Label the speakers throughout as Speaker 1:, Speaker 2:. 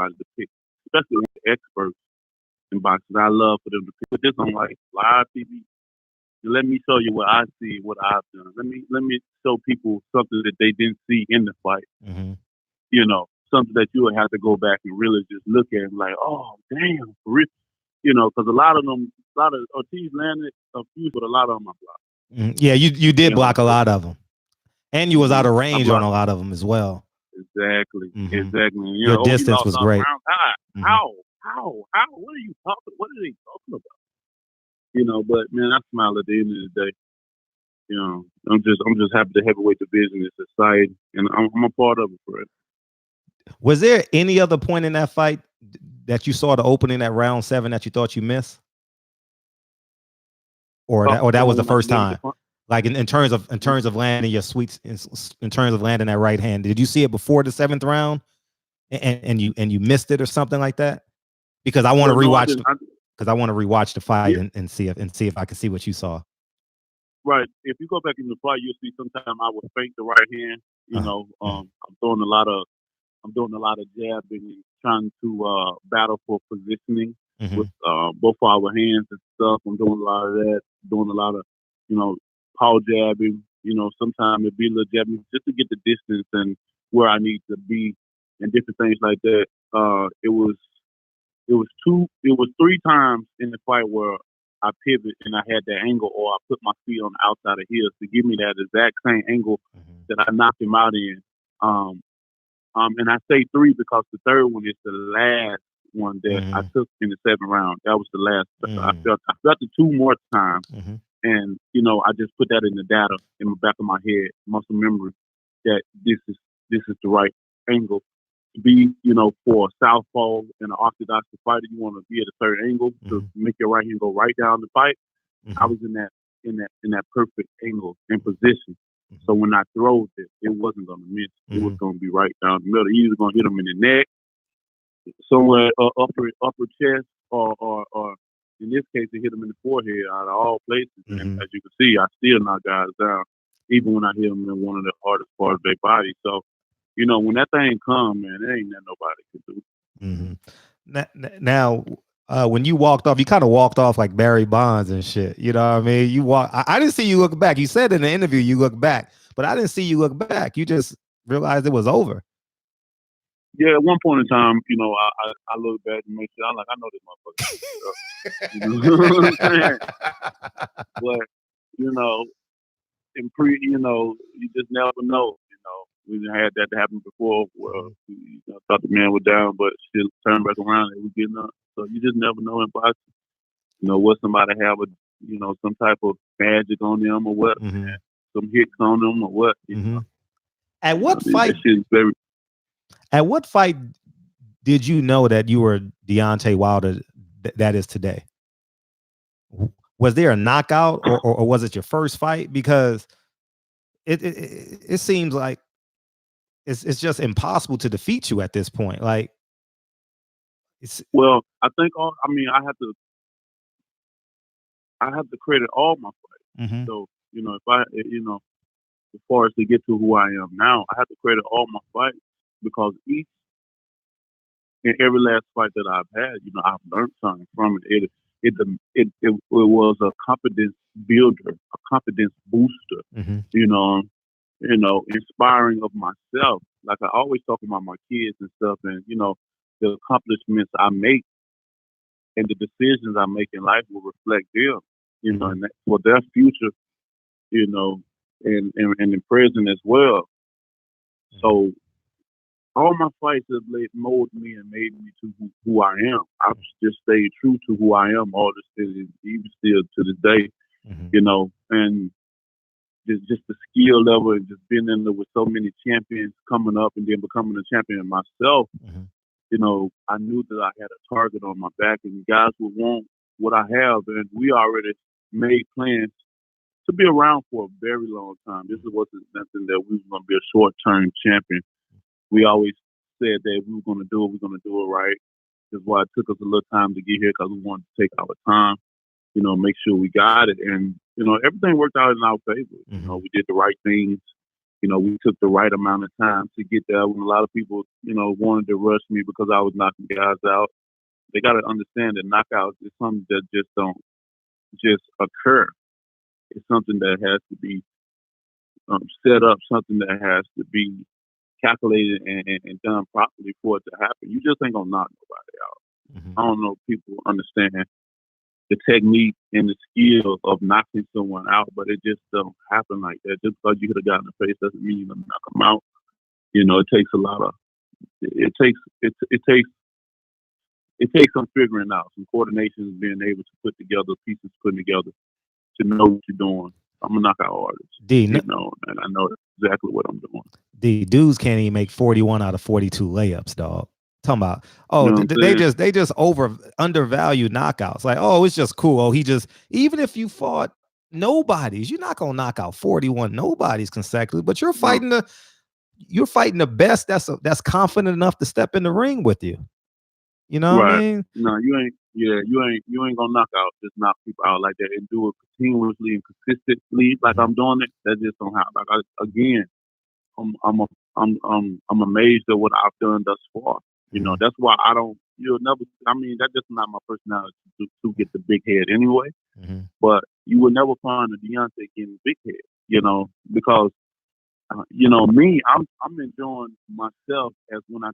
Speaker 1: somebody to pick, especially with the experts in boxing. I love for them to pick this on like live TV. Let me show you what I see, what I've done. Let me show people something that they didn't see in the fight.
Speaker 2: Mm-hmm.
Speaker 1: You know, something that you would have to go back and really just look at and like, oh damn, for real. You know, because a lot of Ortiz landed a few, but a lot of them I blocked.
Speaker 2: Mm-hmm. Yeah, you did block a lot of them, and you was out of range on a lot of them as well.
Speaker 1: Exactly,
Speaker 2: Mm-hmm.
Speaker 1: exactly. You
Speaker 2: Your
Speaker 1: know,
Speaker 2: distance was great.
Speaker 1: Mm-hmm. How? What are you talking? What are they talking about? You know, but man, I smile at the end of the day. You know, I'm just happy the heavyweight division is exciting, and I'm a part of it, Fred.
Speaker 2: Was there any other point in that fight that you saw the opening at round 7 that you thought you missed, or that was the first time? Like in terms of landing your sweets, in terms of landing that right hand, did you see it before the 7th round, and you missed it or something like that? Because I want to rewatch. Because I want to rewatch the fight and see if I can see what you saw.
Speaker 1: Right. If you go back in the fight, you'll see sometimes I would fake the right hand. You know, I'm doing a lot of jabbing and trying to battle for positioning with both our hands and stuff. I'm doing a lot of that. Doing a lot of, you know, power jabbing. You know, sometimes it'd be a little jabbing just to get the distance and where I need to be and different things like that. It was 3 times in the fight where I pivot and I had that angle, or I put my feet on the outside of his to give me that exact same angle that I knocked him out in. And I say 3 because the third one is the last one that I took in the 7th round. That was the last. I felt it 2 more times, and you know, I just put that in the data in the back of my head, muscle memory, that this is the right angle. Be, you know, for a southpaw and an orthodox fighter, you want to be at a certain angle to make your right hand go right down the fight. I was in that perfect angle and position. So when I throw it wasn't going to miss. It was going to be right down the middle. Either going to hit him in the neck, somewhere upper chest, or in this case, it hit him in the forehead. Out of all places, and as you can see, I still knock guys down, even when I hit them in one of the hardest parts of their body. So, you know, when that thing comes, man, there ain't nothing nobody can do.
Speaker 2: Now, when you walked off, you kind of walked off like Barry Bonds and shit. You know what I mean? You walk. I didn't see you look back. You said in the interview you look back, but I didn't see you look back. You just realized it was over.
Speaker 1: Yeah, at one point in time, you know, I look back and make sure I'm like, I know this motherfucker. You know what I'm saying? But you know, you just never know. You know, we had that to happen before. Well, thought the man was down, but still turned back around and was getting up. So you just never know in boxing. You know, what somebody have some type of magic on them or what, man. Some hits on them or what. You know?
Speaker 2: At what fight? At what fight did you know that you were Deontay Wilder that is today? Was there a knockout or was it your first fight? Because it seems like it's just impossible to defeat you at this point. Like,
Speaker 1: well, I think I have to credit all my fights. So, you know, as far as to get to who I am now, I have to credit all my fights because each and every last fight that I've had, you know, I've learned something from it. It was a confidence builder, a confidence booster, you know, inspiring of myself. Like I always talk about my kids and stuff, and you know, the accomplishments I make and the decisions I make in life will reflect them, you know, and for their future, you know, and in present as well. So all my fights have molded me and made me to who I am. I've just stayed true to who I am all this, even still to this day, you know, and just the skill level and just being in there with so many champions coming up and then becoming a champion myself. You know, I knew that I had a target on my back and guys would want what I have. And we already made plans to be around for a very long time. This wasn't nothing that we were going to be a short-term champion. We always said that we were going to do it right. That's why it took us a little time to get here because we wanted to take our time, you know, make sure we got it. And, you know, everything worked out in our favor. You know, we did the right things. we took the right amount of time to get there. When a lot of people, wanted to rush me because I was knocking guys out, they got to understand that knockouts is something that just don't just occur. It's something that has to be set up, something that has to be calculated and done properly for it to happen. You just ain't gonna knock nobody out. I don't know if people understand the technique and the skill of knocking someone out, but it just don't happen like that. Just because you hit a guy in the face doesn't mean you're gonna knock him out. It takes a lot of it takes some figuring out, some coordination, being able to put together pieces, putting together to know what you're doing. I'm a knockout artist, and I know exactly what I'm doing.
Speaker 2: The dudes can't even make 41 out of 42 layups, dog. Talking about, they just undervalue knockouts. Like, it's just cool. Even if you fought nobodies, you're not gonna knock out 41 nobodies consecutively. But you're fighting the best that's confident enough to step in the ring with you. You know what I mean?
Speaker 1: No, you ain't. Yeah, you ain't gonna just knock people out like that and do it continuously and consistently like I'm doing it. That just don't happen. I'm amazed at what I've done thus far. That's why you'll never. I mean, that's just not my personality to get the big head anyway. But you will never find a Deontay getting big head. Because me, I'm enjoying myself as when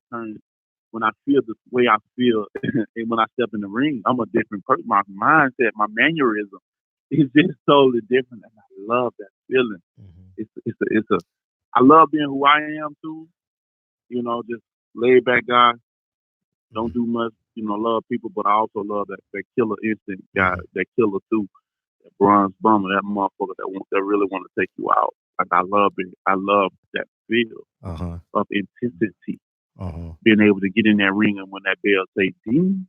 Speaker 1: I feel the way I feel, and when I step in the ring, I'm a different person. My mindset, my mannerism is just totally different, and I love that feeling. I love being who I am too. Just laid back guy, don't do much. Love people, but I also love that killer instinct guy, that killer too, that bronze bomber, that motherfucker that really want to take you out. Like I love it. I love that feel of intensity. Being able to get in that ring, and when that bell say, "Dean,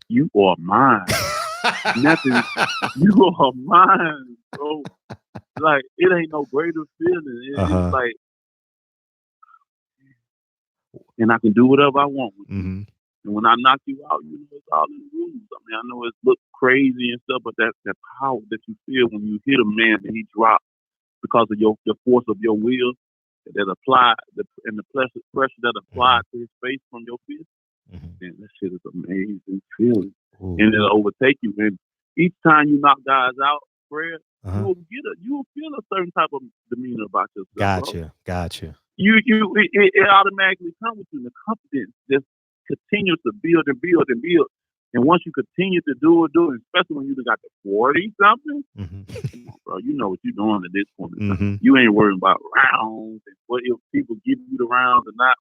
Speaker 1: you are mine." Nothing, you are mine, bro. Like it ain't no greater feeling. It's like, and I can do whatever I want with you. And when I knock you out, it's all in the rules. I mean, I know it looks crazy and stuff, but that power that you feel when you hit a man and he drops because of the force of your will that applied, and the pressure that applied to his face from your fist, man, that shit is amazing feeling. And it'll overtake you. And each time you knock guys out, Fred, you will feel a certain type of demeanor about yourself.
Speaker 2: Gotcha.
Speaker 1: It automatically comes with you. The confidence just continues to build and build and build. And once you continue to do it, especially when you got the 40 something, come on, bro, you know what you're doing at this point. You ain't worrying about rounds and what if people give you the rounds or not.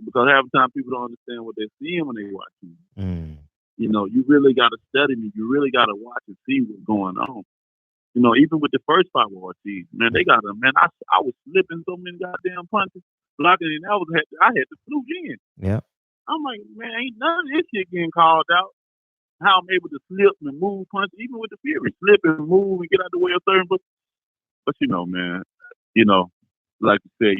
Speaker 1: Because half the time people don't understand what they're seeing when they watch you. You really got to study me. You really got to watch and see what's going on. Even with the first 5 RTs, man, they got them. Man, I was slipping so many goddamn punches, blocking, and I had to fluke in.
Speaker 2: Yeah.
Speaker 1: I'm like, man, ain't none of this shit getting called out. How I'm able to slip and move punches, even with the Fury, slip and move and get out the way of certain. But man, like you said,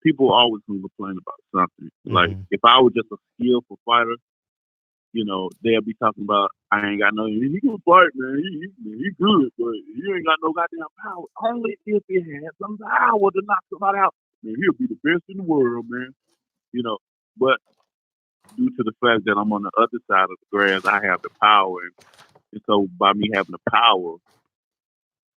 Speaker 1: people always complain about something. Like if I was just a skillful fighter, they'll be talking about I ain't got no. He can fight, man. He good, but he ain't got no goddamn power. Only if he had some power to knock somebody out. Man, he'll be the best in the world, man. But due to the fact that I'm on the other side of the grass, I have the power. And so by me having the power,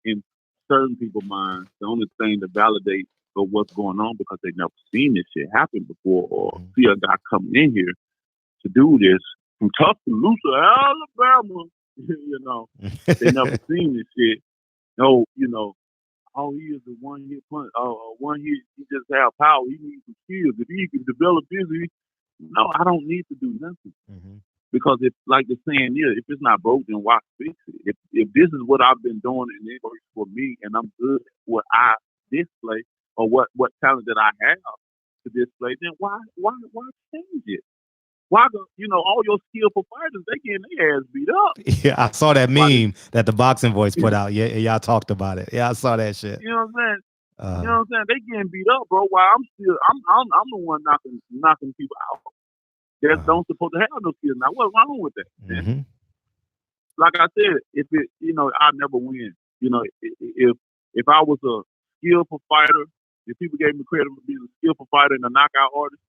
Speaker 1: in certain people's minds, the only thing to validate of what's going on, because they've never seen this shit happen before, or see a guy coming in here to do this from Tuscaloosa, Alabama, they never seen this shit. No, he is the one-hit punch. One hit, he just have power. He needs some skills. If he can develop this, no, I don't need to do nothing. Because if, like the saying is, if it's not broke, then why fix it? If this is what I've been doing and it works for me, and I'm good at what I display or what talent that I have to display, then why change it? Why all your skillful fighters, they getting their ass beat up.
Speaker 2: Yeah, I saw that meme that the Boxing Voice put out. Yeah, y'all talked about it. Yeah, I saw that shit.
Speaker 1: You know what I'm saying? You know what I'm saying? They getting beat up, bro. While I'm the one knocking people out. That don't supposed to have no skills. Now, what's wrong with that? Like I said, if it, I'll never win. you know, if I was a skillful fighter, if people gave me credit for being a skillful fighter and a knockout artist,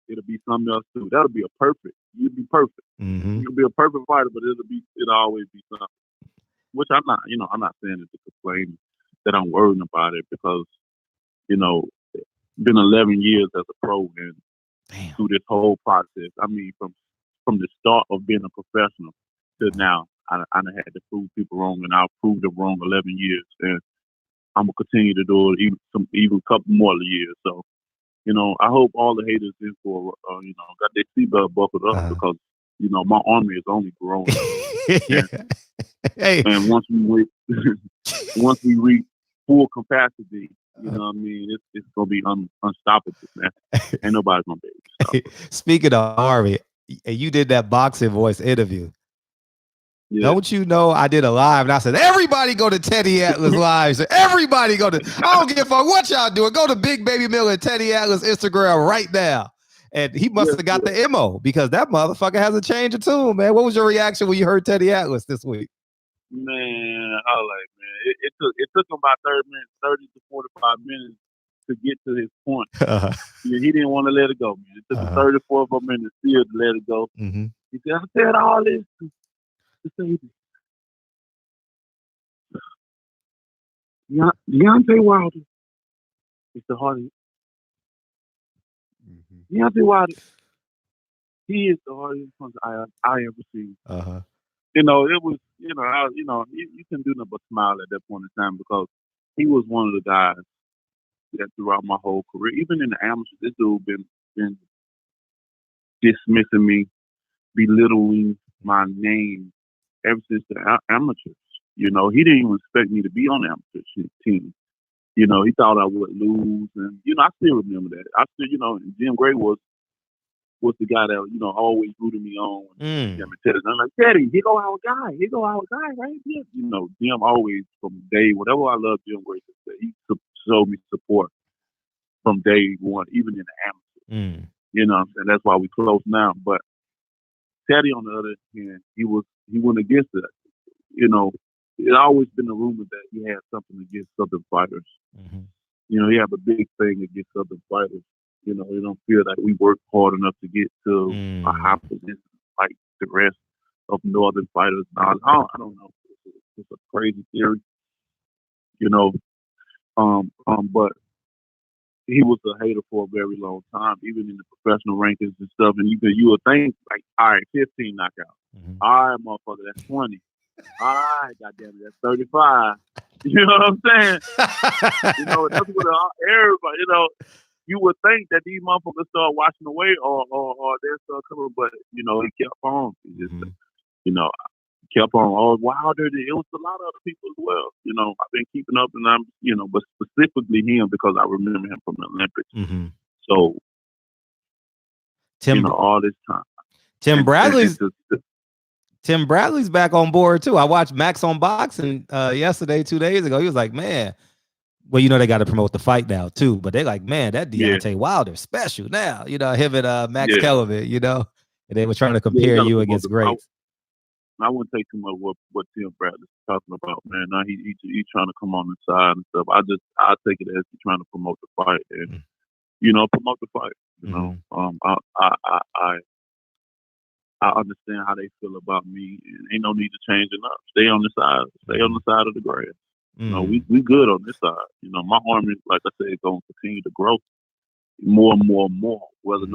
Speaker 1: it'll be something else too. That'll be a perfect. You'd be perfect. You'll be a perfect fighter, but it'll always be something. Which I'm not, I'm not saying it to complain that I'm worrying about it because, been 11 years as a pro and through this whole process. I mean, from the start of being a professional to now, I done had to prove people wrong, and I'll prove them wrong 11 years, and I'm gonna continue to do it even a couple more years. So, I hope all the haters in for, got their seatbelt buckled up because, my army is only growing.
Speaker 2: Yeah.
Speaker 1: And once we reach full capacity, you know what I mean? It's gonna be unstoppable, man. Ain't nobody gonna be able to stop us.
Speaker 2: Speaking of army, you did that boxing voice interview. Yeah. Don't you know I did a live and I said, everybody go to Teddy Atlas live. So everybody go to, I don't give a fuck what y'all doing. Go to Big Baby Miller and Teddy Atlas Instagram right now. And he must have got the MO because that motherfucker hasn't changed a tune, man. What was your reaction when you heard Teddy Atlas this week?
Speaker 1: Man, I like, man. It took him about 30 to 45 minutes to get to his point. He didn't want to let it go, man. It took him 30 to 45 minutes still to let it go. He said, I said all this to say this. Deontay Wilder is the hardest. Deontay Wilder, he is the hardest puncher I ever seen. It was, you can do nothing but smile at that point in time because he was one of the guys that throughout my whole career, even in the amateurs, this dude been dismissing me, belittling my name ever since the amateurs. He didn't even expect me to be on the amateur team. He thought I would lose, and I still remember that. I still, and Jim Gray was the guy that always rooted me on. And I'm like, Teddy, he go our guy, right? Yeah. Jim always from day whatever I love Jim Gray to say, he showed me support from day one, even in the amateurs. And that's why we close now. But Teddy, on the other hand, he went against it. It always been a rumor that he had something against Southern fighters. He have a big thing against Southern fighters. He don't feel that we work hard enough to get to a high position like the rest of Northern fighters. I don't know. It's a crazy theory. But he was a hater for a very long time, even in the professional rankings and stuff. And you would think, like, all right, 15 knockouts. All right, motherfucker, that's 20. All right, goddamn it, that's 35. You know what I'm saying? That's what everybody, you would think that these motherfuckers start washing away or they start coming, but, he kept on. He just, kept on. Oh, Wilder, it was a lot of other people as well. I've been keeping up, and I'm, but specifically him because I remember him from the Olympics. So, all this time.
Speaker 2: Tim Bradley's back on board too. I watched Max on Boxing yesterday, 2 days ago. He was like, man, well, they got to promote the fight now too, but they're like, man, that Deontay Wilder special now. Him and Max Kellerman, and they were trying to compare you against greats.
Speaker 1: I wouldn't take too much what Tim Bradley's talking about, man. Now he's trying to come on the side and stuff. I take it as he's trying to promote the fight and promote the fight. I understand how they feel about me, and ain't no need to change it up. Stay on the side. Stay on the side of the grass. We good on this side. My army, like I said, is going to continue to grow more and more and more. Whether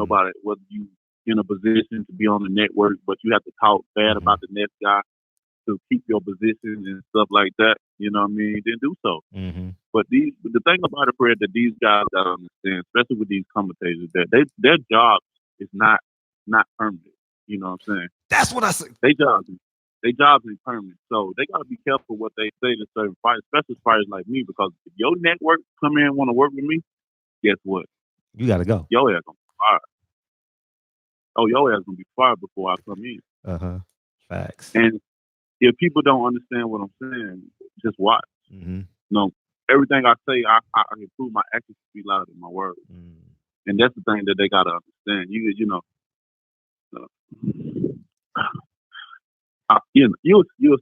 Speaker 1: you in a position to be on the network, but you have to talk bad about the next guy to keep your position and stuff like that. You know what I mean? Then do so. But the thing about it, Fred, that these guys gotta understand, especially with these commentators, that their job is not permanent. You know what I'm saying?
Speaker 2: That's what I say.
Speaker 1: Their jobs ain't permanent. So they gotta be careful what they say to certain fighters, especially fighters like me, because if your network come in and want to work with me, guess what?
Speaker 2: You gotta go.
Speaker 1: Your ass gonna be fired. Oh, your ass gonna be fired before I come in.
Speaker 2: Facts.
Speaker 1: And if people don't understand what I'm saying, just watch. Everything I say, I improve my actions to be louder than my words. And that's the thing that they gotta understand. You'll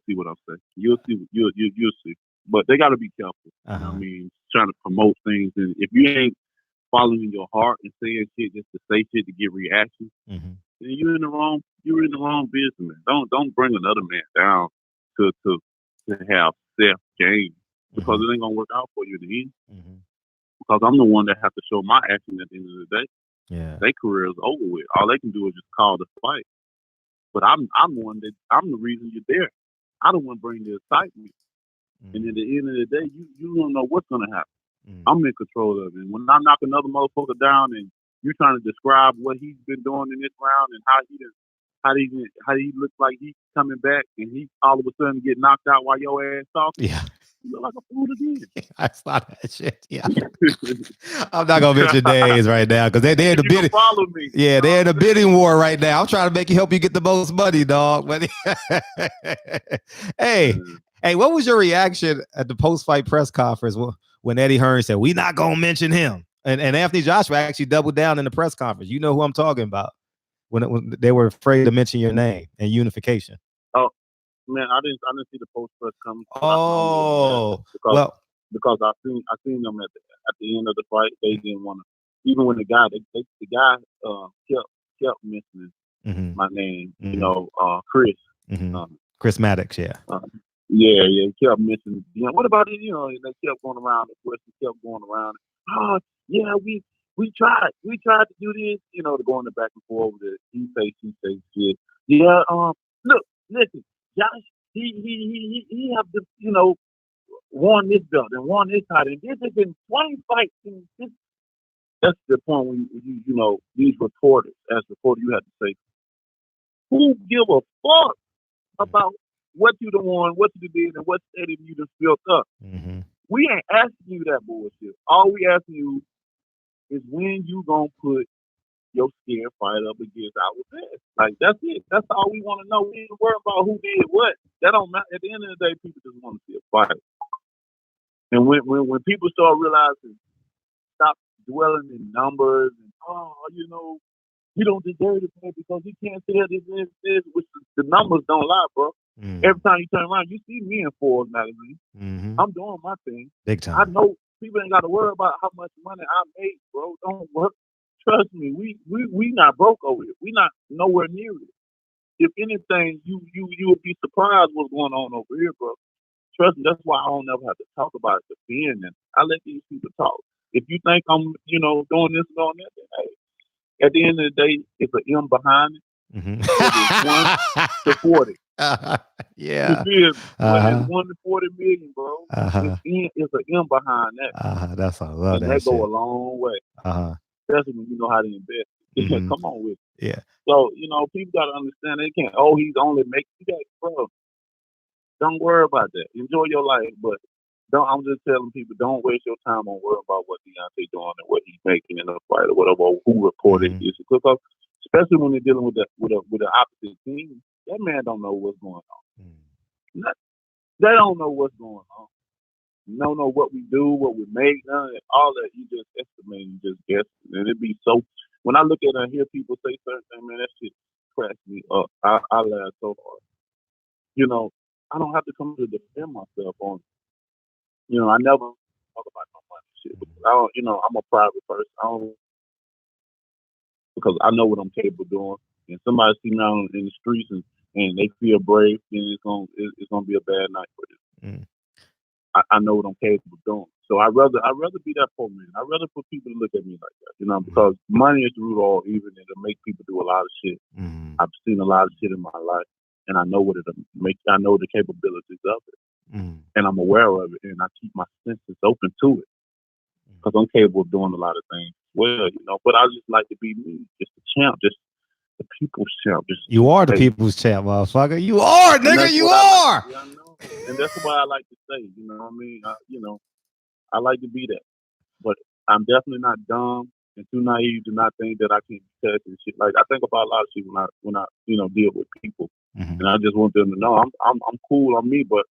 Speaker 1: see what I'm saying. You'll see. but they got to be careful. You know what I mean, trying to promote things, and if you ain't following your heart and saying shit just to say shit to get reactions, then you're in the wrong business, man. Don't bring another man down to have self gain, because it ain't gonna work out for you in the end. Because I'm the one that has to show my action at the end of the day.
Speaker 2: Yeah,
Speaker 1: their career is over with. All they can do is just call the fight. But I'm the reason you're there. I don't want to bring the excitement. And at the end of the day, you don't know what's gonna happen. I'm in control of it. When I knock another motherfucker down and you're trying to describe what he's been doing in this round and how he looks like he's coming back and he all of a sudden get knocked out while your ass talking.
Speaker 2: Yeah.
Speaker 1: You look like a fool again.
Speaker 2: I saw that shit. Yeah. I'm not gonna mention names right now because they're in the bidding.
Speaker 1: Follow me.
Speaker 2: Yeah, they're in the bidding war right now. I'm trying to help you get the most money, dog. But hey, what was your reaction at the post-fight press conference when Eddie Hearn said, "We not gonna mention him"? And Anthony Joshua actually doubled down in the press conference. You know who I'm talking about when they were afraid to mention your name and Unification.
Speaker 1: Oh. Man, I didn't see the post press coming. Because I seen them at the end of the fight. They didn't want to, even when the guy kept mentioning my name. You know, Chris.
Speaker 2: Chris Maddox, yeah.
Speaker 1: He kept mentioning. You know, what about it? You know, and they kept going around. The question kept going around. Oh, yeah, we tried to do this. You know, to go in the back and forth with he say shit. Yeah. Look, listen. Josh, he have just, you know, won this belt and won this title. And this has been 20 fights. And that's the point when you know, these reporters, as reporters, you have to say, who give a fuck about what you done won, what you did, and what stadium you just built up? We ain't asking you that bullshit. All we asking you is when you gonna put your scared fight up against our best. Like, that's it. That's all we want to know. We ain't worry about who did what. That don't matter. At the end of the day, people just want to see a fight. And when people start realizing, stop dwelling in numbers and, you know, he don't deserve it because he can't say this, which the numbers don't lie, bro. Every time you turn around, you see me in Forbes magazine. I'm doing my thing.
Speaker 2: Big time.
Speaker 1: I know people ain't got to worry about how much money I made, bro. Don't work. Trust me, we not broke over here. We not nowhere near it. If anything, you would be surprised what's going on over here, bro. Trust me, that's why I don't ever have to talk about it defending. I let these people talk. If you think I'm, you know, doing this and doing that, then hey, at the end of the day, it's an M behind it. It's 1 to 40.
Speaker 2: Yeah.
Speaker 1: It's 1 to 40 million, bro. It's an M behind that.
Speaker 2: That's a lot.
Speaker 1: And that go a long way. Especially when you know how to invest. Come on with it.
Speaker 2: Yeah.
Speaker 1: So, you know, people got to understand they can't, he's only making that, bro. Don't worry about that. Enjoy your life, but I'm just telling people, don't waste your time on worrying about what Deontay doing and what he's making in the fight or whatever, or who reported this. Because especially when they're dealing with the opposite team, that man don't know what's going on. They don't know what's going on. You don't know what we do, what we make, none of that. All that, you just estimate, you just guess. And it'd be so, when I look at it and hear people say certain things, man, that shit cracks me up. I laugh so hard. You know, I don't have to come to defend myself on it. You know, I never talk about no money shit. I don't, you know, I'm a private person. Because I know what I'm capable of doing. And somebody see me out in the streets and they feel brave, then it's gonna be a bad night for them. I know what I'm capable of doing. So I'd rather be that poor man. I'd rather for people to look at me like that, you know, because money is the root of all evil, and it'll make people do a lot of shit. I've seen a lot of shit in my life, and I know what it'll make. I know the capabilities of it, and I'm aware of it, and I keep my senses open to it because I'm capable of doing a lot of things. Well, you know, but I just like to be me, just the champ, just the people's champ.
Speaker 2: You are the people's champ, motherfucker. You are, nigga. You are.
Speaker 1: Yeah, I know. And that's what I like to say. You know what I mean? I like to be that. But I'm definitely not dumb and too naive to not think that I can be touched and shit. Like, I think about a lot of shit when I you know, deal with people. And I just want them to know I'm cool on me, but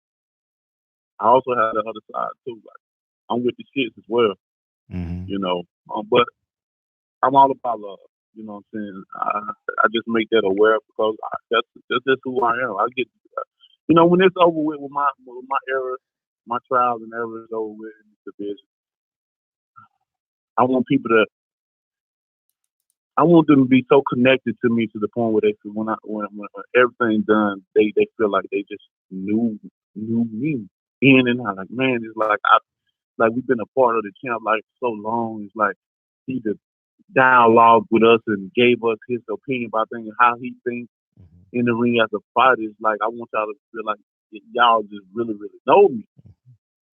Speaker 1: I also have the other side too. Like, I'm with the shits as well. You know, but I'm all about love. You know what I'm saying? I just make that aware because that's just who I am. I get, you know, when it's over with my era, my trials and errors over with in this division. I want them to be so connected to me to the point where they feel when everything's done, they feel like they just knew me in and out. Like, man, it's like we've been a part of the champ like so long. It's like he just dialogued with us and gave us his opinion about things, how he thinks in the ring as a fighter. It's like I want y'all to feel like y'all just really, really know me.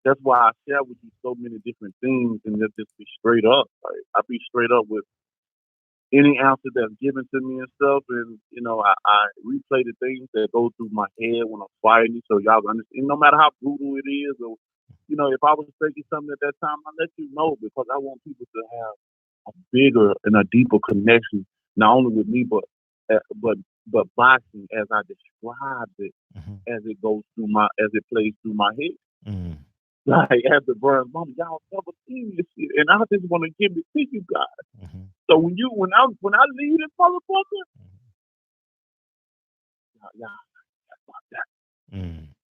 Speaker 1: That's why I share with you so many different things and just be straight up. Like, I be straight up with any answer that's given to me and stuff, and I replay the things that go through my head when I'm fighting, so y'all understand. No matter how brutal it is, or if I was thinking something at that time, I let you know because I want people to have a bigger and a deeper connection, not only with me, but boxing as I described it, as it goes through as it plays through my head. Like as the burn, mom, y'all never seen this shit, and I just want to give it to you guys. So when I leave this motherfucker,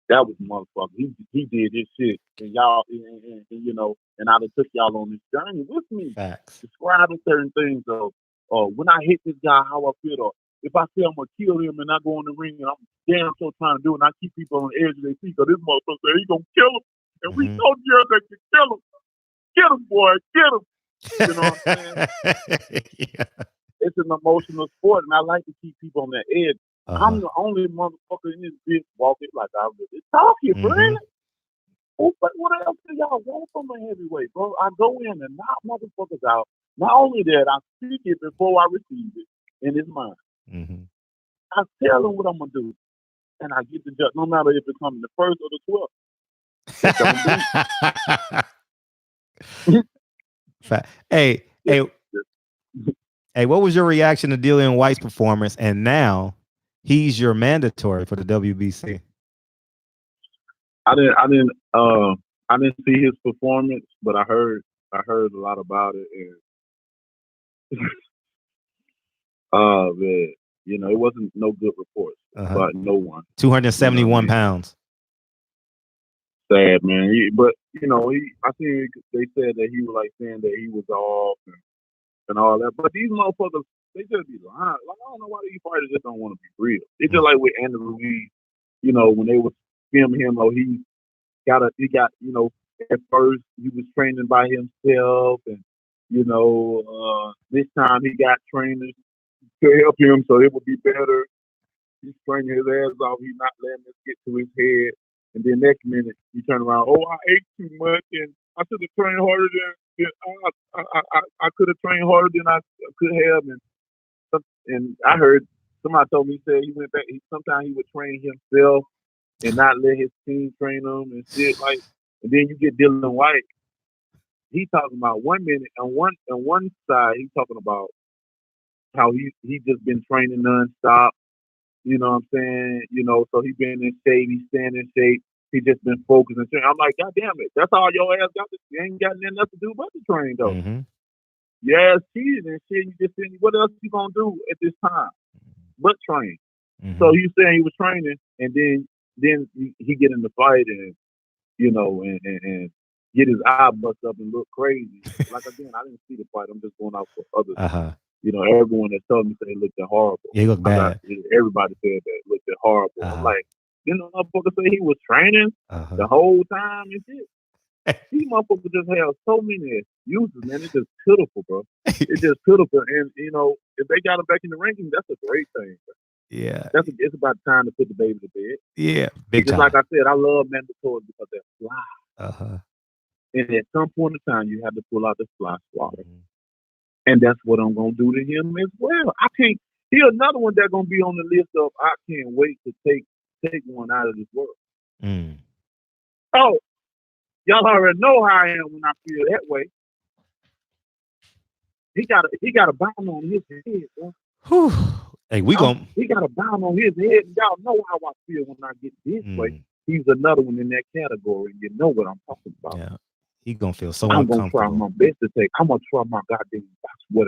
Speaker 1: that was motherfucker. He did this shit, and y'all, and I took y'all on this journey with me, describing certain things of, when I hit this guy, how I feel, or if I say I'm gonna kill him and I go in the ring and I'm damn so trying to do it, and I keep people on the edge of their feet, so this motherfucker said he gonna kill him. And we told you that to kill him. Get him, boy. Get him. You know what I'm saying? Yeah. It's an emotional sport, and I like to keep people on that edge. I'm the only motherfucker in this bitch walking like I really talk you, friend. But what else do y'all want from a heavyweight, bro? I go in and knock motherfuckers out. Not only that, I speak it before I receive it in his mind. I tell him what I'm going to do, and I get the judge, no matter if it comes the first or the 12th.
Speaker 2: Hey, what was your reaction to Dillian Whyte's performance? And now he's your mandatory for the WBC.
Speaker 1: I didn't see his performance, but I heard a lot about it, and man, it wasn't no good reports, but no one.
Speaker 2: 271 pounds.
Speaker 1: Sad, man. But I think they said that he was like saying that he was off and all that. But these motherfuckers, they just be lying. Like, I don't know why these fighters just don't want to be real. It's just like with Andy Ruiz, when they was filming him, he got at first he was training by himself, and this time he got trainers to help him so it would be better. He's training his ass off. He's not letting this get to his head. And then next minute, you turn around, I ate too much, and I should have trained harder than I could have trained harder than I could have. And I heard somebody told me, he said he went back. Sometimes he would train himself and not let his team train him and shit. Like, and then you get Dillian Whyte. He talking about 1 minute on one side. He's talking about how he just been training nonstop. You know what I'm saying? So he been in shape, he's staying in shape. He just been focused and training. I'm like, God damn it, that's all your ass got. You ain't got nothing else to do but to train though. Yeah, it's cheating and shit. You just saying, what else you gonna do at this time but train? So he's saying he was training, and then he get in the fight and and get his eye bust up and look crazy. Like again, I didn't see the fight. I'm just going out for others. Everyone that told me said it looked horrible.
Speaker 2: He looked bad.
Speaker 1: Everybody said that it looked horrible. I'm like, motherfuckers say he was training the whole time and shit. These motherfuckers just have so many excuses, man. It's just pitiful, bro. It's just pitiful. And, if they got him back in the ranking, that's a great thing, bro.
Speaker 2: Yeah.
Speaker 1: It's about time to put the baby to bed.
Speaker 2: Yeah, big time.
Speaker 1: Like I said, I love mandatories because they're fly. And at some point in time, you have to pull out the fly swatter. And that's what I'm going to do to him as well. He's another one that's going to be on the list of I can't wait to take one out of this world. Oh, y'all already know how I am when I feel that way. He got a bomb on his head, bro.
Speaker 2: Hey,
Speaker 1: he got a bomb on his head. Y'all know how I feel when I get this way. He's another one in that category. You know what I'm talking about.
Speaker 2: Yeah. He gonna feel so
Speaker 1: I'm
Speaker 2: uncomfortable.
Speaker 1: gonna try my best to take. I'm gonna try my goddamn. I swear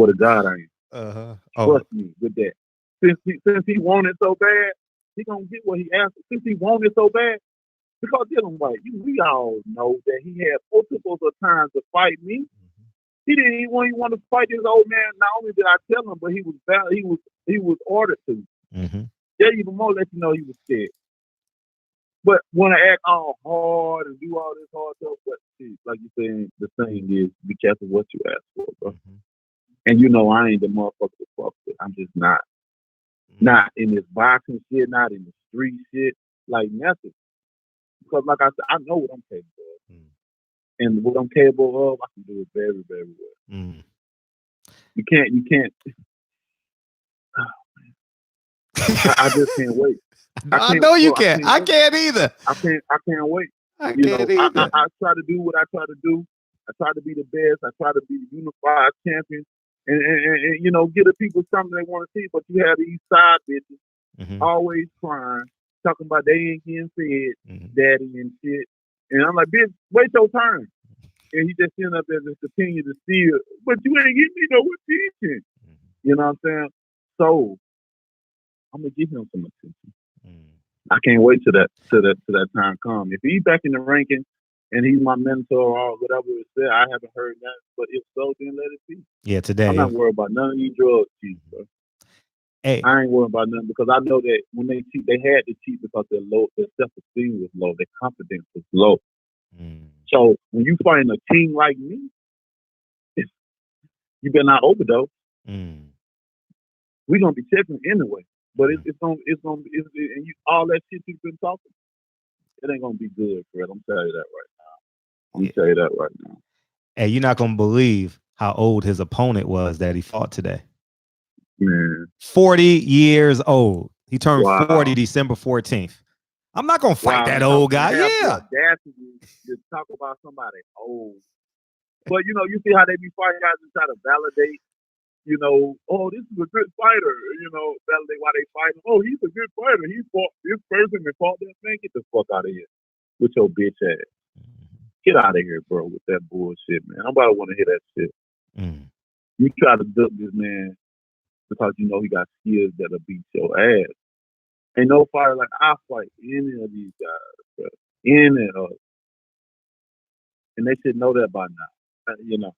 Speaker 1: to God, I am. Trust me with that. Since he wanted so bad, he gonna get what he asked since he wanted so bad. Because Dillian Whyte, we all know that he had multiple times to fight me. He didn't even want to fight this old man. Not only did I tell him, but he was ordered to. Yeah, even more let you know he was scared. But want to act all hard and do all this hard stuff, but like you saying, the thing is, be careful what you ask for, bro. And you know, I ain't the motherfucker to fuck with. I'm just not in this boxing shit, not in the street shit, like nothing. Because, like I said, I know what I'm capable of, and what I'm capable of, I can do it very, very well. You can't. I just can't wait.
Speaker 2: I know you can't. I can't either.
Speaker 1: I can't wait.
Speaker 2: I can't either.
Speaker 1: I try to do what I try to do. I try to be the best. I try to be the unified champion, and you know, give the people something they want to see. But you have these side bitches always crying, talking about they ain't getting fed, daddy and shit. And I'm like, bitch, wait your turn. And he just sitting up there and continue to steal. But you ain't giving me no attention. You know what I'm saying? So I'm gonna give him some attention. I can't wait till that time comes. If he's back in the ranking and he's my mentor or whatever it said, I haven't heard that. But if so, then let it be.
Speaker 2: Yeah, today.
Speaker 1: I'm not worried about none of these drugs, Chief, bro.
Speaker 2: Hey.
Speaker 1: I ain't worried about nothing because I know that when they cheat, they had to cheat because their self-esteem was low, their confidence was low. So when you find a king like me, you better not overdose. We're gonna be checking anyway. But it's gonna and all that shit you've been talking, it ain't gonna be good, Fred. I'm telling you that right now.
Speaker 2: Hey, you're not gonna believe how old his opponent was that he fought today.
Speaker 1: Man.
Speaker 2: 40 years old. He turned 40 December 14th. I'm not gonna fight that old guy. Yeah.
Speaker 1: Just talk about somebody old. But you know, you see how they be fighting guys and try to validate. You know, oh, this is a good fighter. You know, validate why they fight him. Oh, he's a good fighter. He fought this person and fought that man. Get the fuck out of here with your bitch ass. Get out of here, bro, with that bullshit, man. Nobody want to hear that shit. You try to duck this man because you know he got skills that'll beat your ass. Ain't no fighter like I fight any of these guys, bro. Any of them. And they should know that by now. You know.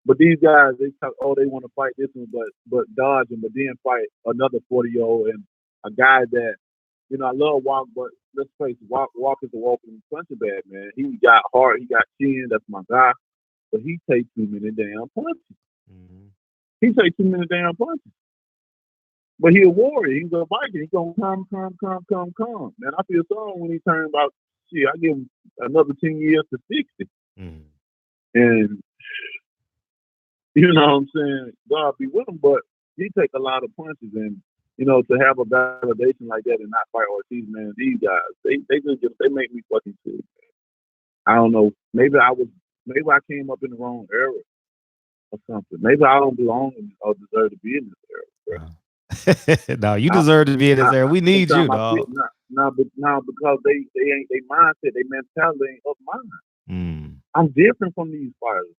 Speaker 1: But these guys, they talk, oh, they want to fight this one, but dodge him, but then fight another 40-year-old and a guy that, you know, I love Walk, but let's face it, Walk is a walking punching bag, man. He got heart, he got chin, that's my guy, but he takes too many damn punches. He takes too many damn punches. But he a warrior, he's a Viking, he's gonna come. Man, I feel sorry when he turned about, I give him another 10 years to 60. And you know what I'm saying? God be with him, but he take a lot of punches, and you know, to have a validation like that and not fight Ortiz, man, these guys, they make me fucking sick, man. I don't know. Maybe I came up in the wrong era or something. Maybe I don't belong or deserve to be in this era, bro.
Speaker 2: No, you deserve to be in this era. We need you, dog.
Speaker 1: No, because they ain't their mindset, their mentality ain't up mine. I'm different from these fighters.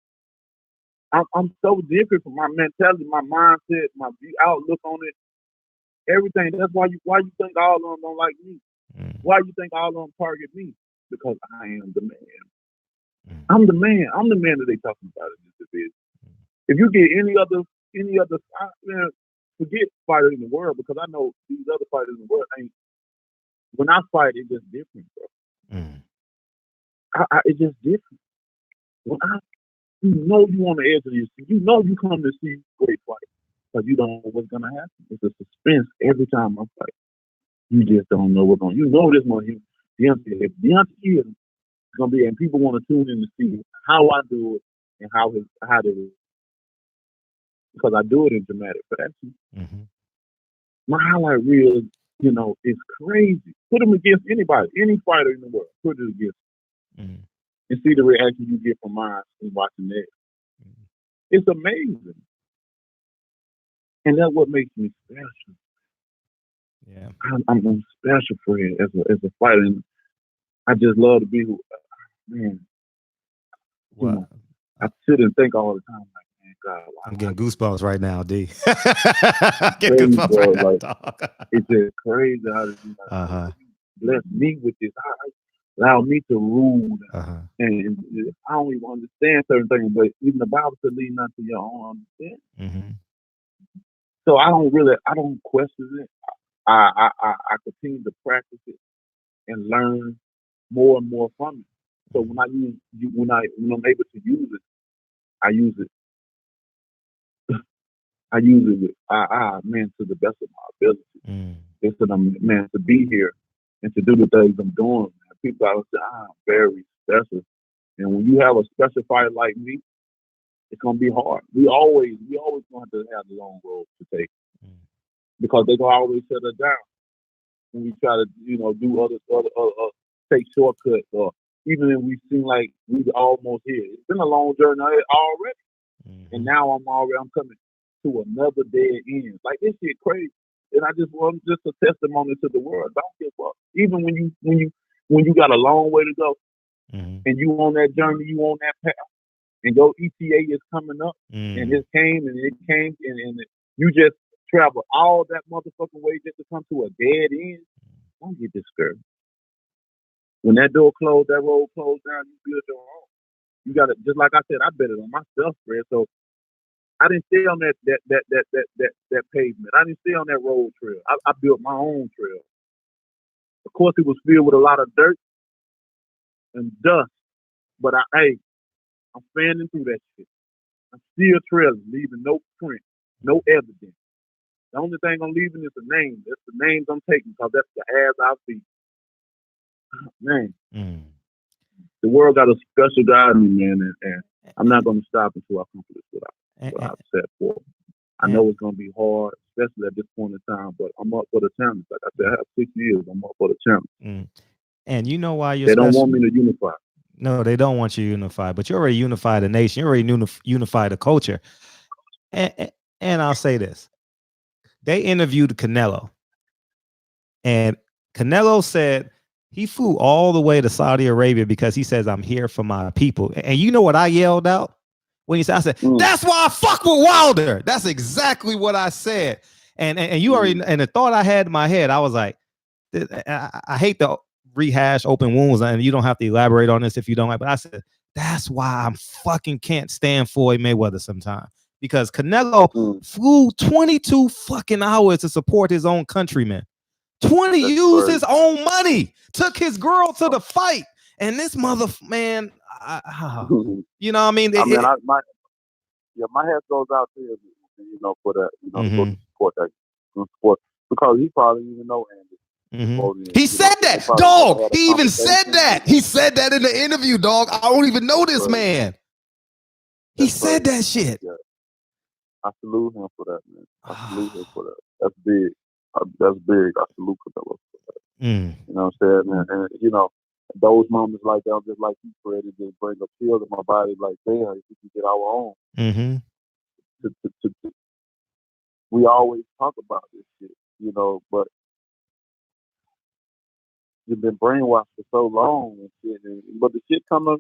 Speaker 1: I'm so different from my mentality, my mindset, my outlook on it, everything. That's why you think all of them don't like me. Why you think all of them target me? Because I am the man. I'm the man. I'm the man that they talking about in this division. If you get any other, man, forget fighter in the world, because I know these other fighters in the world ain't. When I fight, it's just different, bro. It's just different. When you know you on the edge of your seat. You know you come to see great fight, because you don't know what's gonna happen. It's a suspense every time I fight. You just don't know what's going. You know this one. Deontay is gonna be, and people want to tune in to see how I do it and how they do it, because I do it in dramatic fashion. My highlight reel, you know, is crazy. Put them against anybody, any fighter in the world. Put it against them. And see the reaction you get from mine and watching that. It's amazing. And that's what makes me special.
Speaker 2: Yeah.
Speaker 1: I'm special for it as a fighter. And I just love to be man. Wow. You know, I sit and think all the time, like, man, God,
Speaker 2: I'm getting goosebumps right now, D.
Speaker 1: Getting goosebumps right now, dog. It's just crazy how bless me with this. Allow me to rule. And I don't even understand certain things, but even the Bible said lead not to your own understanding. So I don't question it. I continue to practice it and learn more and more from it. So when I'm able to use it, I use it. I use it with to the best of my ability. It's to be here and to do the things I'm doing. Man. People always say I'm very special, and when you have a special fighter like me, it's gonna be hard. We always gonna have to have the long road to take because they're gonna always shut us down when we try to do other take shortcuts or even if we seem like we almost here. It's been a long journey already, and now I'm coming to another dead end. Like this shit crazy, and I just want just a testimony to the world. Don't give up, even when you got a long way to go, and you on that journey, you on that path, and your ETA is coming up, and it came, and you just travel all that motherfucking way just to come to a dead end. Don't get discouraged. When that door closed, that road closed down, you build your own. You got to, just like I said, I bet it on myself, Fred. So I didn't stay on that pavement. I didn't stay on that road trail. I built my own trail. Of course, it was filled with a lot of dirt and dust, but I'm fanning through that shit. I'm still trailing, leaving no print, no evidence. The only thing I'm leaving is the name. That's the names I'm taking because that's the ass I see. Man, the world got a special God in me, man, and I'm not going to stop until I accomplish what I've set for. I know it's going to be hard, especially at this point in time, but I'm up for the challenge. Like I said, I have 6 years. I'm up for the challenge.
Speaker 2: And you know why you're
Speaker 1: They don't want me to unify.
Speaker 2: No, they don't want you to unify, but you already unified the nation. You already unified the culture. And I'll say this. They interviewed Canelo. And Canelo said he flew all the way to Saudi Arabia because he says, I'm here for my people. And you know what I yelled out? When he said, I said, that's why I fuck with Wilder. That's exactly what I said. And you already, and the thought I had in my head, I was like, I hate to rehash open wounds, and you don't have to elaborate on this if you don't like, but I said, that's why I'm fucking can't stand Floyd Mayweather sometimes. Because Canelo flew 22 fucking hours to support his own countrymen. 20 used his own money, took his girl to the fight, and this man, you know what I mean?
Speaker 1: My head goes out to him, for that, to support that sport because he probably didn't even know Andy.
Speaker 2: He said that, dog. He even said that. He said that in the interview, dog. I don't even know this man. He said that shit.
Speaker 1: Yeah. I salute him for that, man. I salute him for that. That's big. That's big. I salute Canelo for that. You know what I'm saying? And those moments like that, I'm just like you, Fred, it just bring a feel to my body like, damn, if we can get our own. We always talk about this shit, but you've been brainwashed for so long and shit. But the shit coming,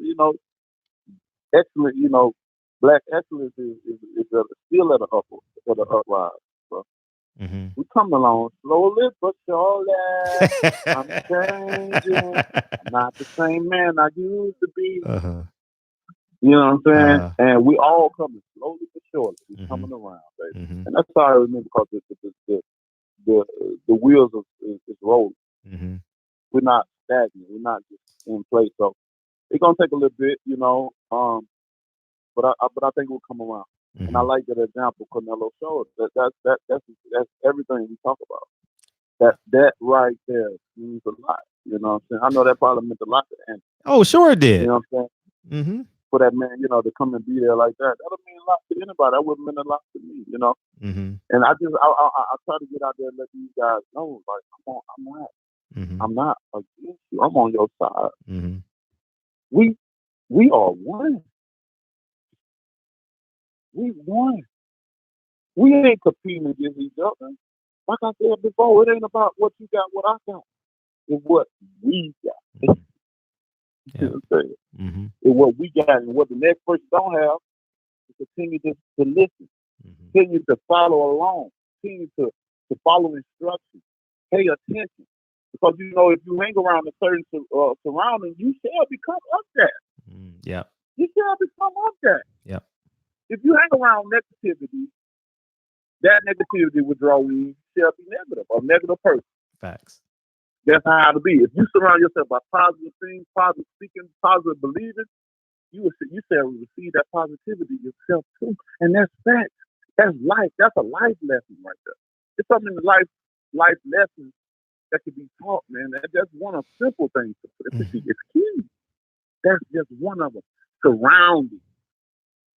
Speaker 1: excellent, black excellence is still at an uprise, bro. We coming along slowly but surely. I'm changing. I'm not the same man I used to be. You know what I'm saying? And we all coming slowly but surely. We're coming around, baby. And that's how I remember because the wheels is rolling. We're not stagnant. We're not just in place. So it's gonna take a little bit, but I think we'll come around. And I like that example Canelo showed. That's everything we talk about. That right there means a lot. You know what I'm saying? I know that probably meant a lot to Andy.
Speaker 2: Oh, sure it did.
Speaker 1: You know what I'm saying? For that man, to come and be there like that, that'll mean a lot to anybody. That would mean a lot to me, And I try to get out there and let these guys know, like, I'm not against you. I'm on your side. We are one. We won. We ain't competing against each other. Like I said before, it ain't about what you got, what I got. It's what we got. It's what we got, and what the next person don't have. continue to listen, continue to follow along, continue to follow instructions, pay attention. Because, you know, if you hang around a certain surrounding, you shall become of that.
Speaker 2: Yeah.
Speaker 1: You shall become of that.
Speaker 2: Yeah.
Speaker 1: If you hang around negativity, that negativity will draw you. You shall be negative, a negative person.
Speaker 2: Facts.
Speaker 1: That's how to be. If you surround yourself by positive things, positive speaking, positive believing, you shall receive that positivity yourself too. And that's facts. That's life. That's a life lesson right there. It's something in the life lessons that can be taught, man. That's just one of simple things. It's key. That's just one of them. Surrounding.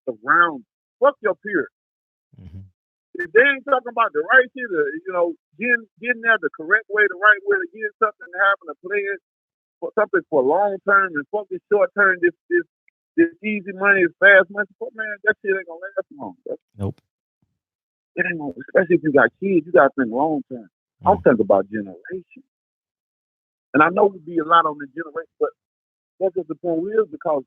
Speaker 1: Fuck your peers. If they ain't talking about the right shit, you know, getting there the correct way, the right way to get something, having a plan for something for long term and fucking short term, this easy money, this fast money, man, that shit ain't gonna last long.
Speaker 2: Nope.
Speaker 1: It ain't gonna, especially if you got kids, you gotta think long term. I'm thinking about generation. And I know we be a lot on the generation, but that's just the point we is because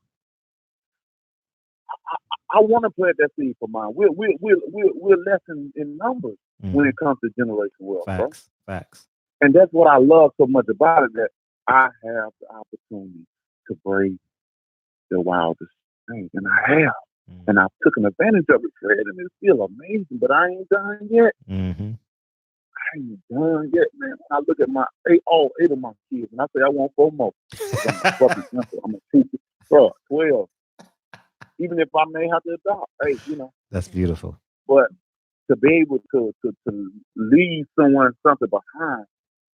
Speaker 1: I want to plant that seed for mine. We're less in numbers when it comes to generation wealth.
Speaker 2: Facts.
Speaker 1: Bro.
Speaker 2: Facts.
Speaker 1: And that's what I love so much about it, that I have the opportunity to brave the wildest things, and I have. And I've taken advantage of it, Fred, and it's still amazing, but I ain't done yet. I ain't done yet, man. When I look at all eight of my kids, and I say I want 4 more. I'm a teacher, bro, 12. Even if I may have to adopt, hey, you know.
Speaker 2: That's beautiful.
Speaker 1: But to be able to leave someone something behind,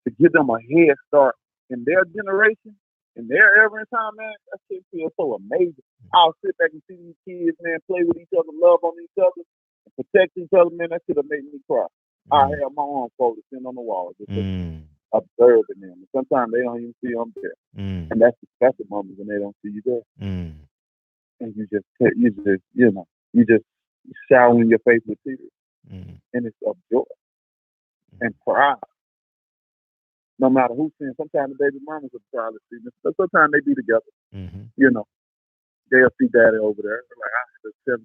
Speaker 1: to give them a head start in their generation, in their era and time, man, that shit feels so amazing. I'll sit back and see these kids, man, play with each other, love on each other, and protect each other, man. That shit will make me cry. I have my arm folded sitting on the wall, just observing them. And sometimes they don't even see I'm there. And that's the moment when they don't see you there. And you just shower in your face with tears. And it's of joy and pride. No matter who's seeing, sometimes the baby mamas are proud to see them, but sometimes they be together. You know, they'll see daddy over there. Like,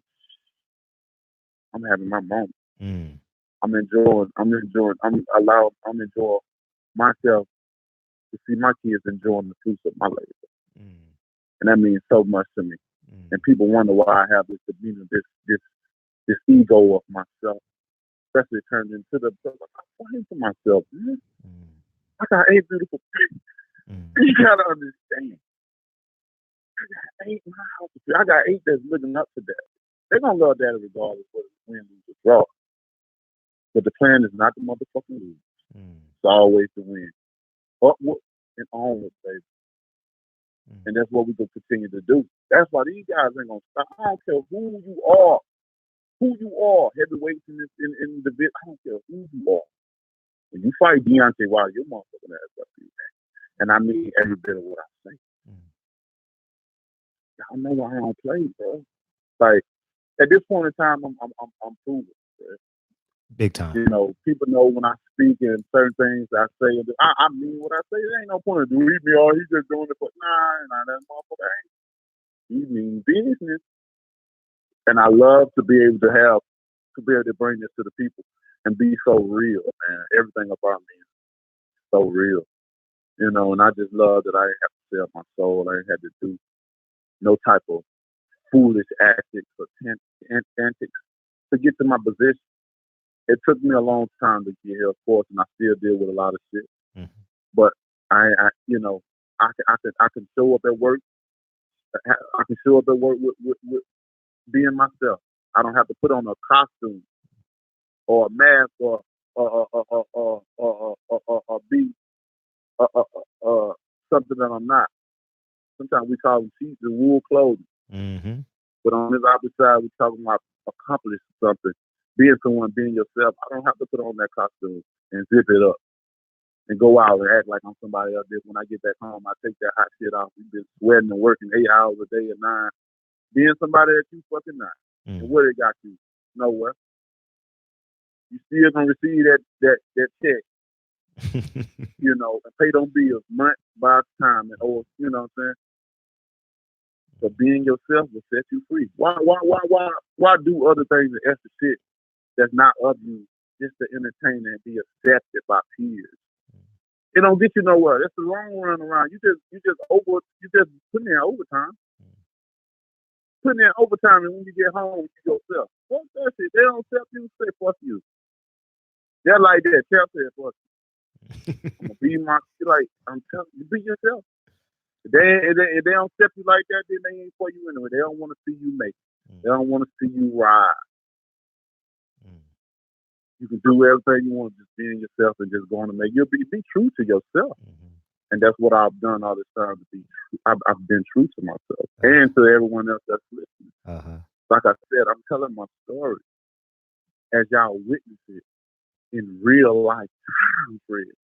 Speaker 1: I'm having my moment. I'm enjoying myself to see my kids enjoying the fruits of my labor. And that means so much to me. And people wonder why I have this demeanor, this ego of myself, especially turned into the, I'm fighting for myself, man. I got 8 beautiful people. You gotta understand. I got 8 in my house. I got 8 that's living up to that. They're gonna love that regardless of whether it's win, lose, or draw. But the plan is not the motherfucking lose. It's always to win. Upward and onward, baby. And that's what we're gonna continue to do. That's why these guys ain't gonna stop. I don't care who you are. Heavyweights in the bit. I don't care who you are. When you fight Deontay Whyte, your motherfucking ass up to you, man. And I mean every bit of what I say. Y'all know why I don't play, bro. Like at this point in time, I'm proven. Bro.
Speaker 2: Big time.
Speaker 1: You know, people know when I speak and certain things I say. I mean what I say. There ain't no point in doing me all. He's just doing it for that motherfucker ain't. He means business. And I love to be able to bring this to the people and be so real, man. Everything about me is so real. You know, and I just love that I ain't have to sell my soul. I ain't had to do no type of foolish antics or antics to get to my position. It took me a long time to get here, of course, and I still deal with a lot of shit. But I can show up at work. I can show up at work with being myself. I don't have to put on a costume or a mask or be something that I'm not. Sometimes we call them sheets and wool clothing. But on this opposite side, we're talking about accomplishing something. Being someone, being yourself. I don't have to put on that costume and zip it up and go out and act like I'm somebody else. When I get back home, I take that hot shit off. We've been sweating and working 8 hours a day and 9. Being somebody that you fucking not. And where they got you? Nowhere. You still gonna receive that check. You know, and pay them bills month by time, and you know what I'm saying? So being yourself will set you free. Why do other things and extra shit that's not of you just to entertain and be accepted by peers? It don't get you nowhere. That's the long run around. You just putting in overtime. Putting in overtime, and when you get home, you yourself. Fuck that shit. They don't accept you, say fuck you. They're like that. Tell say fuck you. I'm gonna be I'm telling you, be yourself. If they don't accept you like that, then they ain't for you anyway. They don't want to see you make it. They don't want to see you rise. You can do everything you want, just being yourself and just going to make you be true to yourself. And that's what I've done all this time to be. I've been true to myself and to everyone else that's listening. Like I said, I'm telling my story as y'all witness it in real life time, Fred.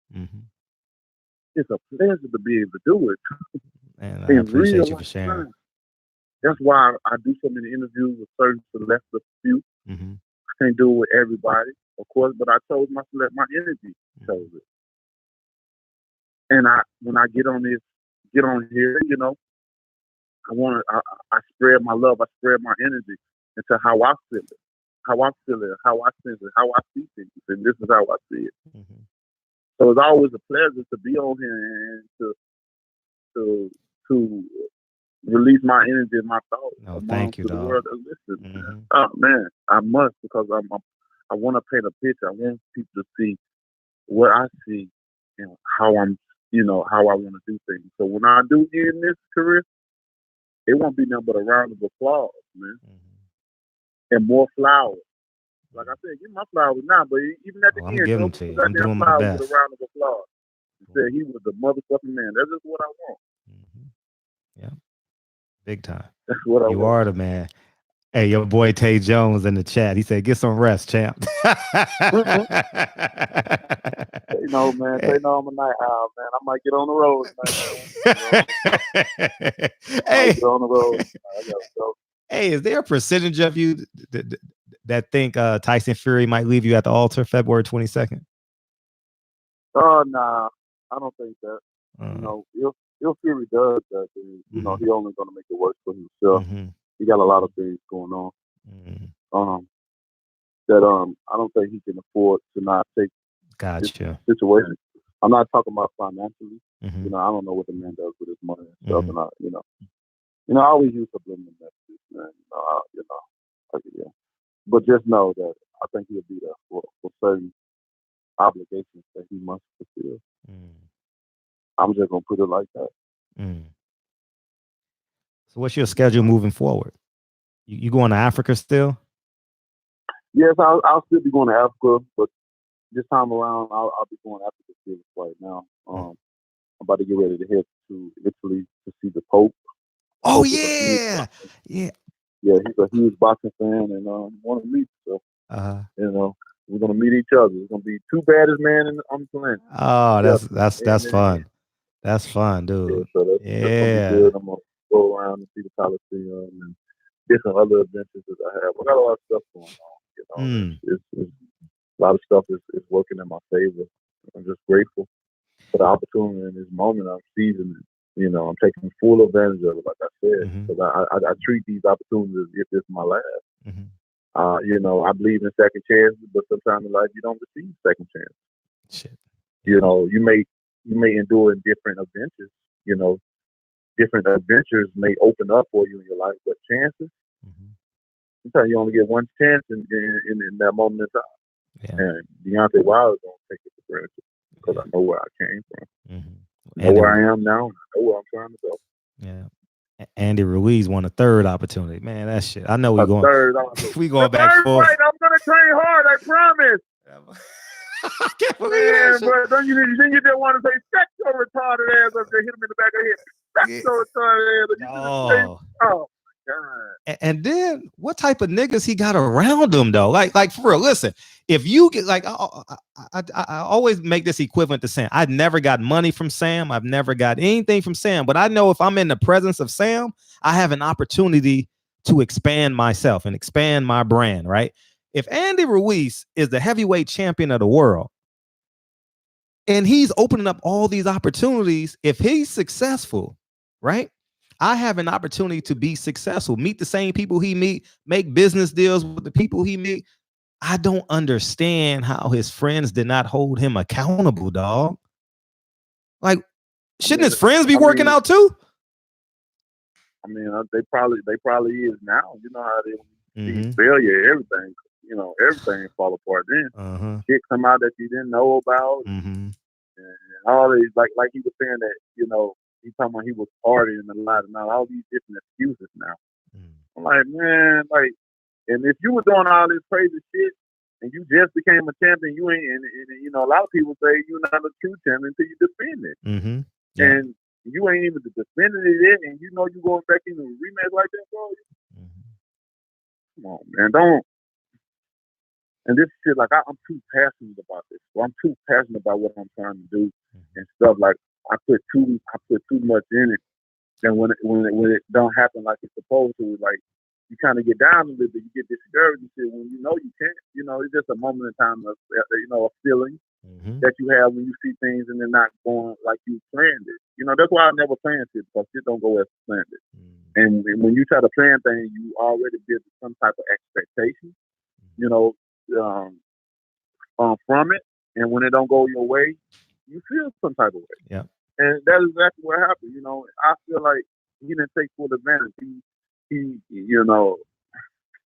Speaker 1: It's a pleasure to be able to do it.
Speaker 2: And I appreciate you for sharing.
Speaker 1: Time. That's why I do so many interviews with certain select few. I can't do it with everybody, of course, but I chose my energy chose it. And when I get on here, you know, I spread my love, I spread my energy into how I feel it, how I sense it, how I see things, and this is how I see it. So it's always a pleasure to be on here and to release my energy and my thoughts.
Speaker 2: No, thank you,
Speaker 1: to the
Speaker 2: dog.
Speaker 1: world that listens. Oh man, I must, because I want to paint a picture. I want people to see what I see and how I want to do things. So when I do get in this career, it won't be nothing but a round of applause, man, and more flowers. Like I said, give my flowers now, but even at the end,
Speaker 2: I'm giving them to you. I'm doing my best.
Speaker 1: With a round of applause. He said he was a motherfucking man. That's just what I want.
Speaker 2: Yeah, big time.
Speaker 1: That's what I want.
Speaker 2: You are the man. Hey, your boy Tay Jones in the chat. He said, "Get some rest, champ."
Speaker 1: You know, man. Say no, I'm a night owl, man. I might get on the road tonight.
Speaker 2: Hey,
Speaker 1: get on the road. I gotta go.
Speaker 2: Hey, is there a percentage of you that think Tyson Fury might leave you at the altar February 22nd?
Speaker 1: Oh, nah, I don't think that. You know, if Fury does that, then, you know, he only going to make it worse for himself. He got a lot of things going on. I don't think he can afford to not take this situation. I'm not talking about financially. You know, I don't know what the man does with his money and stuff, and I always use subliminal messages, man. But just know that I think he'll be there for certain obligations that he must fulfill. I'm just gonna put it like that.
Speaker 2: So, what's your schedule moving forward? You going to Africa still?
Speaker 1: Yes, I'll still be going to Africa, but this time around, I'll be going to Africa right now. I'm about to get ready to head to Italy to see the Pope.
Speaker 2: Oh yeah.
Speaker 1: He's a huge boxing fan and want to meet. So we're gonna meet each other. It's gonna be two baddest men on the planet.
Speaker 2: Oh, that's fun. That's fun, dude.
Speaker 1: That's gonna be good. I'm gonna go around and see the Coliseum and different other adventures that I have. I got a lot of stuff going on. You know, it's a lot of stuff is working in my favor. I'm just grateful for the opportunity in this moment. I'm seizing it. You know, I'm taking full advantage of it, like I said, because I treat these opportunities as if it's my last. You know, I believe in second chances, but sometimes in life you don't receive second chances.
Speaker 2: Shit.
Speaker 1: You know, you may endure in different adventures. You know, different adventures may open up for you in your life, but chances, sometimes you only get one chance in that moment in time. Yeah. And Deontay Whyte is going to take it for granted because I know where I came from. I know where I am now, and I know where I'm trying to go.
Speaker 2: Yeah. Andy Ruiz won a third opportunity. Man, that shit. I know we going back forth.
Speaker 1: Right, I'm gonna train hard, I promise.
Speaker 2: I can't believe that shit.
Speaker 1: But then you just want to say, "Shut your retarded ass up there," hit him in the back of the head. Shut your retarded ass. Oh my God.
Speaker 2: And then what type of niggas he got around him though? Like for real, listen, if you get like I always make this equivalent to Sam. I've never got money from Sam. I've never got anything from Sam, but I know if I'm in the presence of Sam, I have an opportunity to expand myself and expand my brand, right? If Andy Ruiz is the heavyweight champion of the world and he's opening up all these opportunities, if he's successful, right? I have an opportunity to be successful, meet the same people he meet, make business deals with the people he meet. I don't understand how his friends did not hold him accountable, dog. Like, shouldn't his friends be working out too?
Speaker 1: I mean, they probably is now. You know how they failure, everything. You know, everything fall apart then. Shit come out that you didn't know about, and all these like he was saying that, you know, he talking about he was partying a lot and all these different excuses now. I'm like, man, like, and if you were doing all this crazy shit and you just became a champion, you ain't, and you know, a lot of people say you're not a true champion until you defend it, and you ain't even defended it yet, and you know you going back into a rematch like that, bro. Come on, man, don't. And this shit, like, I'm too passionate about this. So I'm too passionate about what I'm trying to do and stuff. Like, I put too much in it, and when it don't happen like it's supposed to, like, you kind of get down a little bit, you get discouraged and shit when you know you can't. You know, it's just a moment in time of, you know, a feeling that you have when you see things and they're not going like you planned it. You know, that's why I never plan shit, because shit don't go as planned it. And when you try to plan things, you already build some type of expectation, you know, from it. And when it don't go your way, you feel some type of way.
Speaker 2: Yeah.
Speaker 1: And that is exactly what happened. You know, I feel like he didn't take full advantage. He you know,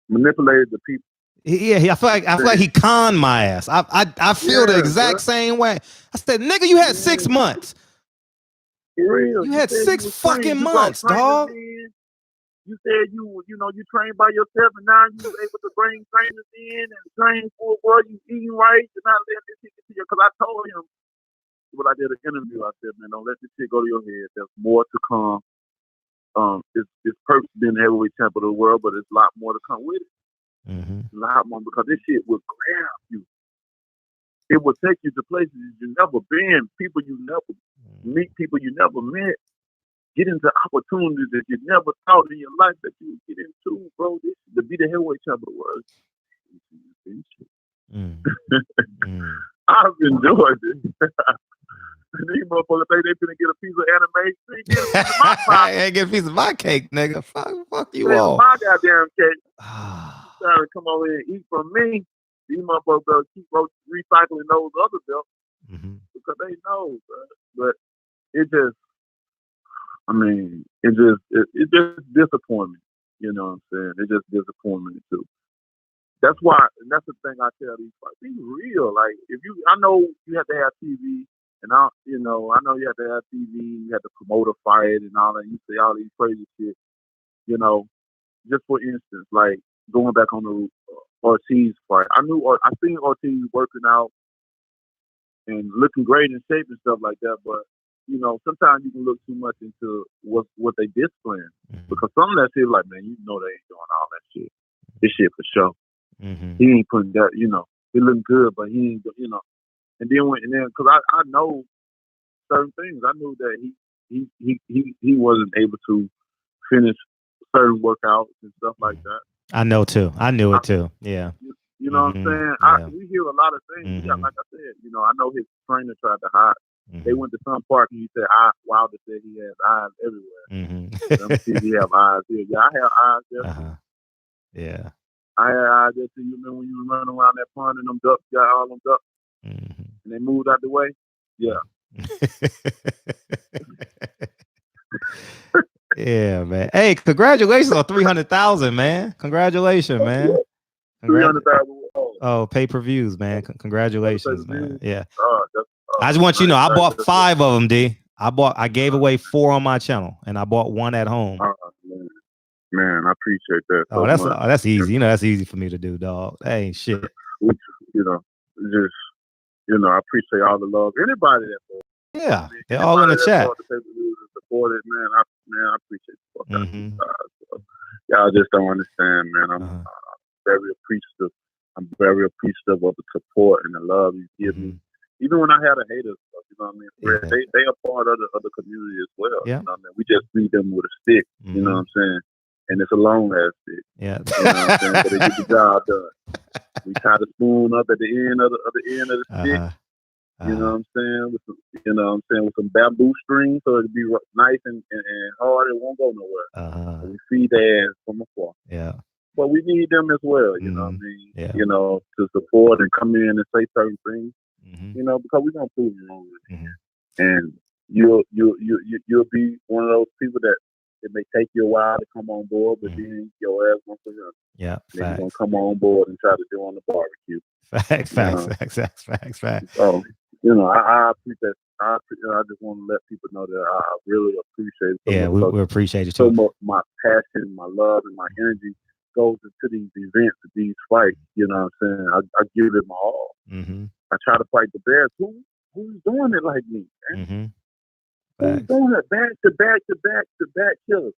Speaker 1: manipulated the people.
Speaker 2: I feel like he conned my ass. I feel the exact same way. I said, nigga, you had 6 months.
Speaker 1: For real.
Speaker 2: You had 6 fucking months, dog.
Speaker 1: You said you trained by yourself, and now you was able to bring trainers in and train for work. You eating right, you're not letting this shit get to you. Because I told him when I did an interview, I said, man, don't let this shit go to your head. There's more to come. It's perfect being the heavyweight champion of the world, but there's a lot more to come with it. A lot more, because this shit will grab you. It will take you to places you've never been, people you never meet, people you never met. Get into opportunities that you never thought in your life that you would get into, bro. To be the heavyweight champion of the world. I've enjoyed it. These motherfuckers think they finna get a piece of anime. They get a piece of my pie.
Speaker 2: I ain't get a piece of my cake, nigga. Fuck you all.
Speaker 1: My goddamn cake. Trying to come over here and eat from me. These motherfuckers keep recycling those other belts because they know, bro. But it just, I mean, it just disappointed me. You know what I'm saying? It just disappointed me too. That's why, and that's the thing I tell these fights. Be real. Like, I know you have to have TV, and I know you have to have TV. You have to promote a fight and all that. You say all these crazy shit. You know, just for instance, like going back on the Ortiz fight, I seen Ortiz working out and looking great in shape and stuff like that, but. You know, sometimes you can look too much into what they discipline, because some of that shit, like, man, you know they ain't doing all that shit. This shit for sure. He ain't putting that. You know, he looking good, but he ain't. You know, and then because I know certain things. I knew that he wasn't able to finish certain workouts and stuff like that.
Speaker 2: I know too. I knew it too. Yeah.
Speaker 1: You know what I'm saying? We hear a lot of things. Yeah, like I said, you know, I know his trainer tried to hide. They went to some park and he said, Wilder said he has eyes everywhere. Let me see if he have eyes here. Yeah, I have eyes there.
Speaker 2: Yeah.
Speaker 1: I had eyes there too. You remember when you were running around that pond and them ducks got all them ducks and they moved out the way? Yeah.
Speaker 2: Yeah, man. Hey, congratulations on 300,000, man. Congratulations, man.
Speaker 1: 300,000.
Speaker 2: Oh, pay-per-views, man. Congratulations, man. Yeah. I just want you to know, I bought 5 of them, D. I gave away 4 on my channel, and I bought 1 at home.
Speaker 1: Man, I appreciate that.
Speaker 2: That's easy. You know, that's easy for me to do, dog. That ain't shit.
Speaker 1: You know, just, you know, I appreciate all the love. Anybody that.
Speaker 2: Yeah, they're all in the chat.
Speaker 1: Supported, man. I appreciate it. Y'all just don't understand, man. I'm very appreciative. I'm very appreciative of the support and the love you give me. Even when I had a hater, you know what I mean? Yeah. They are part of the community as well.
Speaker 2: Yeah.
Speaker 1: You know what I mean? We just feed them with a stick. You know what I'm saying? And it's a long ass stick.
Speaker 2: Yeah.
Speaker 1: You know what I'm saying? So they get the job done. We tie the spoon up at the end of the stick. You know what I'm saying? With some, with some bamboo strings so it'll be nice and hard. It won't go nowhere. We feed their ass from afar.
Speaker 2: Yeah.
Speaker 1: But we need them as well, you know what I mean? Yeah. You know, to support and come in and say certain things, you know, because we're gonna prove you wrong. And you'll be one of those people that it may take you a while to come on board, but then your ass wants to run.
Speaker 2: Yeah.
Speaker 1: Then you're gonna come on board and try to do on the barbecue.
Speaker 2: Facts.
Speaker 1: So, you know, I appreciate. I just want to let people know that I really appreciate it.
Speaker 2: Yeah, we appreciate it too.
Speaker 1: So much my passion, my love, and my energy goes into these events, these fights. You know what I'm saying? I give it my all. I try to fight the bears. Who's doing it like me? Man? Who's doing it back to back killers?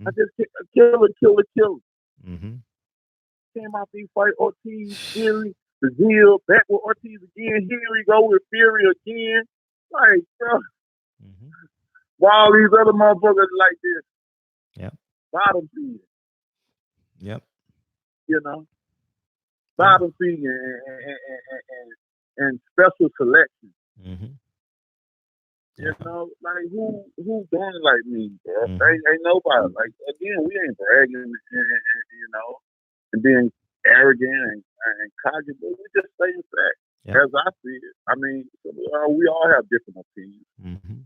Speaker 1: I just killer. Came out these fight Ortiz, Fury, Brazil, back with Ortiz again. Here we go with Fury again. Like, bro. While these other motherfuckers like this.
Speaker 2: Yep.
Speaker 1: Bottom feeding.
Speaker 2: Yep.
Speaker 1: You know? Bottom feeding and special selection. You know, like who's doing it like me, bro? Ain't nobody. Like, again, we ain't bragging and you know, and being arrogant and cocky, but we just saying facts. As I see it. I mean, we all have different opinions,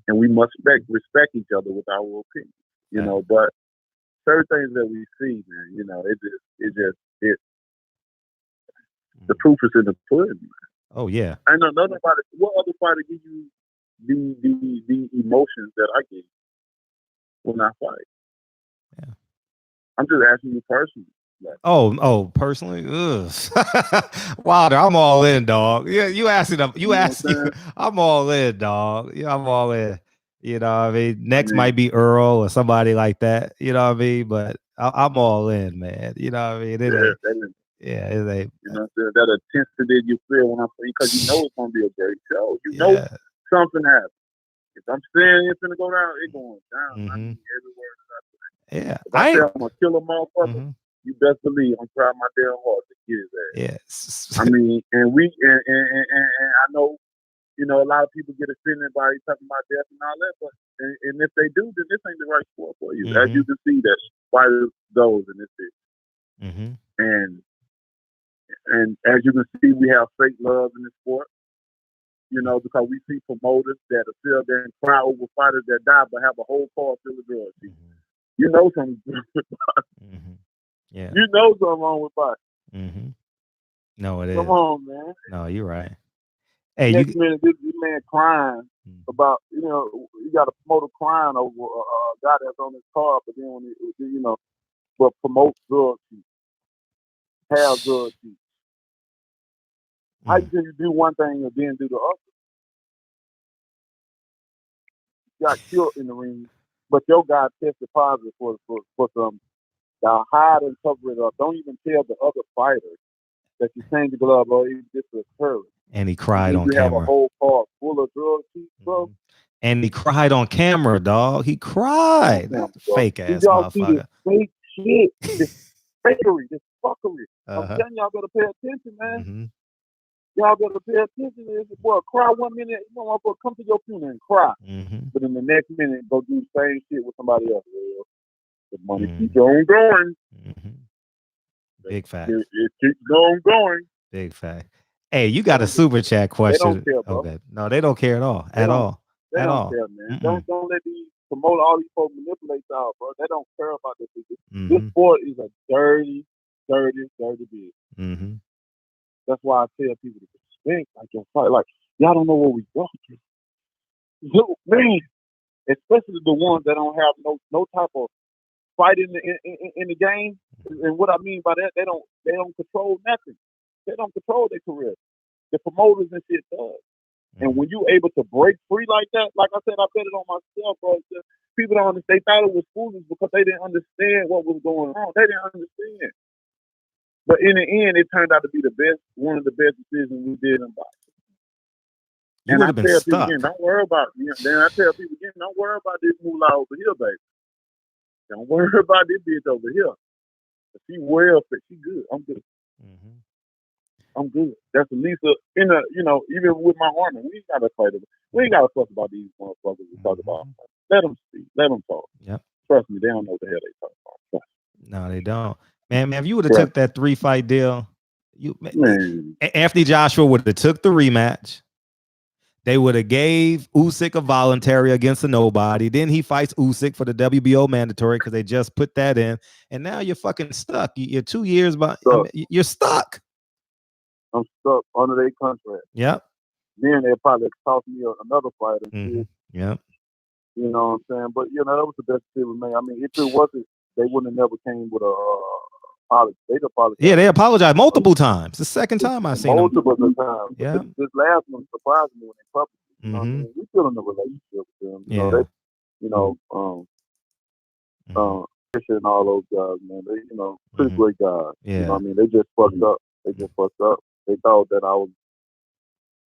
Speaker 1: and we must respect each other with our opinions. You know, but certain things that we see, man, you know, the proof is in the pudding, man.
Speaker 2: Oh yeah.
Speaker 1: I know nobody. What other fighter give you the emotions that I get when I fight?
Speaker 2: Yeah.
Speaker 1: I'm just asking you personally. Like,
Speaker 2: personally, Wilder, I'm all in, dog. Yeah, you asked it. I'm all in, dog. Yeah, I'm all in. You know what I mean? Next might be Earl or somebody like that. You know what I mean? But I'm all in, man. You know what I mean? It ain't.
Speaker 1: You know, that intensity that you feel when I'm saying, because you know it's gonna be a great show. You know something happens. If I'm saying it's gonna go down, it's going down. I mean, every word that I say.
Speaker 2: Yeah.
Speaker 1: If I say I'm gonna kill a motherfucker, you best believe I'm trying my damn hard to get his ass.
Speaker 2: Yes.
Speaker 1: I mean, and I know, you know, a lot of people get offended by talking about death and all that, but and if they do, then this ain't the right sport for you. As you can see, that fighters goes in this thing. And as you can see, we have fake love in this sport. You know, because we see promoters that are still there and cry over fighters that die, but have a whole car full of drugs. You know something.
Speaker 2: Yeah.
Speaker 1: You know something wrong with boxing.
Speaker 2: No, it is.
Speaker 1: Come on, man.
Speaker 2: No, you're right. Hey,
Speaker 1: next minute, this man crying about, you know, you got a promoter crying over a guy that's on his car, but then when you know, but promote drug use, have drug use. How can you do one thing and then do the other? You got killed in the ring, but your guy tested positive for some. Now hide and cover it up. Don't even tell the other fighters that you changed the glove or even just occurring.
Speaker 2: And he cried on camera.
Speaker 1: You have a whole car full of drugs, bro.
Speaker 2: And he cried on camera, dog. He cried. Fake ass motherfucker.
Speaker 1: This fake shit. This fakery. This fuckery. I'm telling y'all better pay attention, man. Y'all better pay attention to this. Boy, cry 1 minute. You know what? Come to your funeral and cry. But in the next minute, go do the same shit with somebody else. The money keeps on going.
Speaker 2: Big fact.
Speaker 1: It keeps on going.
Speaker 2: Big fact. Hey, you got a super chat question.
Speaker 1: They don't care, bro.
Speaker 2: Okay. No, they don't care at all.
Speaker 1: They don't care, man. Don't let these promote all these folks manipulate y'all, bro. They don't care about this. This sport is a dirty business. That's why I tell people to respect like your fight. Like, y'all don't know what we go through. Look, man, especially the ones that don't have no type of fight in the game. And what I mean by that, they don't control nothing. They don't control their career. The promoters and shit does. And when you able to break free like that, like I said, I bet it on myself, bro. People don't understand. They thought it was foolish because they didn't understand what was going on. They didn't understand. But in the end, it turned out to be one of the best decisions we did in boxing. And I tell people again, don't worry about this moolah over here, baby. Don't worry about this bitch over here. She well fit. She good. I'm good. I'm good. That's at least even with my army, we ain't gotta fight it. We ain't gotta fuss about these motherfuckers we talk about. Let them speak. Let them talk.
Speaker 2: Yep.
Speaker 1: Trust me, they don't know what the hell they talk about.
Speaker 2: No, they don't. Man, if you would have took that 3-fight deal, Anthony Joshua would have took the rematch. They would have gave Usyk a voluntary against a nobody. Then he fights Usyk for the WBO mandatory because they just put that in. And now you're fucking stuck. You're 2 years behind. You're stuck.
Speaker 1: I'm stuck under their contract.
Speaker 2: Yep.
Speaker 1: Then they probably cost me another fight. And
Speaker 2: Yep.
Speaker 1: You know what I'm saying? But, that was the best deal with me. I mean, if it wasn't, they wouldn't have never came with a apology. They'd apologize.
Speaker 2: Yeah, they apologized multiple times. The second time I've seen them.
Speaker 1: Multiple times.
Speaker 2: Yeah.
Speaker 1: This last one surprised me when they published it. You know what I mean? We still in a relationship with them. Fisher and all those guys, man. They, pretty great guys.
Speaker 2: Yeah.
Speaker 1: You know what I mean? They just fucked up. They thought that I was,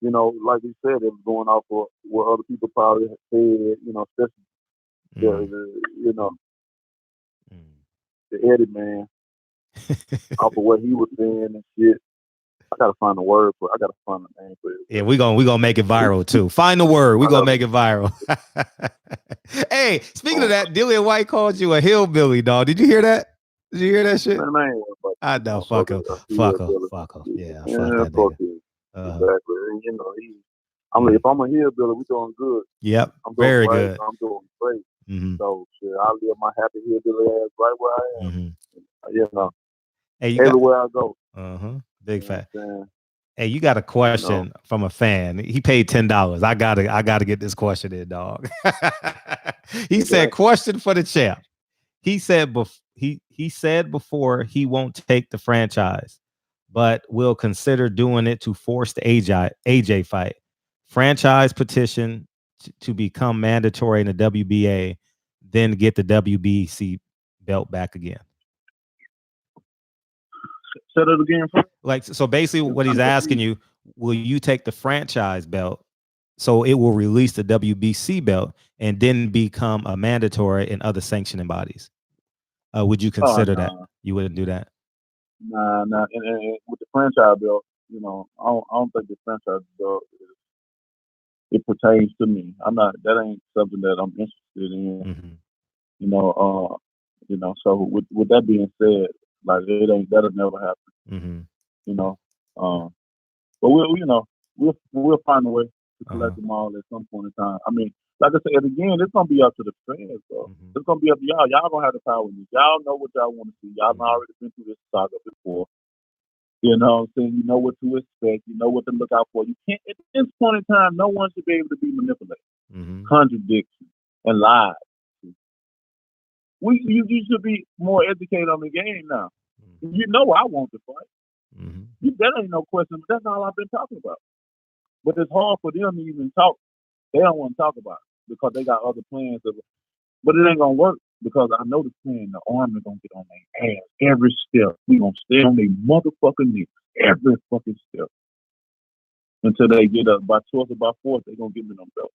Speaker 1: like we said, it was going off for what other people probably had said, especially the Eddie man, off of what he was saying and shit. I gotta find a word for it. I gotta find a name for it.
Speaker 2: Yeah, we gonna make it viral too. Find the word. We're gonna make it viral. Hey, speaking of that, Dillian Whyte called you a hillbilly, dog. Did you hear that? Did you hear that shit?
Speaker 1: Man,
Speaker 2: I know. Fuck him. Fuck him. Yeah, fuck that nigga.
Speaker 1: Exactly. If I'm a hillbilly, we doing good.
Speaker 2: Yep. Very good.
Speaker 1: I'm doing great. So shit, I live my happy hillbilly ass right where I am.
Speaker 2: Hey,
Speaker 1: everywhere I go.
Speaker 2: Big fat. Hey, you got a question from a fan. He paid $10. I gotta get this question in, dog. He said, question for the champ. He said he said before he won't take the franchise, but will consider doing it to force the AJ fight. Franchise petition to become mandatory in the WBA, then get the WBC belt back again.
Speaker 1: Say that again.
Speaker 2: Like, so basically what he's asking you, will you take the franchise belt so it will release the WBC belt and then become a mandatory in other sanctioning bodies? Would you consider that? You wouldn't do that?
Speaker 1: Nah. And with the franchise belt, I don't think the franchise belt it pertains to me. That ain't something that I'm interested in. So with that being said, like that'll never happen. But we'll find a way to collect them all at some point in time. I mean, like I said again, it's gonna be up to the fans, though. It's gonna be up to y'all. Y'all gonna have the power with me. Y'all know what y'all want to see. Y'all already been through this saga before. You know what I'm saying? You know what to expect. You know what to look out for. You can't, at this point in time, no one should be able to be manipulated, contradiction, and lies. You should be more educated on the game now. You know I want to fight. That ain't no question. That's all I've been talking about. But it's hard for them to even talk. They don't want to talk about it because they got other plans. But it ain't going to work because I know the plan. The Army going to get on their ass every step. We going to stay on their motherfucking knees every fucking step until they get up. By choice or by force, they going to give me them belts.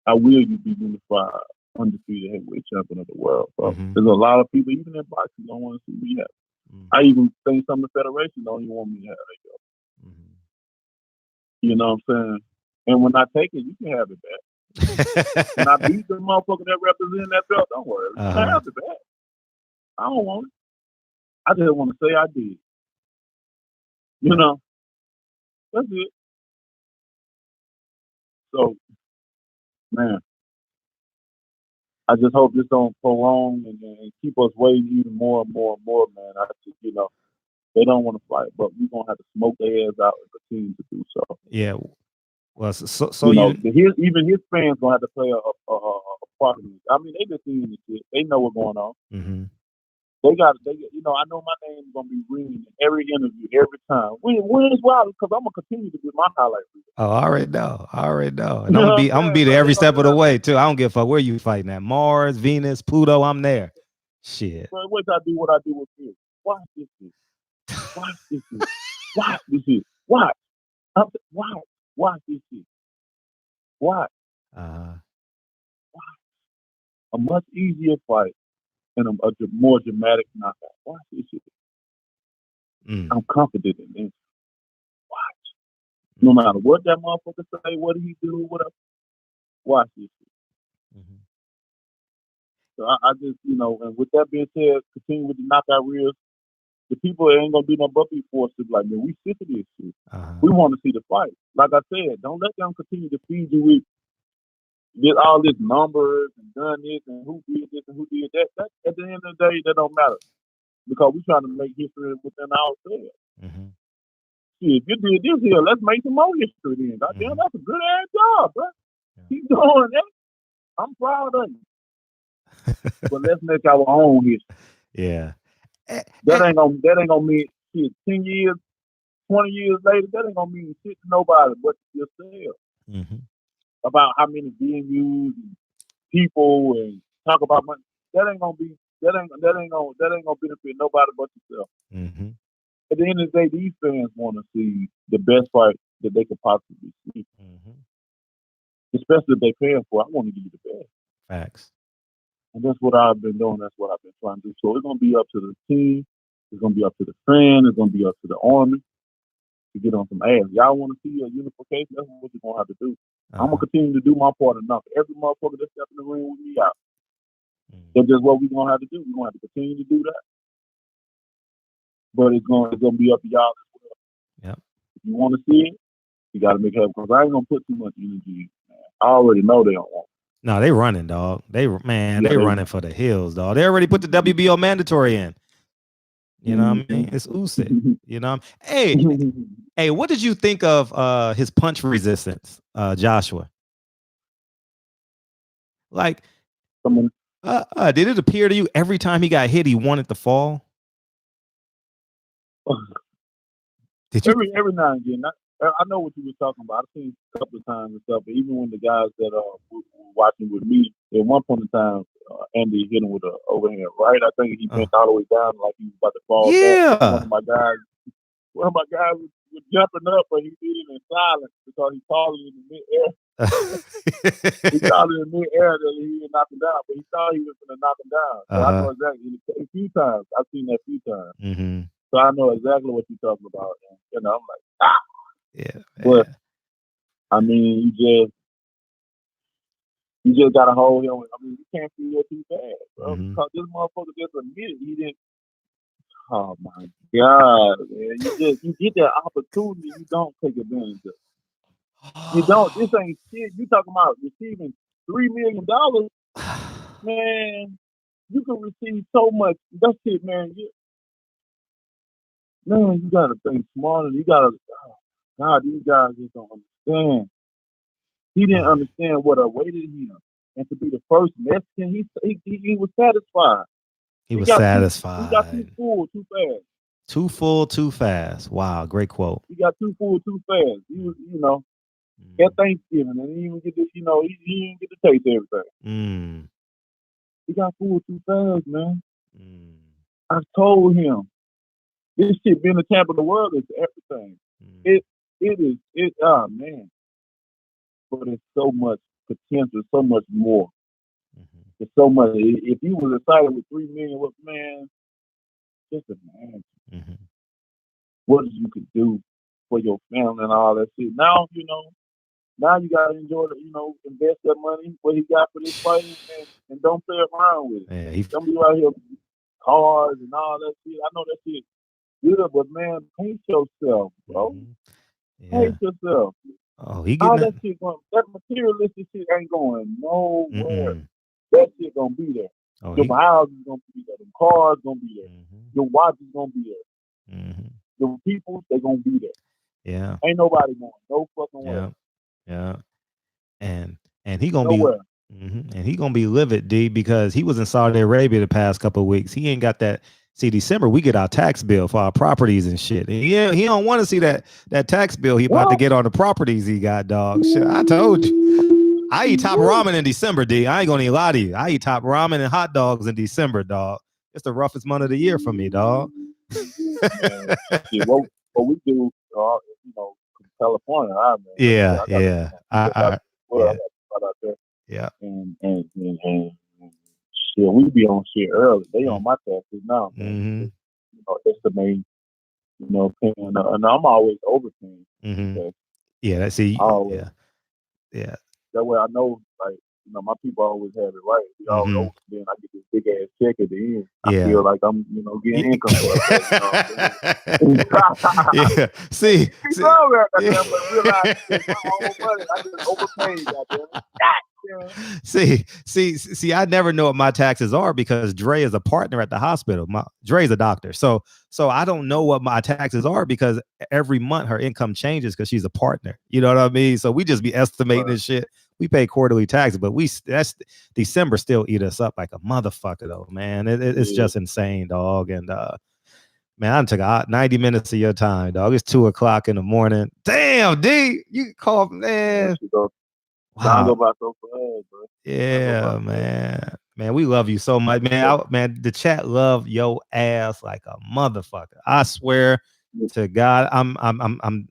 Speaker 1: I will you be unified, undefeated heavyweight champion of the world. So there's a lot of people, even in boxing, don't want to see me have. I even think some of the federation don't even want me to have that belt. You know what I'm saying? And when I take it, you can have it back. When I beat the motherfucker that represents that belt, don't worry. You can have it back. I don't want it. I just want to say I did. You know? That's it. So, man, I just hope this don't prolong and keep us waiting even more and more and more, man. I just, they don't want to fight, but we're going to have to smoke their ass out and continue to do so.
Speaker 2: Yeah. Well, so
Speaker 1: even his fans going to have to play a part in it. I mean, they just seeing this shit. They know what's going on. I know my name is going to be ringing in every interview, every time. When is wild? Because I'm going to continue to do my highlight video.
Speaker 2: Oh, I already know. And I'm going to be there every step of the way, too. I don't give a fuck where you fighting at. Mars, Venus, Pluto, I'm there. Shit.
Speaker 1: So wait till I do what I do with you. Watch this shit. Watch this shit. Watch this shit. Watch. Watch this shit. Watch. Watch. A much easier fight and a more dramatic knockout. Watch this shit. I'm confident in this. No matter what that motherfucker say, what he do, whatever. Watch this shit. So I just, and with that being said, continue with the knockout reels. The people ain't gonna be no Buffy force to like, man, we sick of this shit. We want to see the fight. Like I said, don't let them continue to feed you with all this numbers and done this and who did this and who did that. That at the end of the day, that don't matter because we're trying to make history within ourselves. See, if you did this here, let's make some more history then. Goddamn, that's a good ass job, bro. Keep doing that. I'm proud of you. But let's make our own history.
Speaker 2: Yeah.
Speaker 1: That ain't gonna mean shit. 10 years, 20 years later, that ain't gonna mean shit to nobody but yourself. About how many venues and people and talk about money. That ain't gonna benefit nobody but yourself. At the end of the day, these fans want to see the best fight that they could possibly see. Especially if they paying for it. I want to give you the best.
Speaker 2: Facts.
Speaker 1: And that's what I've been doing. That's what I've been trying to do. So it's going to be up to the team. It's going to be up to the fan. It's going to be up to the army to get on some ass. Y'all want to see a unification? That's what you're going to have to do. I'm going to continue to do my part and knock every motherfucker that steps in the ring with me out. That's just what we're going to have to do. We're going to have to continue to do that. But it's going to be up to y'all as well.
Speaker 2: Yep.
Speaker 1: If you want to see it, you got to make it happen. Because I ain't going to put too much energy in. I already know they don't want it.
Speaker 2: No, they running, dog. They running for the hills, dog. They already put the WBO mandatory in. You know what I mean? It's Usyk. You know. Hey, what did you think of his punch resistance, Joshua? Like, did it appear to you every time he got hit, he wanted to fall?
Speaker 1: Did you? Every now and again. I know what you were talking about. I've seen a couple of times and stuff. But even when the guys that were watching with me, at one point in time, Andy hit him with an overhand right. I think he bent all the way down like he was about to fall.
Speaker 2: Yeah.
Speaker 1: Back. One of my guys was jumping up, but he did it in silence because he called it in the mid-air. He called it in the mid-air that he didn't knock him down, but he thought he was going to knock him down. So I know exactly. A few times. I've seen that a few times. So I know exactly what you're talking about. And, I'm like, ah!
Speaker 2: Yeah.
Speaker 1: But, I mean, you just got to hold him. I mean, you can't feel too bad, bro. Because this motherfucker just admitted he didn't. Oh, my God, man. You get that opportunity, you don't take advantage of it. You don't. This ain't shit. You talking about receiving $3 million, man. You can receive so much. That's it, man. You got to think smarter. You got to. God, these guys just don't understand. He didn't understand what awaited him, and to be the first Mexican, he was satisfied.
Speaker 2: He was satisfied.
Speaker 1: He got too full, too fast.
Speaker 2: Too full, too fast. Wow, great quote.
Speaker 1: He got too full, too fast. He was, at Thanksgiving, and he didn't get to, he didn't get to taste everything. He got full too fast, man. I told him, this shit being the champ of the world is everything. It is, man. But it's so much potential, so much more. It's so much. If you was excited with $3 million, man, just imagine what you could do for your family and all that shit. Now, now you gotta enjoy the, invest that money, what he got for this fight, and don't play around with it.
Speaker 2: Yeah,
Speaker 1: don't be out here cars and all that shit. I know that shit good, but man, pace yourself, bro. Pace yourself.
Speaker 2: Oh, he
Speaker 1: all
Speaker 2: getting
Speaker 1: that shit going. That materialistic shit ain't going nowhere. That shit gonna be there. Your house is gonna be there. The cars gonna be there. Your watch is gonna be there. The people, they gonna be there.
Speaker 2: Yeah.
Speaker 1: Ain't nobody going. No fucking way.
Speaker 2: Yeah. And he gonna be and he gonna be livid, D, because he was in Saudi Arabia the past couple of weeks. He ain't got that. See, December we get our tax bill for our properties and shit. And he don't want to see that tax bill he about to get on the properties he got, dog. Shit, I told you. I eat top ramen in December, D. I ain't gonna lie to you. I eat top ramen and hot dogs in December, dog. It's the roughest month of the year for me, dog.
Speaker 1: See, what we do, California,
Speaker 2: Yeah.
Speaker 1: And shit, we be on shit early. They on my taxes now. Estimate, paying, and I'm always overpaying.
Speaker 2: Yeah, see,
Speaker 1: always.
Speaker 2: Yeah.
Speaker 1: That way I know, like, you know, my people always have it right. We always, then I get this big ass check at the end. I feel like I'm, you know, getting income for it. You know what I'm saying?
Speaker 2: Yeah. See,
Speaker 1: yeah. But realize it's my own money. I just overpaid, goddamn it.
Speaker 2: See, I never know what my taxes are because Dre is a partner at the hospital. Dre's a doctor. So I don't know what my taxes are because every month her income changes because she's a partner. You know what I mean? So we just be estimating this shit. We pay quarterly taxes, but that's December still eat us up like a motherfucker though, man. It's just insane, dog. And man, I took 90 minutes of your time, dog. It's 2:00 in the morning. Damn, D, you call, man.
Speaker 1: Wow. Go by so fast, bro.
Speaker 2: Yeah, man. Man, we love you so much, man. Man, the chat love your ass like a motherfucker. I swear to God, I'm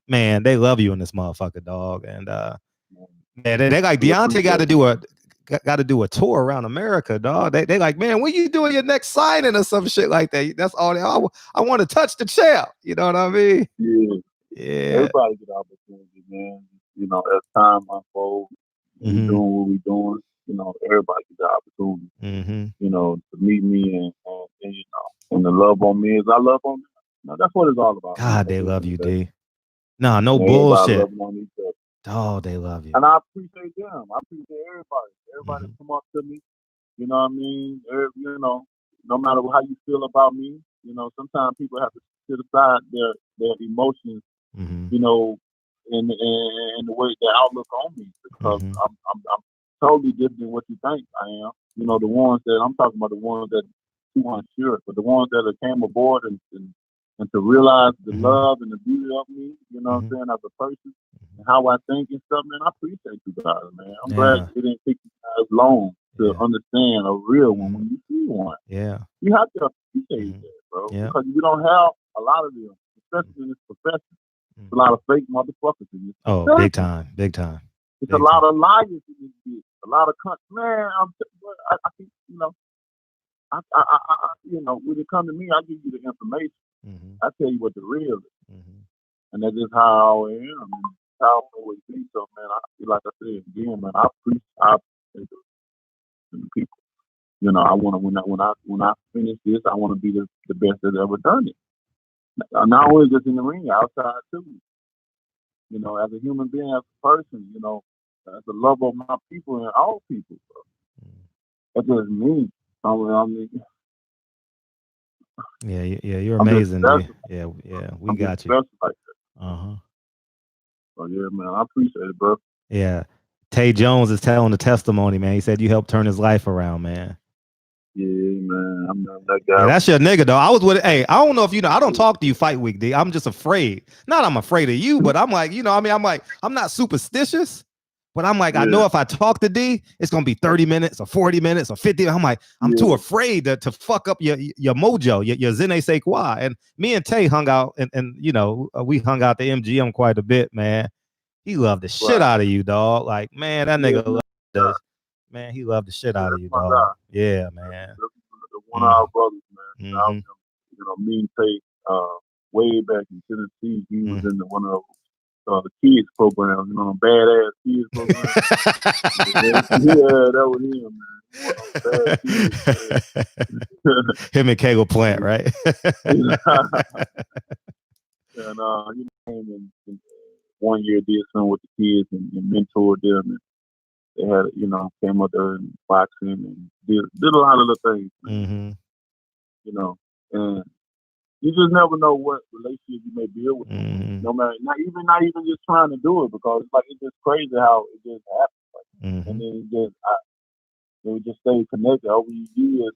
Speaker 2: man, they love you in this motherfucker, dog. And man, they like Deontay got to do a tour around America, dog. They like, man, when you doing your next signing or some shit like that? That's all I want to touch the chair. You know what I mean? Yeah.
Speaker 1: Everybody get opportunity, man. You know, as time unfolds, we doing what we doing. You know, everybody get the opportunity. You know, to meet me and you know, and the love on me as I love on them. No, that's what it's all about.
Speaker 2: God, they love you, D. No bullshit. Oh, they love you.
Speaker 1: And I appreciate them. I appreciate everybody. Everybody come up to me. You know what I mean? You know, no matter how you feel about me, you know, sometimes people have to set aside their emotions, you know, and the way their outlook on me because I'm totally different than what you think I am. You know, the ones that I'm talking about, the ones that too unsure, but the ones that came aboard and to realize the love and the beauty of me, you know what I'm saying, as a person and how I think and stuff, man, I appreciate you guys, man. I'm glad it didn't take you guys long to understand a real one when you see one.
Speaker 2: Yeah.
Speaker 1: You have to appreciate that, bro. Because you don't have a lot of them, especially in this profession. There's a lot of fake motherfuckers in this.
Speaker 2: Oh, big time.
Speaker 1: It's a lot of liars in this bitch. A lot of man. I think, you know, I you know, when it comes to me, I give you the information. I tell you what the real is, and that's just how I am. And how I always be. So, man, like I said again, man, I appreciate the people. You know, I want to when I finish this, I want to be the best that's ever done it. Not only just in the ring, outside too. You know, as a human being, as a person, you know, as a lover of my people and all people. Bro. That's just me. I mean,
Speaker 2: yeah, you're amazing. Yeah, we got you.
Speaker 1: Like so yeah, man, I appreciate it, bro.
Speaker 2: Yeah, Tay Jones is telling the testimony, man. He said you helped turn his life around, man.
Speaker 1: Yeah, man, I'm that guy.
Speaker 2: Yeah, that's your nigga, though. I was with. Hey, I don't know if you know. I don't talk to you fight week, D. I'm just afraid. Not I'm afraid of you, but I'm like, you know, I mean, I'm not superstitious. But I'm like, I know if I talk to D, it's gonna be 30 minutes or 40 minutes or 50. I'm like, I'm too afraid to fuck up your mojo, your Zene Sequoia. And me and Tay hung out and you know, we hung out the MGM quite a bit, man. He loved the shit out of you, dog. Like, man, that nigga loved man, he loved the shit out of you, dog. Yeah, man.
Speaker 1: One of our brothers, man. You know, me and Tay, way back in Tennessee, he was in one of the kids programs, you know, badass kids programs. Yeah, that was him, man.
Speaker 2: Him and Kegel Plant, right?
Speaker 1: And he came in 1 year, did something with the kids and mentored them. And they had, you know, came up there and boxing and did a lot of the things. You know, and you just never know what relationship you may build with them. No matter, not even just trying to do it, because it's like, it's just crazy how it just happens. And then they just stay connected over the years,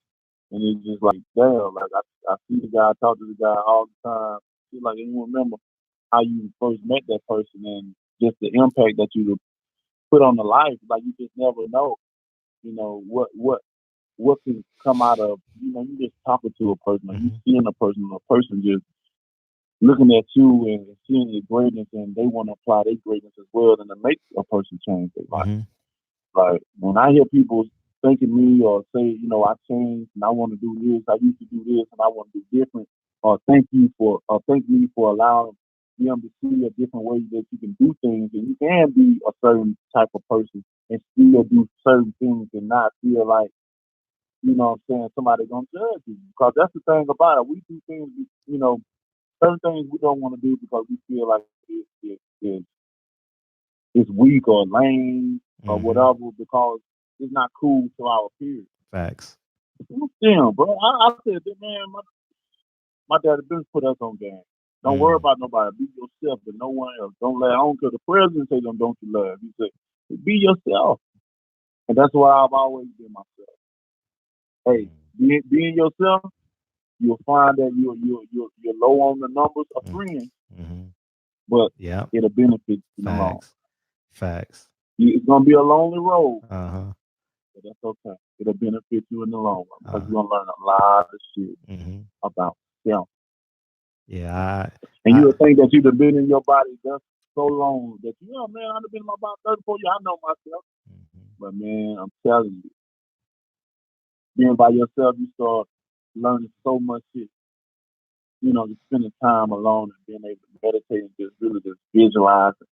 Speaker 1: and it's just like, damn, like I see the guy, I talk to the guy all the time. It's like, you remember how you first met that person and just the impact that you put on the life. Like, you just never know, you know, what can come out of, you know, you just talking to a person, like you seeing a person just looking at you and seeing your greatness, and they want to apply their greatness as well, and to make a person change their life. Like, when I hear people thanking me or say, you know, I changed and I want to do this, I used to do this and I want to do different, or thank me for allowing be able to see a different way that you can do things, and you can be a certain type of person and still do certain things and not feel like, you know what I'm saying, somebody gonna judge you. Because that's the thing about it. We do things, you know, certain things we don't want to do because we feel like it's weak or lame or whatever, because it's not cool to our peers.
Speaker 2: Facts.
Speaker 1: Damn, bro. I said, man, my daddy been put us on game. Don't worry about nobody. Be yourself and no one else. Don't let on to the president say them, don't you love. He said, be yourself. And that's why I've always been myself. Hey, being yourself, you'll find that you're low on the numbers of friends, but it'll benefit you in the long.
Speaker 2: Facts.
Speaker 1: It's gonna be a lonely road,
Speaker 2: but
Speaker 1: that's okay. It'll benefit you in the long run because you're gonna learn a lot of shit about yourself.
Speaker 2: Yeah,
Speaker 1: and you'll think that you've been in your body just so long that man, I've been in my body 34 years. I know myself, but man, I'm telling you, being by yourself, you start learning so much shit. You know, just spending time alone and being able to meditate and just really just visualize and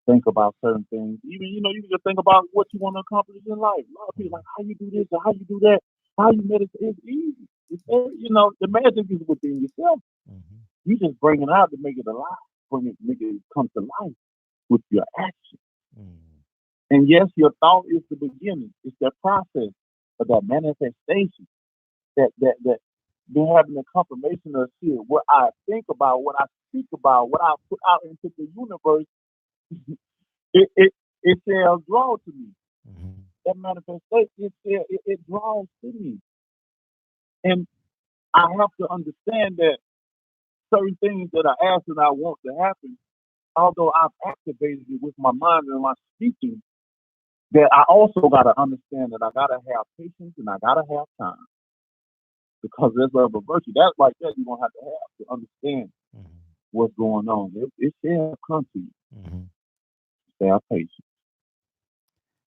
Speaker 1: think about certain things. Even, you know, you can just think about what you want to accomplish in life. A lot of people like, how you do this or how you do that, how you meditate. It's easy. It's, you know, the magic is within yourself. You just bring it out to make it alive, make it come to life with your action. And yes, your thought is the beginning. It's that process of that manifestation. That been having a confirmation of shit. What I think about, what I speak about, what I put out into the universe, it shall draw to me. That manifestation, it draws to me. And I have to understand that certain things that I ask and I want to happen, although I've activated it with my mind and my speaking, that I also got to understand that I got to have patience and I got to have time. Because there's a virtue. That's like that you're going to have to understand what's going on. It shall come to you. Stay patient.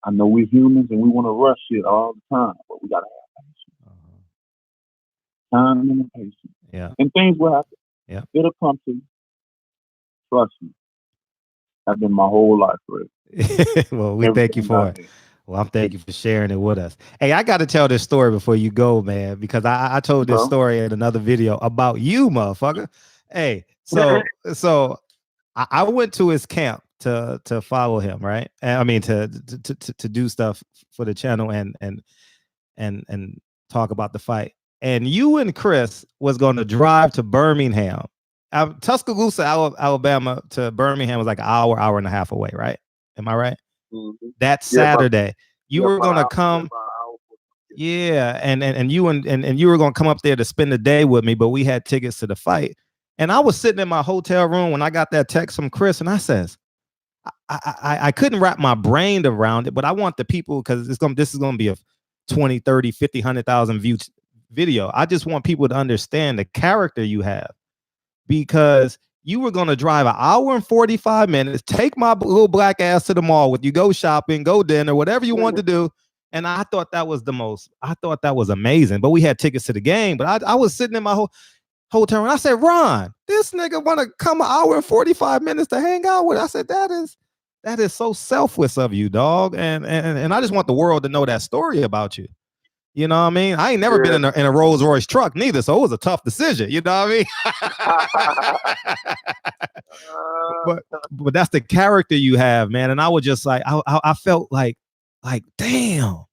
Speaker 1: I know we're humans and we want to rush shit all the time, but we got to have patience. Time and patience.
Speaker 2: Yeah.
Speaker 1: And things will happen.
Speaker 2: Yeah.
Speaker 1: It'll come to you. Trust me. That's been my whole life, Fred.
Speaker 2: Well, we thank you for it. Well, I'm thank you for sharing it with us. Hey, I got to tell this story before you go, man, because I told this story in another video about you, motherfucker. Hey, so I went to his camp to follow him, right? I mean to do stuff for the channel and talk about the fight. And you and Chris was going to drive to Birmingham. Tuscaloosa, Alabama to Birmingham was like an hour and a half away, right? Am I right? That Saturday, you were gonna come. Yeah, and you and you were gonna come up there to spend the day with me, but we had tickets to the fight. And I was sitting in my hotel room when I got that text from Chris, and I says, I couldn't wrap my brain around it, but I want the people, because this is gonna be a 20, 30, 50, 100,000 view video. I just want people to understand the character you have, because you were going to drive an hour and 45 minutes, take my little black ass to the mall with you, go shopping, go dinner, whatever you want to do. And I thought that was amazing. But we had tickets to the game. But I was sitting in my hotel and I said, Ron, this nigga want to come an hour and 45 minutes to hang out with. I said, that is so selfless of you, dog. And I just want the world to know that story about you. You know what I mean? I ain't never been in a Rolls Royce truck neither, so it was a tough decision. You know what I mean? but that's the character you have, man. And I was just like, I felt like, damn,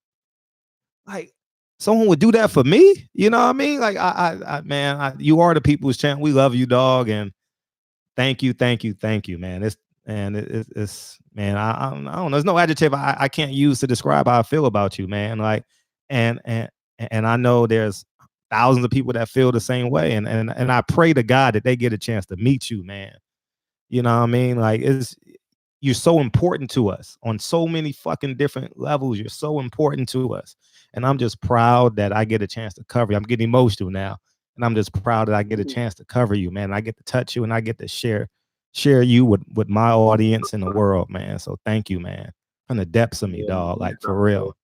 Speaker 2: like someone would do that for me. You know what I mean? Like, man, you are the people's champ. We love you, dog, and thank you, man. It's man. I don't know. There's no adjective I can't use to describe how I feel about you, man. Like. And I know there's thousands of people that feel the same way, and I pray to God that they get a chance to meet you, man. You know what I mean? Like, you're so important to us on so many fucking different levels. You're so important to us, and I'm just proud that I get a chance to cover you. I'm getting emotional now, and I'm just proud that I get a chance to cover you, man. I get to touch you, and I get to share you with my audience in the world, man. So thank you, man, from the depths of me, dog. Like, for real.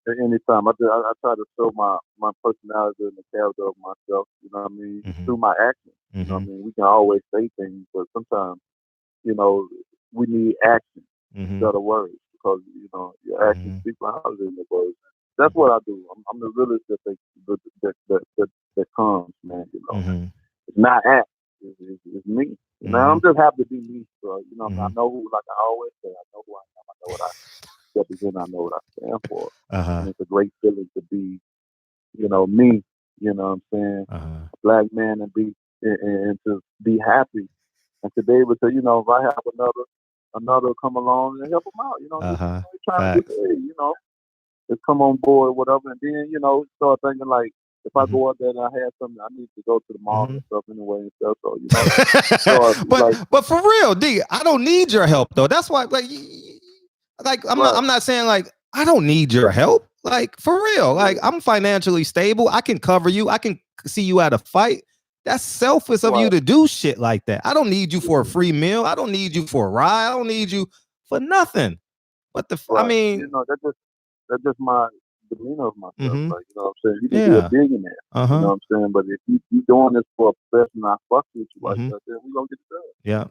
Speaker 1: Anytime I try to show my personality and the character of myself. You know what I mean? Through my actions. You know what I mean? We can always say things, but sometimes, you know, we need action instead of words, because you know your actions speak louder than the words. That's what I do. I'm the realist that comes, man. You know, it's not act. It's me. Now I'm just happy to be me. So you know, I know who, like I always say, I know who I am. I know what I represent. I know what I stand for. And it's a great feeling to be, you know, me. You know what I'm saying? A black man, and to be happy, and to be able to, you know, if I have another come along and help them out, you know, just trying to get paid, you know, just come on board, whatever, and then, you know, start thinking like, if I go out there and I have something, I need to go to the mall and stuff anyway and stuff. So, you know,
Speaker 2: but for real, D, I don't need your help though. That's why, like I'm not saying like I don't need your help. Like for real, like I'm financially stable. I can cover you. I can see you at a fight. That's selfish of you to do shit like that. I don't need you for a free meal. I don't need you for a ride. I don't need you for nothing. But I mean,
Speaker 1: you know, that's just my demeanor of myself. Like, you know what I'm saying? You can be a billionaire. You know what I'm saying? But if you doing this for a profession, I fuck with you like that, then we gonna get it done.
Speaker 2: Yeah.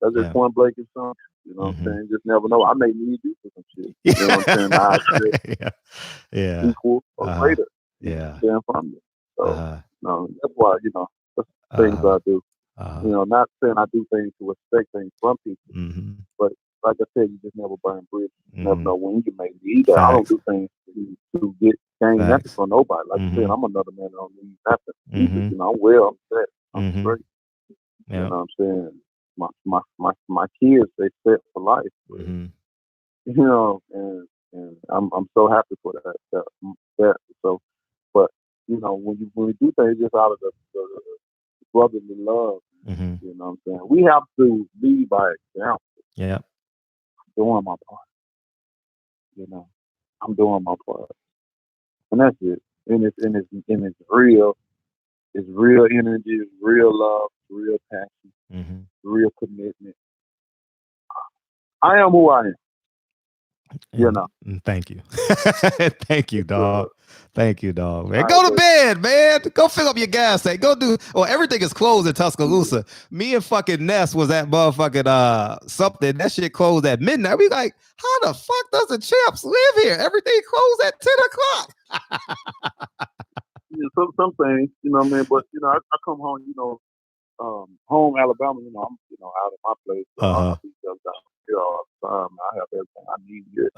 Speaker 1: That's just point blank and something. You know what I'm saying? Just never know. I may need you for some shit. You know what I'm saying? Equal or greater. Stand from you. So that's why, you know, that's the things I do. You know, not saying I do things to expect things from people, but like I said, you just never burn bridges. You never know when you may need that. I don't do things to gain nothing from nobody. Like I said, I'm another man that don't need nothing. You know, I'm well, I'm set, I'm straight. You know what I'm saying? My kids, they set for life. You know, and I'm so happy for that. So, but you know, when we do things just out of the brotherly love, you know what I'm saying? We have to lead by example.
Speaker 2: Yeah.
Speaker 1: I'm doing my part. You know, I'm doing my part. And that's it. And it's real. It's real energy, it's real love, it's real passion, real commitment. I am who I am. You know.
Speaker 2: Thank you. Thank you, dog. Thank you, dog. Man, go to bed, man. Go fill up your gas tank. Go do. Well, everything is closed in Tuscaloosa. Me and fucking Ness was at motherfucking something. That shit closed at midnight. We like, how the fuck does the champs live here? Everything closed at 10:00.
Speaker 1: Yeah, some things, you know what I mean. But you know, I come home, you know, home Alabama. You know, I'm out of my place. So I'll be just down here all the time. I have everything I need here.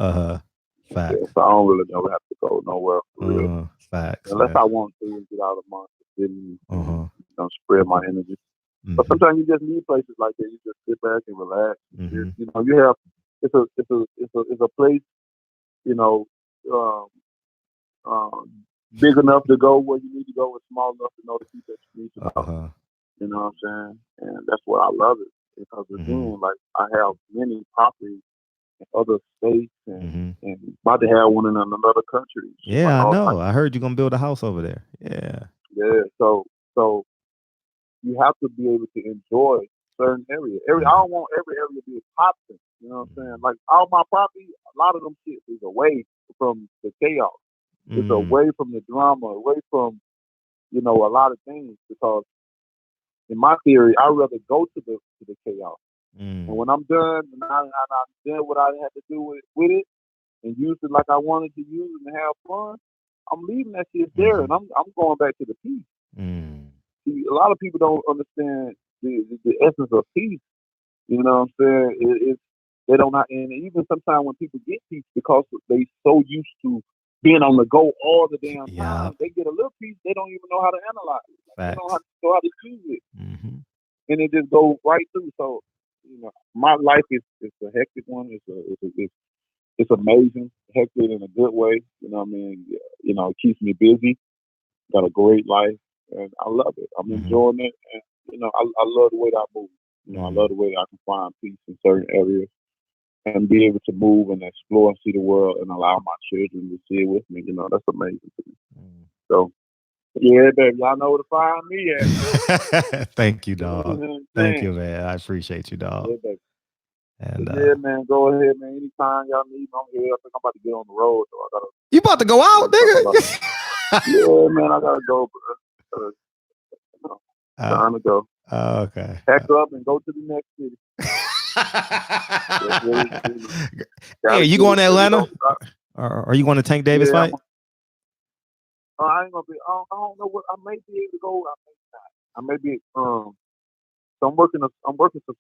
Speaker 2: Facts.
Speaker 1: Yeah, so I don't really never have to go nowhere for real.
Speaker 2: Facts.
Speaker 1: Unless I want to get out of my city, you know, spread my energy. But sometimes you just need places like that. You just sit back and relax. You know, you have it's a place, you know, big enough to go where you need to go, and small enough to know the people that you need to know. You know what I'm saying? And that's why I love it, because again, like I have many properties in other states and about to have one in another country.
Speaker 2: Yeah, I know. I heard you're gonna build a house over there. Yeah.
Speaker 1: Yeah. So you have to be able to enjoy certain areas. I don't want every area to be a toxic. You know what I'm saying? Like all my property, a lot of them shit is away from the chaos. It's away from the drama, away from, you know, a lot of things, because in my theory, I'd rather go to the chaos. And when I'm done and I'm done what I had to do with it and use it like I wanted to use it and have fun, I'm leaving that shit there and I'm going back to the peace. See, a lot of people don't understand the essence of peace. You know what I'm saying? They don't have, and even sometimes when people get peace, because they so used to being on the go all the damn time, they get a little piece, they don't even know how to analyze it. They don't know how to use it. And it just goes right through. So, you know, my life is a hectic one. It's amazing, hectic in a good way. You know what I mean? You know, it keeps me busy. Got a great life, and I love it. I'm enjoying it, and you know, I love the way that I move. You know, I love the way that I can find peace in certain areas and be able to move and explore and see the world and allow my children to see it with me. You know, that's amazing to me. So, yeah, baby, y'all know where to find me at.
Speaker 2: Thank you, dog. Thank you, man. I appreciate you, dog.
Speaker 1: Yeah, baby.
Speaker 2: And
Speaker 1: yeah, man, go ahead, man. Anytime y'all need me, I'm here. I think I'm about to get on the road, so I gotta
Speaker 2: You about to go out, nigga?
Speaker 1: Yeah, man, I gotta go, bro. Time to go.
Speaker 2: Okay.
Speaker 1: Pack up and go to the next city.
Speaker 2: Hey, you going to Atlanta? Or are you going to Tank Davis fight?
Speaker 1: I ain't gonna be. I don't know what. I may be able to go. I may be. So I'm working some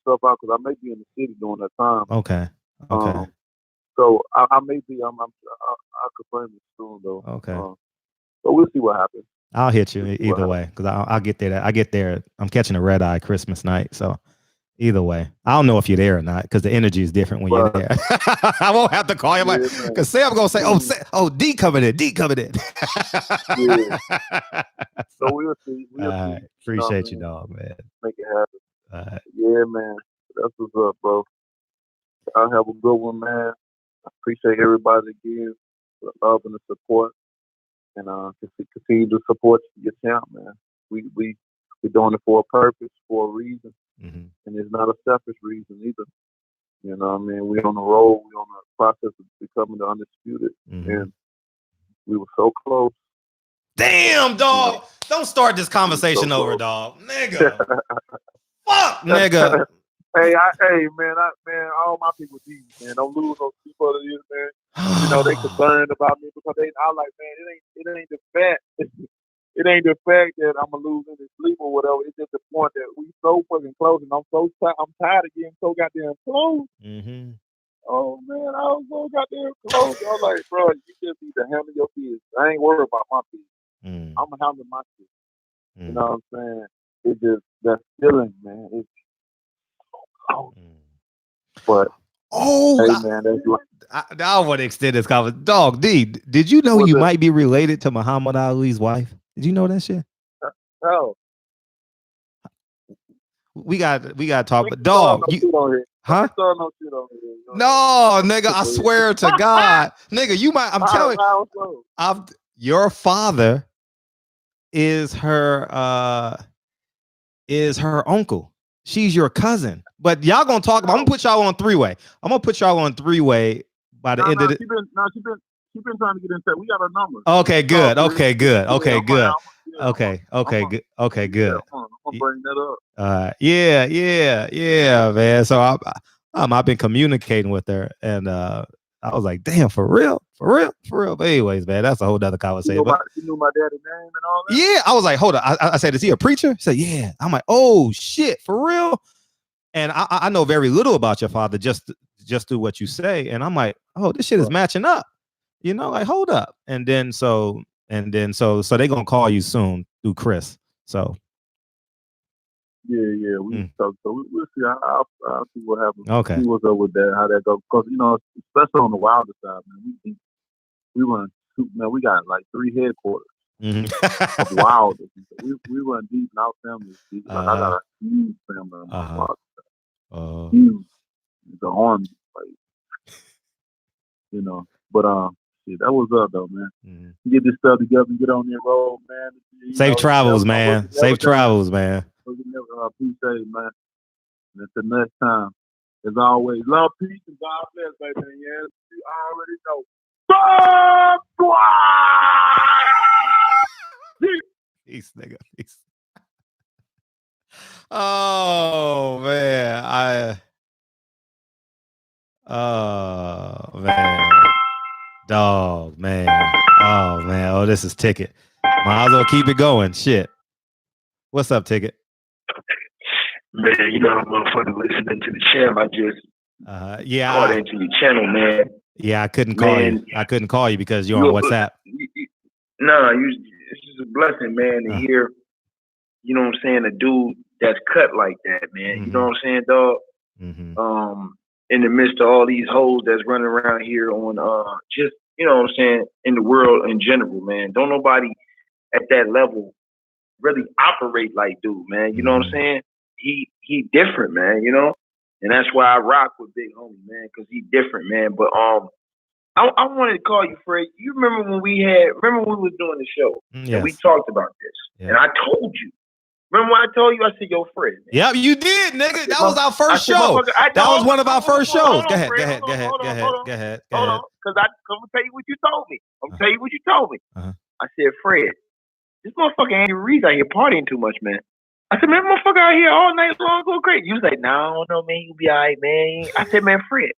Speaker 1: stuff out because I may be in the city during that time.
Speaker 2: Okay.
Speaker 1: So I may be. I'll confirm it soon though.
Speaker 2: Okay.
Speaker 1: But we'll see what happens.
Speaker 2: I'll hit you either way because I'll get there. I get there. I'm catching a red eye Christmas night, so either way, I don't know if you're there or not because the energy is different when you're there. I won't have to call you because Sam gonna say, "Oh, D coming in, D coming in."
Speaker 1: Yeah. So we'll see.
Speaker 2: Appreciate you, dog, man.
Speaker 1: Make it happen. Yeah, man. That's what's up, bro. I'll have a good one, man. I appreciate everybody again for the love and the support. And continue to support your champ, man. We're doing it for a purpose, for a reason, and it's not a selfish reason either. You know what I mean? We're on the road. We're on the process of becoming the undisputed, and we were so close.
Speaker 2: Damn, dog! Don't start this conversation over, dog, nigga. Fuck, nigga.
Speaker 1: Hey, man, all my people deep, man. Don't lose those people of this, man. You know, they concerned about me because I like, man, it ain't the fact. It ain't the fact that I'm gonna lose any sleep or whatever. It's just the point that we so fucking close, and I'm tired of getting so goddamn close. Oh man, I was so goddamn close. I was like, bro, you just need to handle your business. I ain't worried about my business. I'm gonna handle my business. You know what I'm saying? It's just that feeling, man. It's but hey, man, that's
Speaker 2: I want to extend this conversation. Dog, D, did you know you might be related to Muhammad Ali's wife? Did you know that shit?
Speaker 1: No.
Speaker 2: We got to talk. But dog, huh? No, nigga, I swear to God, nigga, you might. I'm telling you, your father is her uncle. She's your cousin. But y'all gonna talk about. I'm gonna put y'all on three-way. By the end of the.
Speaker 1: She's been trying to get in touch. We got her number.
Speaker 2: Okay, good. Okay, good.
Speaker 1: I'm
Speaker 2: good.
Speaker 1: good.
Speaker 2: I'm
Speaker 1: gonna bring that
Speaker 2: up. Yeah, man. So I've been communicating with her, and I was like, damn, for real. But anyways, man, that's a whole nother conversation.
Speaker 1: You knew my daddy's name and all that?
Speaker 2: Yeah, I was like, hold on. I said, is he a preacher? He said, yeah. I'm like, oh shit, for real? And I know very little about your father, just through what you say. And I'm like, oh, this shit is matching up. You know, like, hold up. And then so they gonna call you soon through Chris. So
Speaker 1: yeah, we talk. So we'll see. I'll see what happens.
Speaker 2: Okay.
Speaker 1: See what's up with that, how that goes. Because you know, especially on the Wilder side, man, we run. Man, we got like 3 headquarters of Wilder. We run deep in our family. Like, I got a huge family on my father. Huge. The army, like, you know. But shit, that was up though, man. Get this stuff together and get on that road, man.
Speaker 2: Safe travels, man. Safe travels, man.
Speaker 1: Appreciate it, man. And until next time, as always, love, peace, and God bless, baby. Yes, you already know.
Speaker 2: Peace, nigga. Peace. Oh man, dog, man. Oh man, oh, this is Ticket. Might as well keep it going. Shit. What's up, Ticket?
Speaker 3: Man, you know I'm motherfucking listening to the channel. I just called into your channel, man.
Speaker 2: Yeah, I couldn't call you. I couldn't call you because you're on WhatsApp.
Speaker 3: It's just a blessing, man, to hear, you know what I'm saying, a dude that's cut like that, man. You know what I'm saying, dog? In the midst of all these hoes that's running around here on just, you know what I'm saying, in the world in general, man. Don't nobody at that level really operate like dude, man. You know what I'm saying? He different, man, you know? And that's why I rock with Big Homie, man, because he different, man. But I wanted to call you, Fred. You remember when we was doing the show and we talked about this, and I told you. Remember when I told you? I said, "Yo, Fred." Man.
Speaker 2: Yep, you did, nigga. That was our first show. That was one of our first shows. Go ahead.
Speaker 3: because I'm gonna tell you what you told me. I'm gonna tell you what you told me. I said, Fred, this motherfucker Andy Ruiz out here partying too much, man. I said, man, motherfucker out here all night long going crazy. You was like, no, I don't know, man. You be all right, man. I said, man, Fred,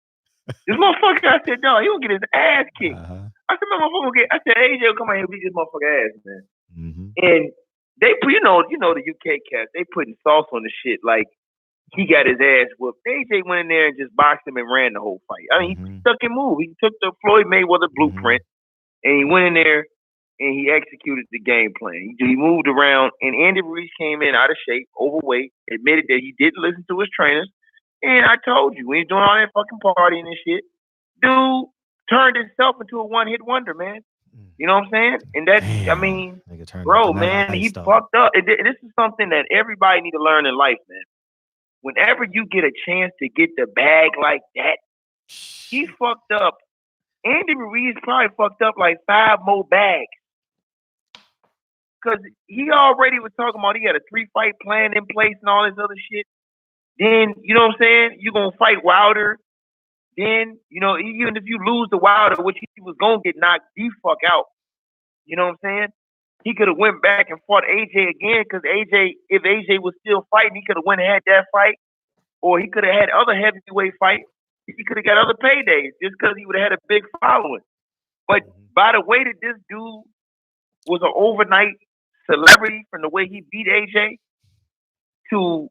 Speaker 3: this motherfucker, I said, no, he gonna get his ass kicked. I said, man, motherfucker I said, AJ will come out here and beat this motherfucker ass, man. And they, you know the UK cats, they putting sauce on the shit like he got his ass whooped. AJ went in there and just boxed him and ran the whole fight. I mean, he stuck and moved. He took the Floyd Mayweather blueprint and he went in there and he executed the game plan. He moved around, and Andy Ruiz came in out of shape, overweight, admitted that he didn't listen to his trainers. And I told you, when he's doing all that fucking partying and shit, dude turned himself into a one-hit wonder, man. You know what I'm saying? And that, I mean, bro, man, he fucked up. This is something that everybody need to learn in life, man. Whenever you get a chance to get the bag like that, he fucked up. Andy Ruiz probably fucked up like 5 more bags. Because he already was talking about he had a 3-fight plan in place and all this other shit. Then, you know what I'm saying? You're going to fight Wilder. Then, you know, even if you lose to Wilder, which he was going to get knocked the fuck out. You know what I'm saying? He could have went back and fought AJ again because if AJ was still fighting, he could have went and had that fight. Or he could have had other heavyweight fights. He could have got other paydays just because he would have had a big following. But by the way that this dude was an overnight celebrity from the way he beat AJ to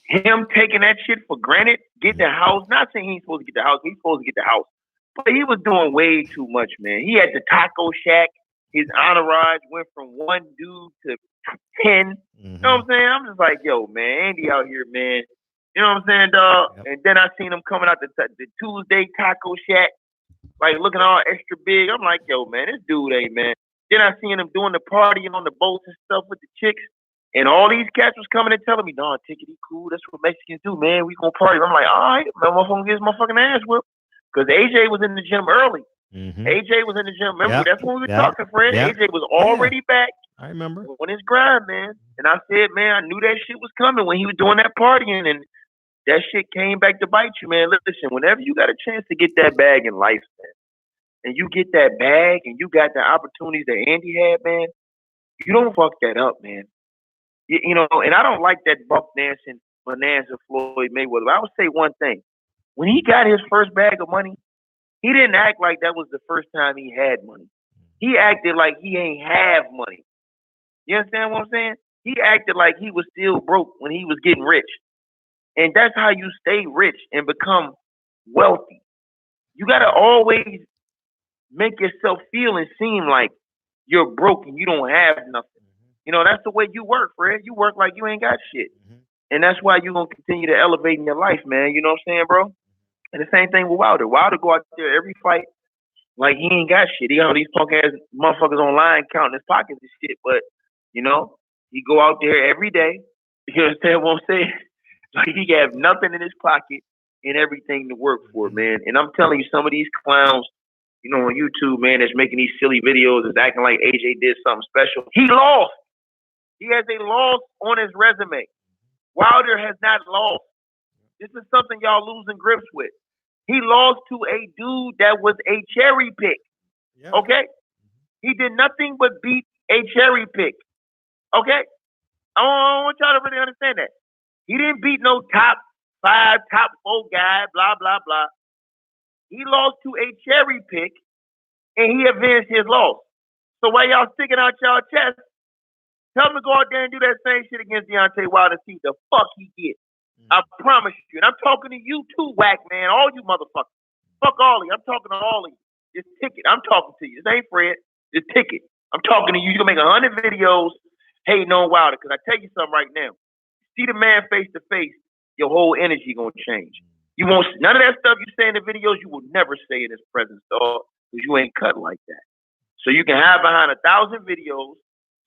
Speaker 3: him taking that shit for granted, getting the house. Not saying he's supposed to get the house, he's supposed to get the house. But he was doing way too much, man. He had the taco shack. His entourage went from 1 dude to 10. You know what I'm saying? I'm just like, yo, man, Andy out here, man. You know what I'm saying, dog? Yep. And then I seen him coming out the Tuesday taco shack, like looking all extra big. I'm like, yo, man, this dude ain't, man. Then I seen him doing the partying on the boats and stuff with the chicks. And all these cats was coming and telling me, no, Tickety cool. That's what Mexicans do, man. We gonna party. I'm like, all right, man, motherfucker get his motherfucking ass whipped. Because AJ was in the gym early. AJ was in the gym. Remember, that's when we were talking, Fred. AJ was already back.
Speaker 2: I remember.
Speaker 3: On his grind, man. And I said, man, I knew that shit was coming when he was doing that partying. And that shit came back to bite you, man. Listen, whenever you got a chance to get that bag in life, man, and you get that bag and you got the opportunities that Andy had, man, you don't fuck that up, man. You know, and I don't like that buck dancing bonanza Floyd Mayweather. I would say one thing. When he got his first bag of money, he didn't act like that was the first time he had money. He acted like he ain't have money. You understand what I'm saying? He acted like he was still broke when he was getting rich. And that's how you stay rich and become wealthy. You got to always make yourself feel and seem like you're broke and you don't have nothing. You know, that's the way you work, Fred. You work like you ain't got shit. And that's why you're going to continue to elevate in your life, man. You know what I'm saying, bro? And the same thing with Wilder. Wilder go out there every fight like he ain't got shit. He got all these punk-ass motherfuckers online counting his pockets and shit. But, you know, he go out there every day. You understand what I'm saying? Like he have nothing in his pocket and everything to work for, man. And I'm telling you, some of these clowns, you know, on YouTube, man, that's making these silly videos, is acting like AJ did something special. He lost. He has a loss on his resume. Wilder has not lost. This is something y'all losing grips with. He lost to a dude that was a cherry pick. Yep. Okay? He did nothing but beat a cherry pick. Okay? I want y'all to really understand that. He didn't beat no top 5, top 4 guy, blah, blah, blah. He lost to a cherry pick, and he avenged his loss. So while y'all sticking out y'all chest, tell him to go out there and do that same shit against Deontay Wilder and see the fuck he get. I promise you. And I'm talking to you too, whack man. All you motherfuckers. Fuck all of you. I'm talking to all of you. This ticket. I'm talking to you. This ain't Fred. This ticket. I'm talking to you. You can make 100 videos hating on Wilder. Because I tell you something right now. See the man face to face, your whole energy gonna change. You won't none of that stuff you say in the videos, you will never say in his presence, dog, because you ain't cut like that. So you can hide behind 1,000 videos,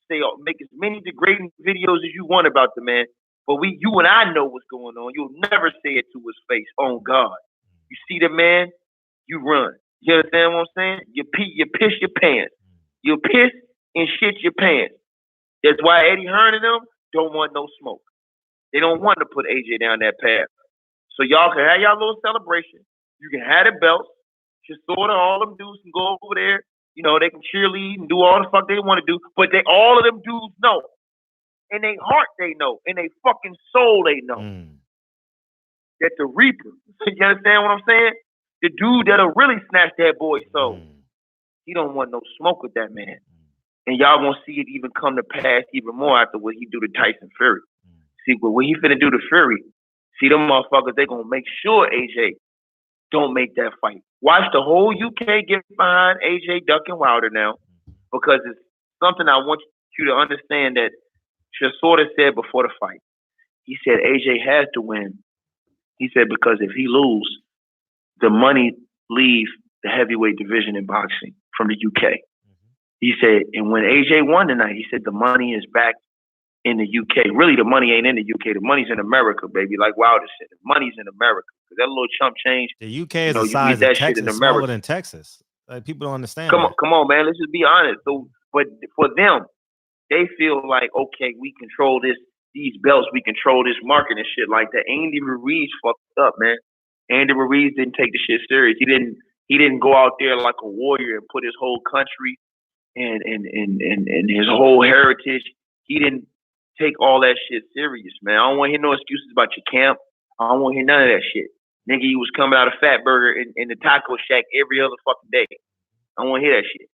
Speaker 3: say make as many degrading videos as you want about the man. But you and I know what's going on. You'll never say it to his face. On God. You see the man, you run. You understand what I'm saying? You piss your pants. You piss and shit your pants. That's why Eddie Hearn and them don't want no smoke. They don't want to put AJ down that path. So y'all can have y'all little celebration. You can have the belts. Just sort of all them dudes can go over there. You know, they can cheerlead and do all the fuck they want to do. But all of them dudes know. In their heart, they know. In their fucking soul, they know. That the Reaper, you understand what I'm saying? The dude that'll really snatch that boy's soul. He don't want no smoke with that man. And y'all gonna see it even come to pass even more after what he do to Tyson Fury. See, but when he finna do to Fury, see them motherfuckers, they gonna make sure AJ don't make that fight. Watch the whole UK get behind AJ ducking Wilder now, because it's something I want you to understand that Chisora said before the fight. He said AJ has to win. He said because if he lose, the money leave the heavyweight division in boxing from the UK. He said, and when AJ won tonight, he said the money is back in the UK. Really, the money ain't in the UK. The money's in America, baby. Like Wilder said, the money's in America. Because that little chump change.
Speaker 2: The UK is the size of Texas, smaller than Texas. Like, people don't understand.
Speaker 3: Come on, man. Let's just be honest. So, but for them, they feel like, okay, we control these belts, we control this market and shit like that. Andy Ruiz fucked up, man. Andy Ruiz didn't take the shit serious. He didn't go out there like a warrior and put his whole country and his whole heritage. He didn't take all that shit serious, man. I don't want to hear no excuses about your camp. I don't want to hear none of that shit. Nigga, you was coming out of Fat Burger in the taco shack every other fucking day. I don't want to hear that shit.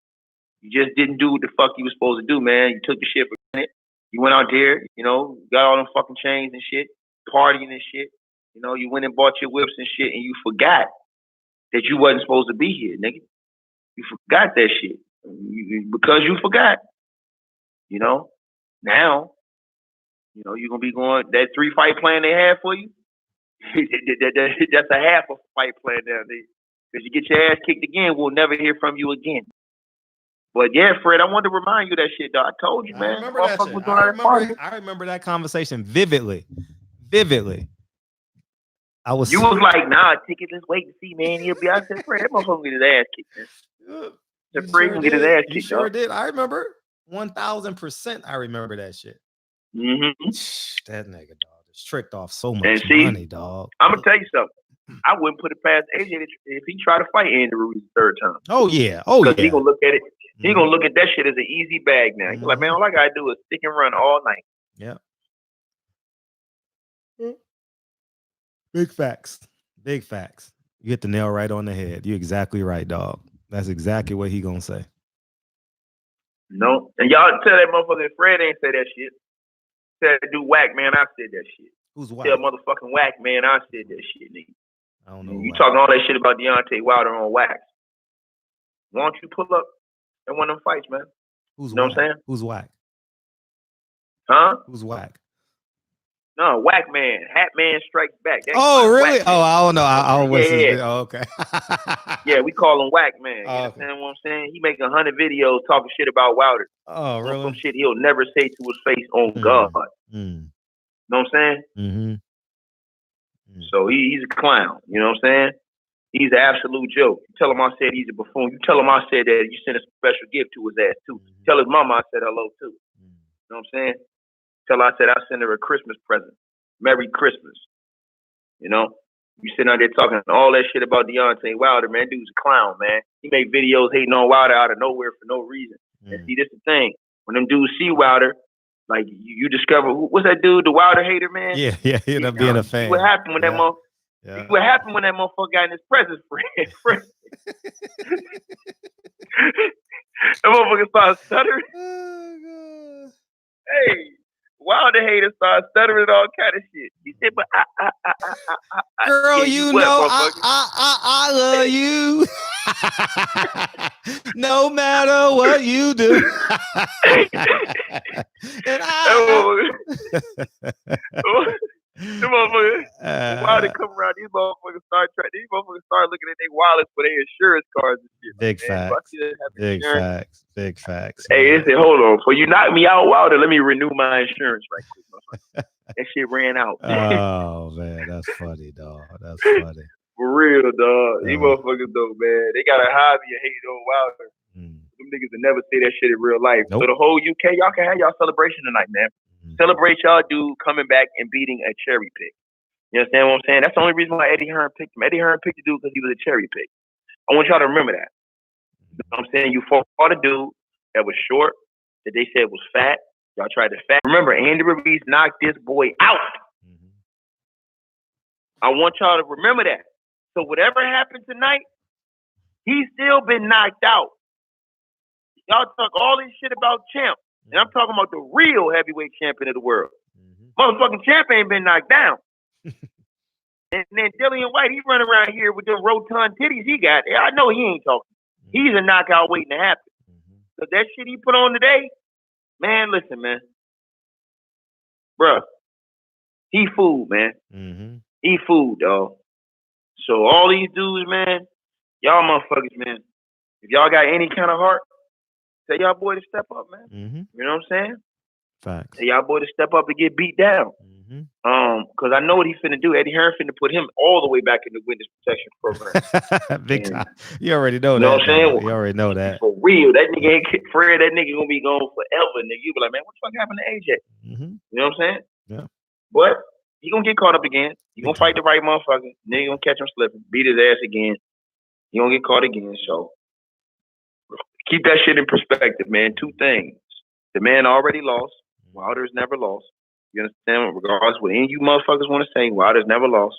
Speaker 3: You just didn't do what the fuck you was supposed to do, man. You took the shit for granted. You went out there, you know, got all them fucking chains and shit, partying and shit. You know, you went and bought your whips and shit, and you forgot that you wasn't supposed to be here, nigga. You forgot that shit. Because you forgot. You know, now, you know, you're going to be going, that 3-fight plan they had for you, that's a half a fight plan now. Because you get your ass kicked again, we'll never hear from you again. But yeah, Fred, I wanted to remind you that shit, dog. I told you, man.
Speaker 2: I remember that shit. I remember that conversation vividly. You
Speaker 3: was like, nah, ticket, let's wait and see, man. He'll be out. I said, Fred, that motherfucker get his ass kicked, man. Fred can get his ass kicked.
Speaker 2: You sure did. I remember 1,000%. I remember that shit. That nigga, dog, is tricked off so much money, dog.
Speaker 3: I'm gonna tell you something. I wouldn't put it past AJ if he tried to fight Andy Ruiz the third time.
Speaker 2: Oh yeah.
Speaker 3: He gonna look at it. He gonna look at that shit as an easy bag now. He's like, man, all I gotta do is stick and run all night.
Speaker 2: Yeah. Big facts. You hit the nail right on the head. You're exactly right, dog. That's exactly what he gonna say.
Speaker 3: No, and y'all tell that motherfucker Fred ain't say that shit. Said dude whack, man. I said that shit.
Speaker 2: Who's whack?
Speaker 3: Tell motherfucking whack, man. I said that shit, nigga.
Speaker 2: I don't know.
Speaker 3: You talking all that shit about Deontay Wilder on wax? Why don't you pull up in one of them fights, man?
Speaker 2: Who's
Speaker 3: you know
Speaker 2: whack?
Speaker 3: What I'm saying?
Speaker 2: Who's whack?
Speaker 3: Huh?
Speaker 2: Who's whack?
Speaker 3: No, Whack Man. Hat Man Strikes Back. That's
Speaker 2: really? Oh, I don't know. Oh, okay.
Speaker 3: Yeah, we call him Whack Man. You understand what I'm saying? He making 100 videos talking shit about Wilder.
Speaker 2: Oh, really?
Speaker 3: Some shit he'll never say to his face on God. Know what I'm saying? So he's a clown. You know what I'm saying? He's an absolute joke. You tell him I said he's a buffoon. You tell him I said that you sent a special gift to his ass, too. Tell his mama I said hello, too. You know what I'm saying? Tell her I said I sent her a Christmas present. Merry Christmas. You know? You sitting out there talking all that shit about Deontay Wilder, man. Dude's a clown, man. He make videos hating on Wilder out of nowhere for no reason. And see, this is the thing. When them dudes see Wilder, like you discover, what's that dude, the Wilder hater, man?
Speaker 2: Yeah, he ended up being a fan.
Speaker 3: What happened when that motherfucker? What happened when that motherfucker got in his presence, Fred? That motherfucker started stuttering.
Speaker 2: Oh, God.
Speaker 3: Hey, Wilder haters started stuttering all kind of shit. He said, "But
Speaker 2: girl, yeah, you know I love you, no matter what you do." And
Speaker 3: the motherfuckers, Wilder come around, these motherfuckers start looking at their wallets for their insurance cards and shit.
Speaker 2: Big facts.
Speaker 3: Hey, they said, hold on, before you knock me out, Wilder, let me renew my insurance right quick. That shit ran out.
Speaker 2: Oh man, that's funny, dog. That's funny.
Speaker 3: For real, dog. These motherfuckers though, man, they got a hobby of hating on Wilder. Them niggas will never say that shit in real life. Nope. So the whole UK, y'all can have y'all celebration tonight, man. Celebrate y'all dude coming back and beating a cherry pick. You understand what I'm saying? That's the only reason why Eddie Hearn picked him. Eddie Hearn picked the dude because he was a cherry pick. I want y'all to remember that. You know what I'm saying? You fought a dude that was short, that they said was fat. Y'all tried to fat. Remember, Andy Ruiz knocked this boy out. I want y'all to remember that. So whatever happened tonight, he's still been knocked out. Y'all talk all this shit about champ. And I'm talking about the real heavyweight champion of the world. Motherfucking champ ain't been knocked down. And then Dillian Whyte, he's running around here with them rotund titties he got. I know he ain't talking. He's a knockout waiting to happen. So that shit he put on today, man, listen, man. Bruh, he food, man. He food, dog. So all these dudes, man, y'all motherfuckers, man, if y'all got any kind of heart, tell y'all boy to step up, man. You know what I'm saying?
Speaker 2: Facts.
Speaker 3: Tell y'all boy to step up and get beat down. Because I know what he's finna do. Eddie Hearn finna put him all the way back in the witness protection program.
Speaker 2: Big time. You already know that.
Speaker 3: You know what I'm saying?
Speaker 2: You already know that.
Speaker 3: For real. That nigga ain't Fred, that nigga gonna be gone forever, nigga. You be like, man, what the fuck happened to AJ? You know what I'm saying?
Speaker 2: Yeah.
Speaker 3: But he gonna get caught up again. He gonna fight the right motherfucker. Nigga gonna catch him slipping, beat his ass again. He gonna get caught again. So keep that shit in perspective, man. Two things. The man already lost. Wilder's never lost. You understand? Regardless of what any of you motherfuckers want to say, Wilder's never lost.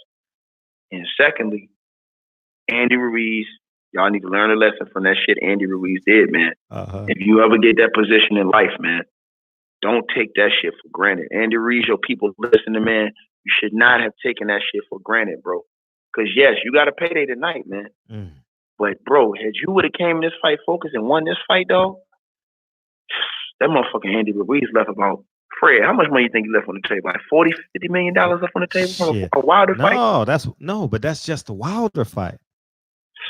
Speaker 3: And secondly, Andy Ruiz, y'all need to learn a lesson from that shit Andy Ruiz did, man. If you ever get that position in life, man, don't take that shit for granted. Andy Ruiz, your people listen to, man, you should not have taken that shit for granted, bro. Because, yes, you got a payday tonight, man. But, bro, had you would have came in this fight focused and won this fight, though, that motherfucking Andy Ruiz left about, Fred, how much money you think he left on the table? Like $40, $50 million left on the table from a Wilder fight?
Speaker 2: But that's just the Wilder fight.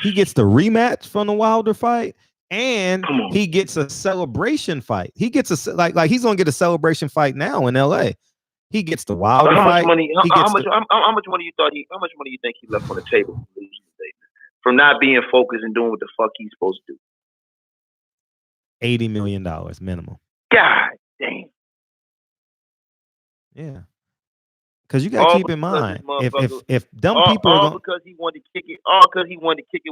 Speaker 2: He gets the rematch from the Wilder fight, and he gets a celebration fight. He gets a like he's gonna get a celebration fight now in LA. He gets the Wilder fight.
Speaker 3: How much money you think he left on the table from not being focused and doing what the fuck he's supposed to do?
Speaker 2: $80 million minimum.
Speaker 3: God damn.
Speaker 2: Yeah. Because you gotta keep in mind, if dumb people are going,
Speaker 3: because he wanted to kick it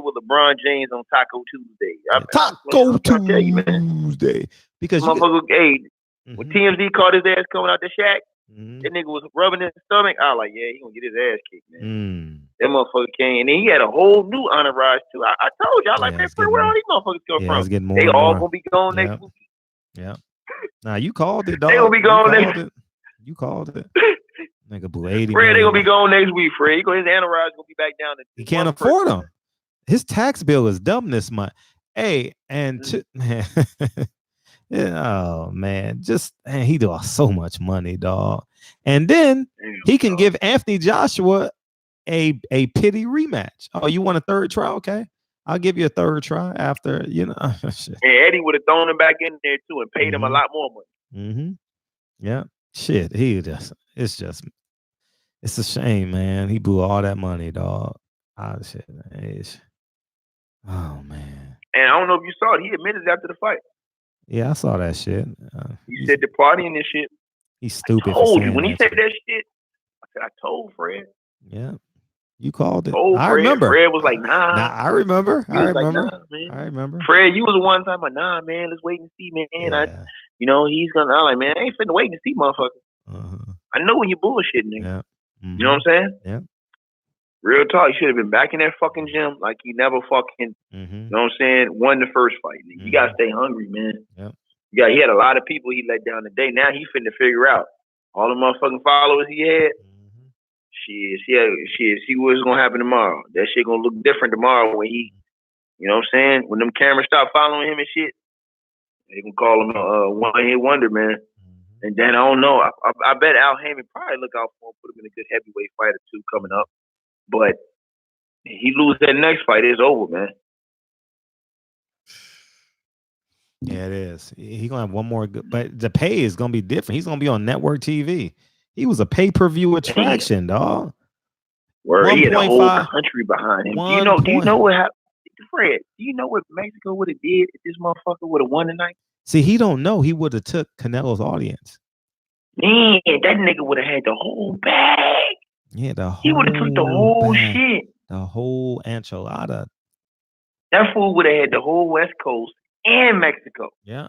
Speaker 3: with LeBron James on Taco Tuesday.
Speaker 2: Taco Tuesday. Because
Speaker 3: motherfucker, when TMZ caught his ass coming out the shack, that nigga was rubbing his stomach. I was like, yeah, he gonna get his ass kicked, man. That motherfucker came, and then he had a whole new entourage too. I told y'all, like, man, where all these motherfuckers come from? They all gonna be gone next week.
Speaker 2: Yeah. Now you called it, dog.
Speaker 3: They gonna be gone next week.
Speaker 2: You called it. Nigga blew 80
Speaker 3: Fred,
Speaker 2: million.
Speaker 3: they gonna be gone next week, Fred. His entourage gonna be back down.
Speaker 2: He can't afford them. His tax bill is dumb this month. Hey, and man, oh man, he lost so much money, dog. And then he can give Anthony Joshua a pity rematch. Oh, you want a third try? Okay, I'll give you a third try after, you know.
Speaker 3: And Eddie would have thrown him back in there too and paid him a lot more money.
Speaker 2: Yeah. Shit, it's a shame, man. He blew all that money, dog. Oh man.
Speaker 3: And I don't know if you saw it. He admitted after the fight.
Speaker 2: Yeah, I saw that shit.
Speaker 3: He said the partying and shit.
Speaker 2: He's stupid.
Speaker 3: I told you when he said that shit. I told Fred.
Speaker 2: Yeah, you called it.
Speaker 3: I remember. Fred was like, nah.
Speaker 2: I remember. I remember.
Speaker 3: I remember. Fred, you was the one time like, nah, man. Let's wait and see, man. Yeah. He's gonna. I'm like, man, I ain't finna wait and see, motherfucker. I know when you bullshitting, nigga. Yeah. You know what I'm saying?
Speaker 2: Yeah.
Speaker 3: Real talk. He should have been back in that fucking gym like he never fucking. You know what I'm saying? Won the first fight. Nigga. You gotta stay hungry, man.
Speaker 2: Yeah.
Speaker 3: He had a lot of people he let down today. Now he finna figure out all the motherfucking followers he had. See what's gonna happen tomorrow. That shit gonna look different tomorrow when he, you know what I'm saying? When them cameras stop following him and shit. They can call him a one-hit wonder, man. And then I don't know. I bet Al Heyman probably look out for him, put him in a good heavyweight fight or two coming up. But he lose that next fight, it's over, man.
Speaker 2: Yeah, it is. He's gonna have one more good, but the pay is gonna be different. He's gonna be on network TV. He was a pay-per-view attraction, dog.
Speaker 3: Word, he had a whole country behind him. Do you know what happened? Fred, do you know what Mexico would have did if this motherfucker would have won tonight?
Speaker 2: See, he don't know. He would have took Canelo's audience.
Speaker 3: Man, that nigga would have had the whole bag.
Speaker 2: Yeah,
Speaker 3: he would have took the whole shit.
Speaker 2: The whole enchilada.
Speaker 3: That fool would have had the whole West Coast and Mexico.
Speaker 2: Yeah.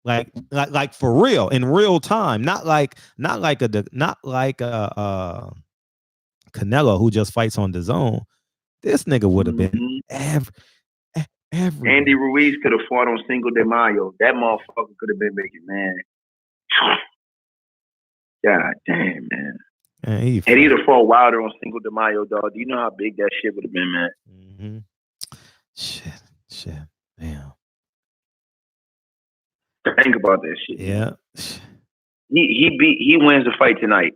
Speaker 2: Like for real, in real time, not like a Canelo who just fights on the zone. This nigga would have been every.
Speaker 3: Andy Ruiz could have fought on Cinco de Mayo. That motherfucker could have been making, man. God damn, man. Had he have fought Wilder on Cinco de Mayo, dog, do you know how big that shit would have been, man?
Speaker 2: Shit, damn.
Speaker 3: Think about that shit.
Speaker 2: Yeah.
Speaker 3: He wins the fight tonight,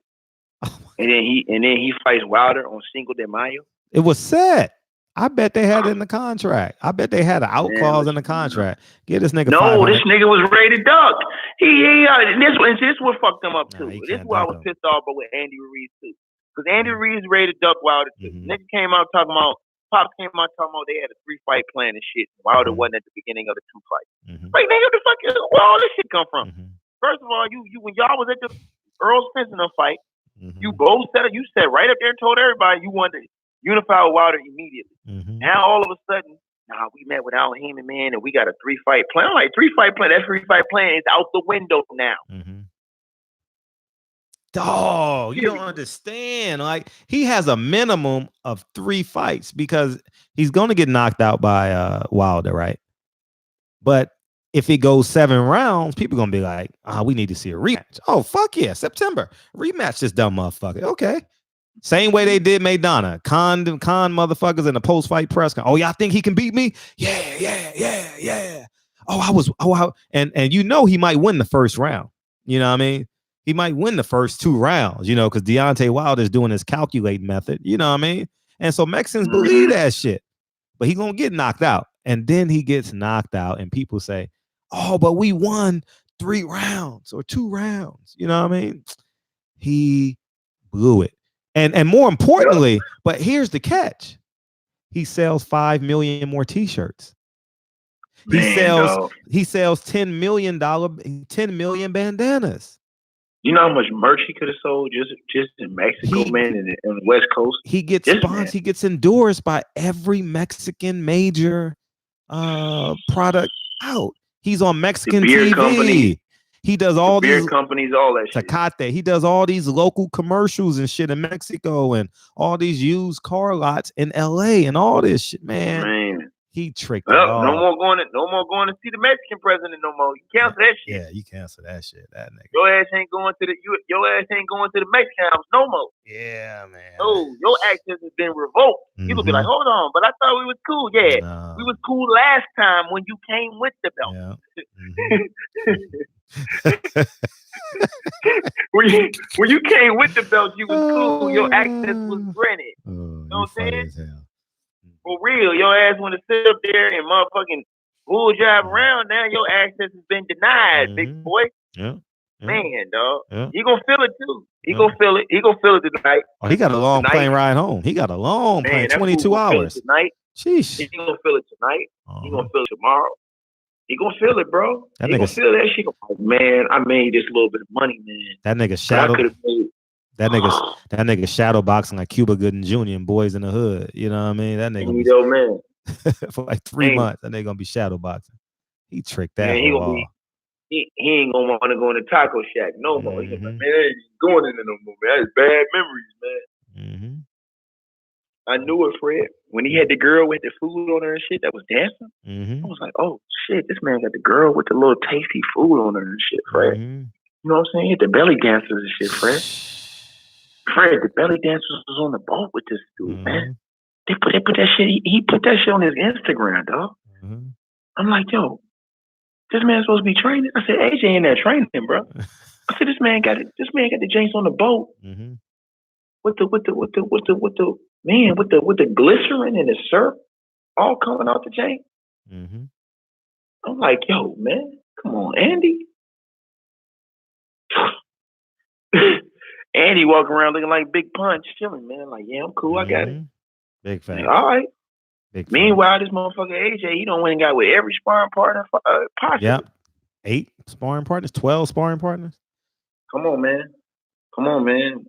Speaker 3: and then he fights Wilder on Cinco de Mayo.
Speaker 2: It was set. I bet they had it in the contract. I bet they had an out clause in the contract. Get this nigga.
Speaker 3: No, this nigga was ready to duck. This what fucked him up too. This is why I was pissed off with Andy Ruiz too, because Andy Ruiz ready to duck Wilder too. Nigga came out talking about. Pops came out talking about they had a 3-fight plan and shit. Wilder wasn't at the beginning of the 2 fights. Like, nigga, what the fuck? Where all this shit come from? First of all, you when y'all was at the Earl Spencer fight, you both said it. You said right up there and told everybody you wanted to unify with Wilder immediately. Now all of a sudden, we met with Al Heyman, man, and we got a 3-fight plan. I'm like, 3-fight plan. That 3-fight plan is out the window now.
Speaker 2: Dog, you don't understand. Like, he has a minimum of 3 fights because he's going to get knocked out by Wilder, right? But if it goes 7 rounds, people going to be like, we need to see a rematch. Oh, fuck yeah, September. Rematch this dumb motherfucker. Okay. Same way they did Maidana. Con motherfuckers in the post-fight press. Oh, y'all think he can beat me? Yeah. And you know he might win the first round. You know what I mean? He might win the first 2 rounds, you know, because Deontay Wilder is doing his calculating method. You know what I mean? And so Mexicans believe that shit. But he's going to get knocked out. And then he gets knocked out. And people say, oh, but we won 3 rounds or 2 rounds. You know what I mean? He blew it. And more importantly, but here's the catch. He sells 5 million more T-shirts. He sells 10 million bandanas.
Speaker 3: You know how much merch he could have sold just in Mexico, man, and the West Coast.
Speaker 2: He gets sponsored. He gets endorsed by every Mexican major product out. He's on Mexican TV.
Speaker 3: Company,
Speaker 2: he does all
Speaker 3: beer
Speaker 2: these
Speaker 3: companies, all that shit.
Speaker 2: Tecate. He does all these local commercials and shit in Mexico and all these used car lots in LA and all this shit, man. He tricked it all.
Speaker 3: No more going to see the Mexican president no more. You cancel that shit.
Speaker 2: Yeah, you cancel that shit. That nigga.
Speaker 3: Your ass ain't going to the Mexican house no more.
Speaker 2: Yeah, man.
Speaker 3: Oh, your access has been revoked. People be like, hold on, but I thought we was cool. Yeah, we was cool last time when you came with the belt. Yeah. when you came with the belt, you was cool. Your access was granted. You know what I'm saying? For real, your ass want to sit up there and motherfucking bull jive around. Now your access has been denied, big boy.
Speaker 2: Yeah.
Speaker 3: Man, dog. Yeah. He gonna feel it too. He gonna feel it. He gonna feel it tonight.
Speaker 2: Oh, he got a long plane ride home. He got a long plane, 22 hours.
Speaker 3: Tonight.
Speaker 2: Sheesh.
Speaker 3: He gonna feel it tonight. He gonna feel it tomorrow. He gonna feel it, bro. He gonna feel that shit. Man, I made this little bit of money, man.
Speaker 2: That nigga shadow. That nigga shadow boxing like Cuba Gooding Jr. and Boys in the Hood. You know what I mean? That nigga
Speaker 3: man.
Speaker 2: For like 3 months, that nigga gonna be shadow boxing. He tricked that.
Speaker 3: Man, he ain't gonna want to go in the taco shack no more. He gonna be like, man, I ain't going in there no more, man. That's bad memories, man. I knew it, Fred. When he had the girl with the food on her and shit that was dancing, I was like, oh shit, this man got the girl with the little tasty food on her and shit, Fred. You know what I'm saying? He had the belly dancers and shit, Fred. The belly dancers was on the boat with this dude, man. They put that shit. He put that shit on his Instagram, dog. I'm like, yo, this man's supposed to be training. I said, AJ ain't there training, bro. I said, this man got the jinx on the boat with the glycerin and the syrup all coming out the chain. I'm like, yo, man, come on, Andy. Andy walking around looking like Big Punch, chilling, man. Like, yeah, I'm cool. I got it.
Speaker 2: Big fan.
Speaker 3: Like, all right. Meanwhile, this motherfucker AJ, he done went and got with every sparring partner possible.
Speaker 2: Yep. 8 sparring partners, 12 sparring partners.
Speaker 3: Come on, man. Man,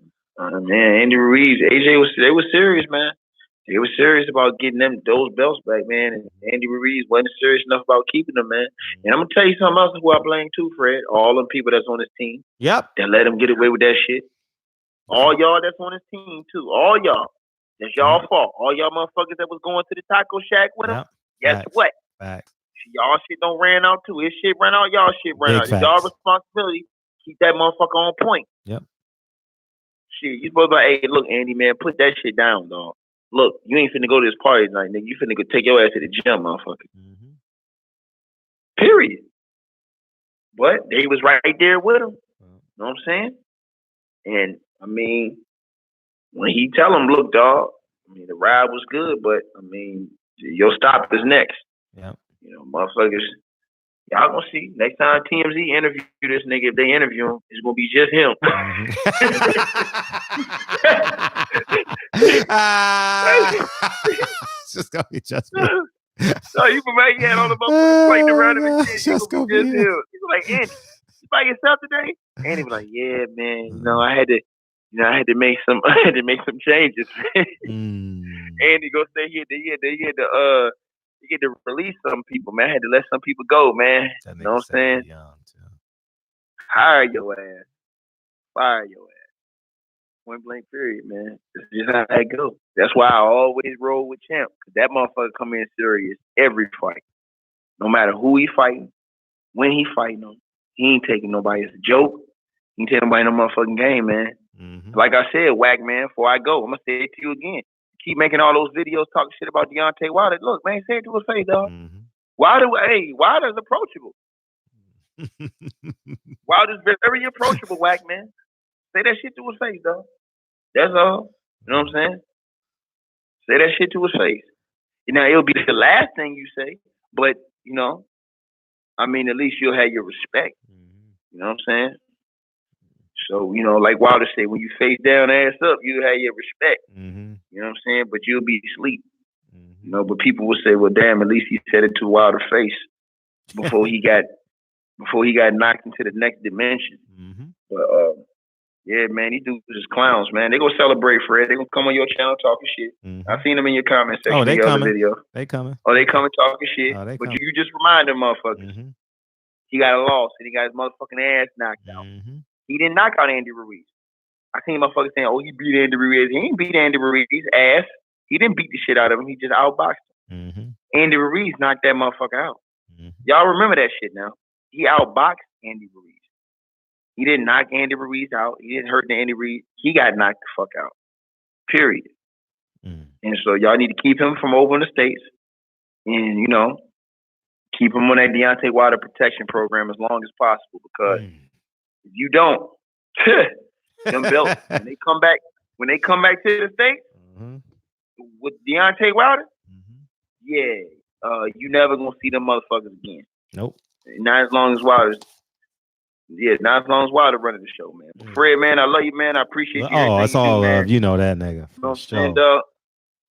Speaker 3: Andy Ruiz, AJ they was serious, man. They were serious about getting those belts back, man. And Andy Ruiz wasn't serious enough about keeping them, man. And I'm gonna tell you something else who I blame too, Fred. All them people that's on his team.
Speaker 2: Yep.
Speaker 3: That let him get away with that shit. All y'all that's on his team too. All y'all. That's y'all fault. All y'all motherfuckers that was going to the taco shack with him. Guess what?
Speaker 2: Facts.
Speaker 3: Y'all shit don't ran out too. His shit ran out. Y'all shit ran out. It's y'all responsibility. Keep that motherfucker on point.
Speaker 2: Yep.
Speaker 3: Shit, you supposed to be like, hey, look, Andy, man, put that shit down, dog. Look, you ain't finna go to this party tonight, nigga. You finna go take your ass to the gym, motherfucker. Mm-hmm. Period. But they was right there with him. You know what I'm saying? And, I mean, when he tell him, look, dog, I mean, the ride was good, but, I mean, your stop is next.
Speaker 2: Yeah.
Speaker 3: You know, motherfuckers, y'all gonna see. Next time TMZ interview this nigga, if they interview him, it's gonna be just him.
Speaker 2: It's just gonna be just me.
Speaker 3: So you remember he had all the motherfuckers fighting around him and shit. Just gonna be just him. He was like, Andy, you by yourself today? Andy was like, yeah, man. You know, I had to make some changes. Andy go say he had to release some people, man. I had to let some people go, man. You know what I'm saying? Hire your ass. Fire your ass. Point blank period, man. That's just how that goes. That's why I always roll with Champ. That motherfucker come in serious every fight. No matter who he fighting, when he fighting them, he ain't taking nobody as a joke. He ain't taking nobody no motherfucking game, man. Mm-hmm. Like I said, whack man, before I go, I'm gonna say it to you again. Keep making all those videos talking shit about Deontay Wilder. Look, man, say it to his face, dog. Mm-hmm. Wilder's approachable. Wilder's very approachable, whack man. Say that shit to his face, dog. That's all. You know what I'm saying? Say that shit to his face. You know, it'll be the last thing you say, but, you know, I mean, at least you'll have your respect. Mm-hmm. You know what I'm saying? So, you know, like Wilder said, when you face down, ass up, you'll have your respect. Mm-hmm. You know what I'm saying? But you'll be asleep. Mm-hmm. You know, but people will say, well, damn, at least he said it to Wilder's face before he got knocked into the next dimension. Mm-hmm. But, yeah, man, these dudes is clowns, man. They gonna celebrate, Fred. They gonna come on your channel talking shit. Mm-hmm. I seen them in your comment section.
Speaker 2: Oh, they coming.
Speaker 3: Video.
Speaker 2: They coming.
Speaker 3: Oh, they coming talking shit. Oh, but you just remind them motherfuckers. Mm-hmm. He got a loss and he got his motherfucking ass knocked out. Mm-hmm. He didn't knock out Andy Ruiz. I seen motherfuckers saying, oh, he beat Andy Ruiz. He ain't beat Andy Ruiz's ass. He didn't beat the shit out of him. He just outboxed him. Mm-hmm. Andy Ruiz knocked that motherfucker out. Mm-hmm. Y'all remember that shit now. He outboxed Andy Ruiz. He didn't knock Andy Ruiz out. He didn't hurt Andy Ruiz. He got knocked the fuck out. Period. Mm. And so y'all need to keep him from over in the States and, you know, keep him on that Deontay Wilder protection program as long as possible because if you don't, them belts, when they come back to the States with Deontay Wilder, you never gonna see them motherfuckers again.
Speaker 2: Nope.
Speaker 3: Not as long as Wilder's not as long as Wilder running the show, man. But Fred, man, I love you, man. I appreciate you.
Speaker 2: Oh, it's all love. You know that nigga.
Speaker 3: You know what I'm saying,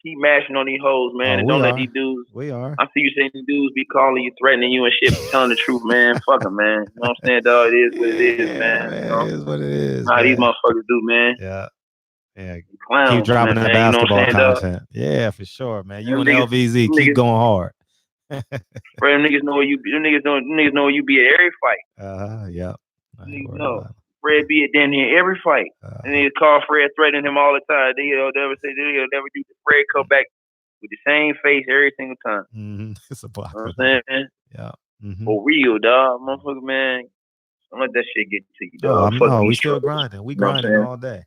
Speaker 3: keep mashing on these hoes, man. And don't let these dudes.
Speaker 2: We are.
Speaker 3: I see you saying these dudes be calling you, threatening you and shit, telling the truth, man. Fuck them, man. You know what I'm saying, dog? It is what it is, man. You know?
Speaker 2: It is what it is.
Speaker 3: How these motherfuckers do, man.
Speaker 2: Yeah. Yeah.
Speaker 3: Clowns,
Speaker 2: keep dropping that basketball
Speaker 3: you know
Speaker 2: content. Yeah, for sure, man. You and LVZ keep going hard.
Speaker 3: Fred, them niggas know where you be. Them niggas know where you be at every fight.
Speaker 2: Yeah.
Speaker 3: Fred be at damn near every fight. And they call Fred, threatening him all the time. They'll never do. Fred come back with the same face every single time.
Speaker 2: Mm-hmm. It's a block.
Speaker 3: You know what I'm saying?
Speaker 2: Yeah. Mm-hmm.
Speaker 3: For real, dog. Motherfucker, man. Don't let that shit get to you, dog.
Speaker 2: No, we still grinding. We grinding all day.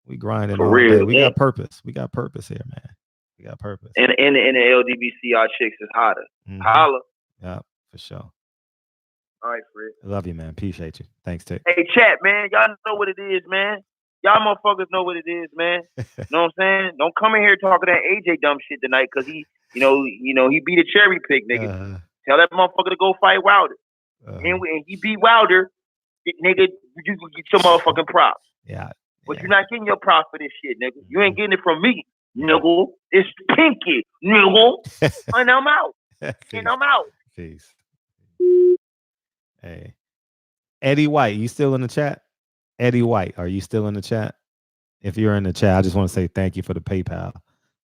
Speaker 2: We grinding for all real, day. We got purpose. We got purpose here, man. We got purpose.
Speaker 3: And the LDBC, our chicks is hotter. Mm-hmm. Holla.
Speaker 2: Yeah, for sure.
Speaker 3: All right, Fred.
Speaker 2: I love you, man. Appreciate you. Thanks, Tick.
Speaker 3: Hey, chat, man. Y'all know what it is, man. Y'all motherfuckers know what it is, man. You know what I'm saying? Don't come in here talking that AJ dumb shit tonight because he beat a cherry pick, nigga. Tell that motherfucker to go fight Wilder. And he beat Wilder, nigga, you can get your motherfucking props.
Speaker 2: Yeah.
Speaker 3: But you're not getting your props for this shit, nigga. You ain't getting it from me, nigga. It's Pinky, nigga. And I'm out. And I'm out.
Speaker 2: Peace. Hey, Eddie White, you still in the chat? Eddie White, are you still in the chat? If you're in the chat, I just want to say thank you for the PayPal.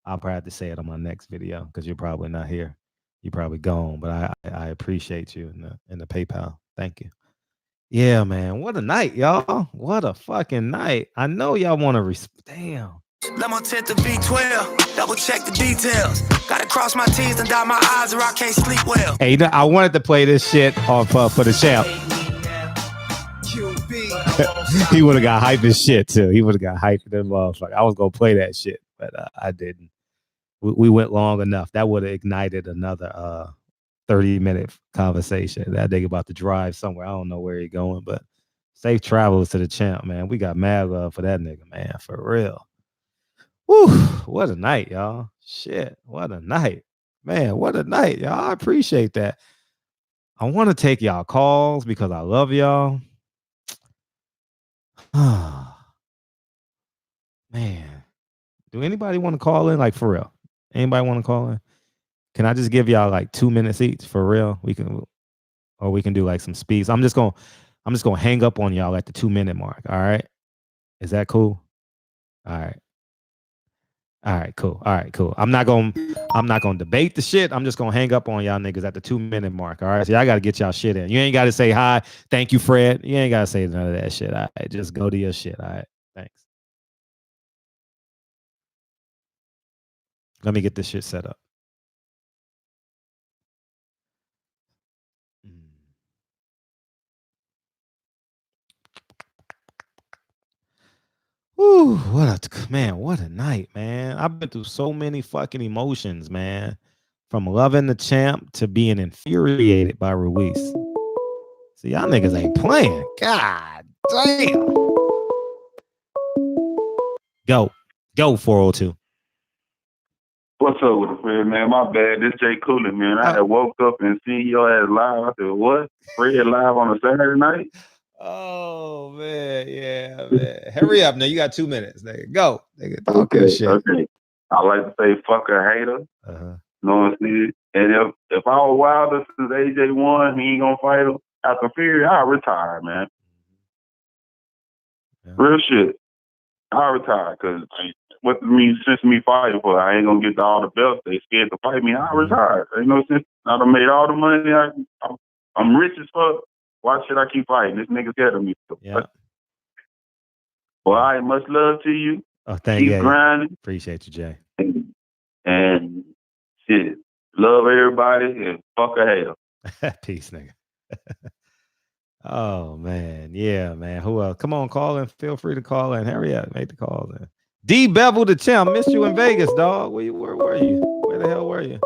Speaker 2: I'll probably have to say it on my next video because you're probably not here. You're probably gone, but I appreciate you in the PayPal. Thank you. Yeah, man. What a night, y'all. What a fucking night. I know y'all want to damn.
Speaker 4: Lemon tint to B12. Double check the details. Gotta cross my T's and dot my I's or I can't sleep well.
Speaker 2: Hey, I wanted to play this shit off for the champ. He would have got hype as shit too. He would have got hype as motherfucker. I was gonna play that shit, but I didn't. We went long enough. That would have ignited another 30-minute conversation. That nigga about to drive somewhere. I don't know where he's going, but safe travels to the champ, man. We got mad love for that nigga, man, for real. Woo, what a night, y'all. Shit, what a night. Man, what a night, y'all. I appreciate that. I want to take y'all calls because I love y'all. Man, do anybody want to call in? Like, for real? Anybody want to call in? Can I just give y'all like 2 minutes each for real? We can do like some speeds. I'm just gonna hang up on y'all at the 2-minute mark. All right. Is that cool? All right. All right, cool. All right, cool. I'm not gonna debate the shit. I'm just gonna hang up on y'all niggas at the 2-minute mark. All right. So y'all gotta get y'all shit in. You ain't gotta say hi. Thank you, Fred. You ain't gotta say none of that shit. All right. Just go to your shit. All right. Thanks. Let me get this shit set up. Whew, what a night, man. I've been through so many fucking emotions, man. From loving the champ to being infuriated by Ruiz. See, y'all niggas ain't playing. God damn. Go 402.
Speaker 1: What's up with it, man? My bad. This Jay Coolin, man. I had woke up and seen your ass live. I said, what? Fred live on a Saturday night?
Speaker 2: Oh, man. Yeah, man. Hurry up now. You got 2 minutes. Nigga. Go. Nigga, talk your shit.
Speaker 1: Okay. I like to say, fuck a hater.
Speaker 2: Uh-huh.
Speaker 1: You know what I'm saying? And if I was Wilder since AJ won, he ain't going to fight him. After Fury, I'll retire, man. Yeah. Real shit. I'll retire because what sense me fighting for? I ain't going to get all the belts. They scared to fight me. I'll retire. Ain't no sense. I done made all the money. I'm rich as fuck. Why should I keep fighting? This nigga scared of me.
Speaker 2: Yeah.
Speaker 1: Well, I much love to you.
Speaker 2: Oh, thank you.
Speaker 1: Keep grinding.
Speaker 2: Appreciate you, Jay.
Speaker 1: And shit. Love everybody and fuck a hell.
Speaker 2: Peace, nigga. Oh, man. Yeah, man. Who else? Come on, call in. Feel free to call in. Hurry up. Make the call in. D Bevel the champ. Missed you in Vegas, dog. Where were you? Where the hell were you?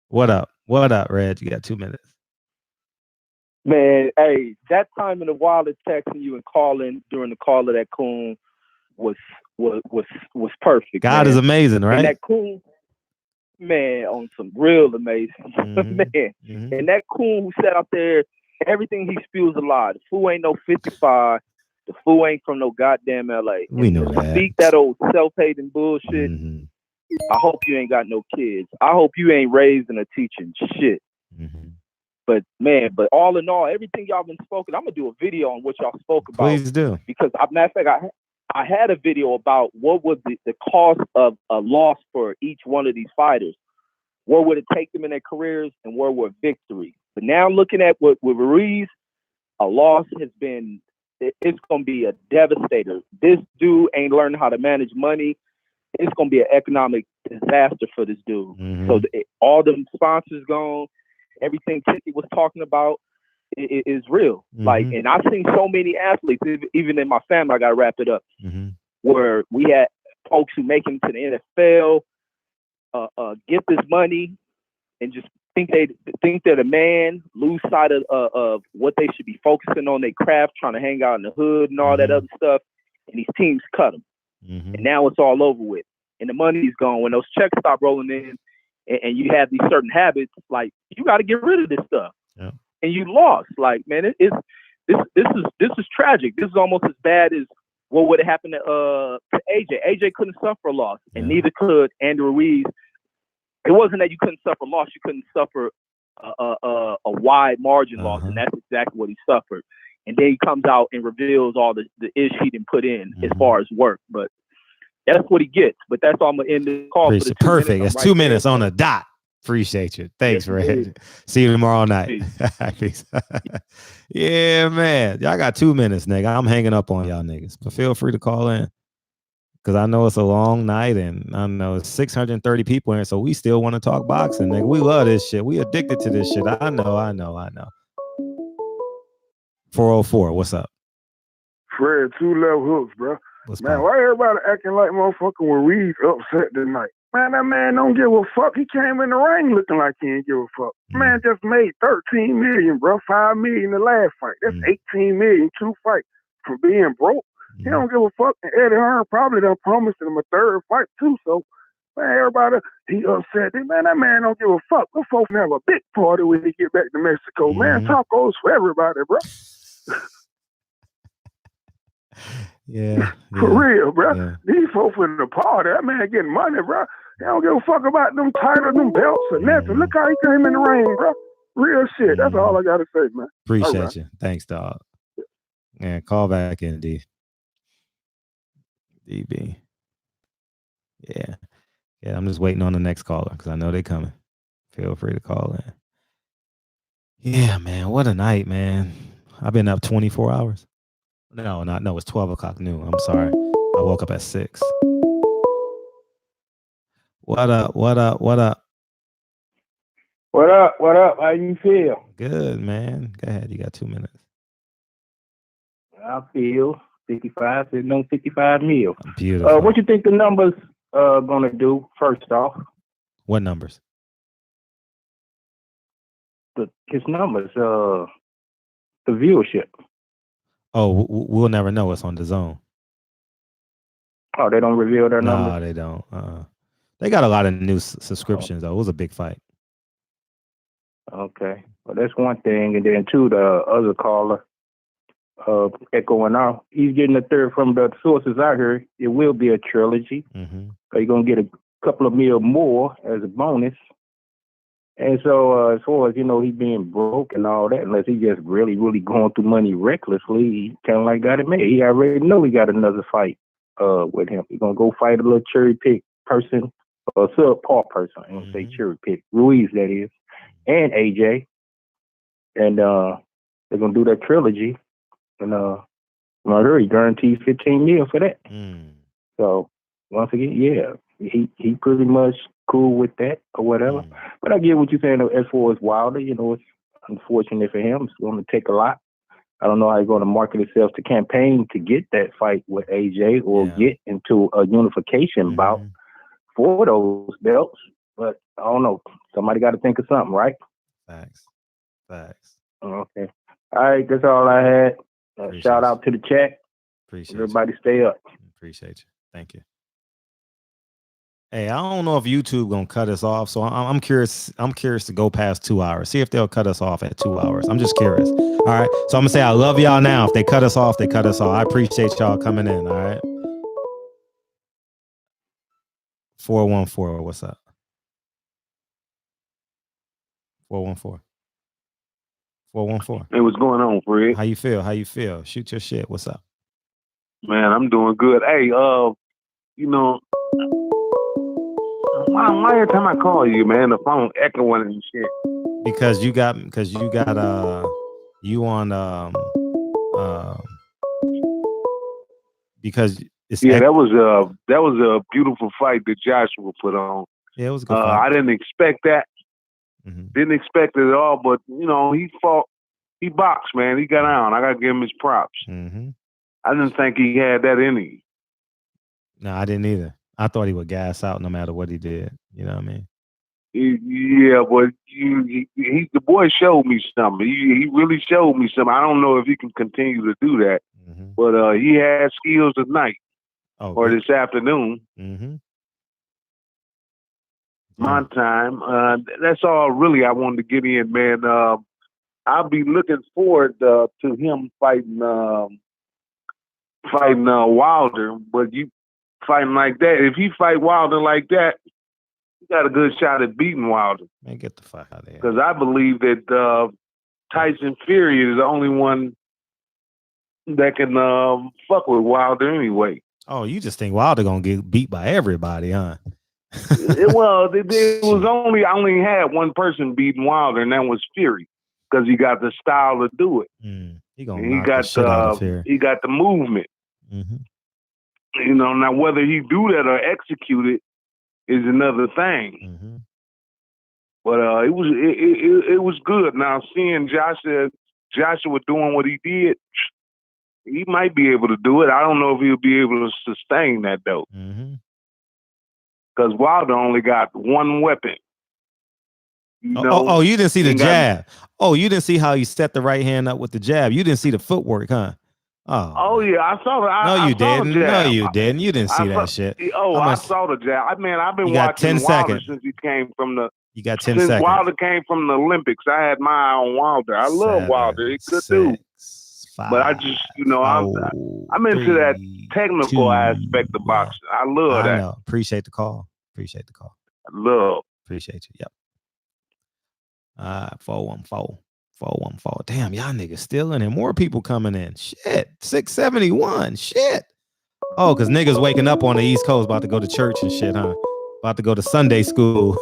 Speaker 2: What up? What up, Reg? You got 2 minutes.
Speaker 3: Man, hey, that time in the Wilder texting you and calling during the call of that coon was perfect.
Speaker 2: God is amazing, right?
Speaker 3: And that coon, man, on some real amazing, man. Mm-hmm. And that coon who sat out there, everything he spews a lie. The fool ain't no 55. The fool ain't from no goddamn LA.
Speaker 2: We know that.
Speaker 3: Speak that old self-hating bullshit.
Speaker 2: Mm-hmm.
Speaker 3: I hope you ain't got no kids. I hope you ain't raising or teaching shit.
Speaker 2: Mm-hmm.
Speaker 3: But man, all in all, everything y'all been spoken, I'm gonna do a video on what y'all spoke about.
Speaker 2: Please do.
Speaker 3: Because matter of fact, I had a video about what was the cost of a loss for each one of these fighters. Where would it take them in their careers and where were victories? But now looking at with Ruiz, a loss has been, it's gonna be a devastator. This dude ain't learning how to manage money. It's gonna be an economic disaster for this dude.
Speaker 2: Mm-hmm.
Speaker 3: So all the sponsors gone. Everything Tiki was talking about is real. Mm-hmm. Like, and I've seen so many athletes, even in my family, I got to wrap it up, where we had folks who make it to the NFL, get this money and just think they're the man, lose sight of what they should be focusing on, their craft, trying to hang out in the hood and all that other stuff. And these teams cut them. And now it's all over with. And the money's gone. When those checks stop rolling in, and you have these certain habits, like you got to get rid of this stuff, and you lost. Like, man, this is tragic. This is almost as bad as what would have happened to AJ. AJ couldn't suffer a loss, and neither could Andy Ruiz. It wasn't that you couldn't suffer a loss; you couldn't suffer a wide margin loss, and that's exactly what he suffered. And then he comes out and reveals all the ish he didn't put in as far as work. But
Speaker 5: That's what he gets. But that's all I'm gonna end this call for the 2
Speaker 2: Perfect.
Speaker 5: minutes.
Speaker 2: It's 2 minutes on the dot. Appreciate you. Thanks, Red. See you tomorrow night. Peace. Yeah, man. Y'all got 2 minutes, nigga. I'm hanging up on y'all niggas. But feel free to call in. Because I know it's a long night and I know it's 630 people in, so we still want to talk boxing, nigga. We love this shit. We addicted to this shit. I know. 404, what's up?
Speaker 6: Fred, 2 left hooks, bro. Man, why everybody acting like motherfucking Ruiz upset tonight? Man, that man don't give a fuck. He came in the ring looking like he ain't give a fuck. Man just made 13 million, bro. 5 million the last fight. That's 18 million, 2 fights for being broke. He don't give a fuck. And Eddie Hearn probably done promised him a 3rd fight too. So, man, everybody, he upset. Man, that man don't give a fuck. We're supposed to have a big party when he get back to Mexico. Man, tacos for everybody, bro.
Speaker 2: Yeah.
Speaker 6: For real, bro. Yeah. These folks in the party, that man getting money, bro. He don't give a fuck about them titles, them belts, or nothing. Look how he came in the ring, bro. Real shit. That's all I got to say, man.
Speaker 2: Appreciate you. Thanks, dog. Yeah, call back in, DB. Yeah, I'm just waiting on the next caller because I know they coming. Feel free to call in. Yeah, man, what a night, man. I've been up 24 hours. No, it's 12 o'clock noon. I'm sorry. I woke up at 6. What up?
Speaker 7: What up? How you feel?
Speaker 2: Good, man. Go ahead. You got 2 minutes.
Speaker 7: I feel 55, sitting on 55 mil.
Speaker 2: Beautiful.
Speaker 7: What you think the numbers gonna do first off?
Speaker 2: What numbers?
Speaker 7: His numbers, the viewership.
Speaker 2: Oh, we'll never know. It's on the zone.
Speaker 7: Oh, they don't reveal their numbers?
Speaker 2: No, they don't. They got a lot of new subscriptions, though. It was a big fight.
Speaker 7: Okay. Well, that's one thing. And then, two, the other caller, echoing out, he's getting a 3rd from the sources I heard. It will be a trilogy. So you're going to get a couple of mil more as a bonus. And so as far as, he being broke and all that, unless he just really, really going through money recklessly, he kind of like got it made. He already know he got another fight with him. He's going to go fight a little cherry pick person, a subpar person. I don't say cherry pick. Ruiz, that is. And AJ. And they're going to do that trilogy. And I heard he guarantees 15 mil for that. So once again, yeah, he pretty much cool with that or whatever. But I get what you're saying as far as Wilder. It's unfortunate for him. It's going to take a lot. I don't know how he's going to market himself to campaign to get that fight with AJ or get into a unification bout for those belts. But I don't know. Somebody got to think of something, right?
Speaker 2: Facts.
Speaker 7: Okay. All right. That's all I had. Shout out to the chat.
Speaker 2: Appreciate
Speaker 7: everybody. Stay up.
Speaker 2: Appreciate you. Thank you. Hey, I don't know if YouTube gonna cut us off, so I'm curious. I'm curious to go past 2 hours. See if they'll cut us off at 2 hours. I'm just curious. All right. So I'm gonna say I love y'all now. If they cut us off, they cut us off. I appreciate y'all coming in. All right. 414. What's up? 414. 414.
Speaker 8: Hey, what's going on, Fred?
Speaker 2: How you feel? Shoot your shit. What's up?
Speaker 8: Man, I'm doing good. Hey, why every time I call you, man, the phone echoing and shit?
Speaker 2: Because you got you on because it's
Speaker 8: that was a beautiful fight that Joshua put on.
Speaker 2: Yeah, it was a good fight.
Speaker 8: I didn't expect that. Didn't expect it at all, but he fought. He boxed, man. He got down. I gotta give him his props. I didn't think he had that in him.
Speaker 2: No, I didn't either. I thought he would gas out no matter what he did. You know what I mean?
Speaker 8: Yeah, but the boy showed me something. He really showed me something. I don't know if he can continue to do that, but he had skills tonight or this afternoon. My time. That's all really I wanted to get in, man. I'll be looking forward to him fighting Wilder, but you fighting like that. If he fight Wilder like that, he got a good shot at beating Wilder.
Speaker 2: Man, get the fuck out of here.
Speaker 8: Because I believe that Tyson Fury is the only one that can fuck with Wilder anyway.
Speaker 2: Oh, you just think Wilder gonna get beat by everybody, huh?
Speaker 8: It was I only had one person beating Wilder, and that was Fury, because he got the style to do it.
Speaker 2: He got
Speaker 8: the movement.
Speaker 2: Mm-hmm.
Speaker 8: You know, now whether he do that or execute it is another thing.
Speaker 2: Mm-hmm.
Speaker 8: But it was good. Now seeing Joshua doing what he did, he might be able to do it. I don't know if he'll be able to sustain that though.
Speaker 2: Mm-hmm.
Speaker 8: Because Wilder only got one weapon.
Speaker 2: You didn't see the jab. You didn't see how he set the right hand up with the jab. You didn't see the footwork, huh?
Speaker 8: Oh yeah, I saw that.
Speaker 2: No, you didn't. No, you didn't. You didn't see that shit.
Speaker 8: I saw the jab. I've been watching Wilder since he came from the.
Speaker 2: You got 10
Speaker 8: since
Speaker 2: seconds.
Speaker 8: Wilder came from the Olympics, I had my eye on Wilder. I love Wilder. He's good dude. But I just, I'm into that technical aspect of boxing. I love that.
Speaker 2: I know. Appreciate the call.
Speaker 8: I love.
Speaker 2: Appreciate you. Yep. 414. Damn, y'all niggas still in there. More people coming in. Shit. 671. Shit. Oh, because niggas waking up on the East Coast about to go to church and shit, huh? About to go to Sunday school.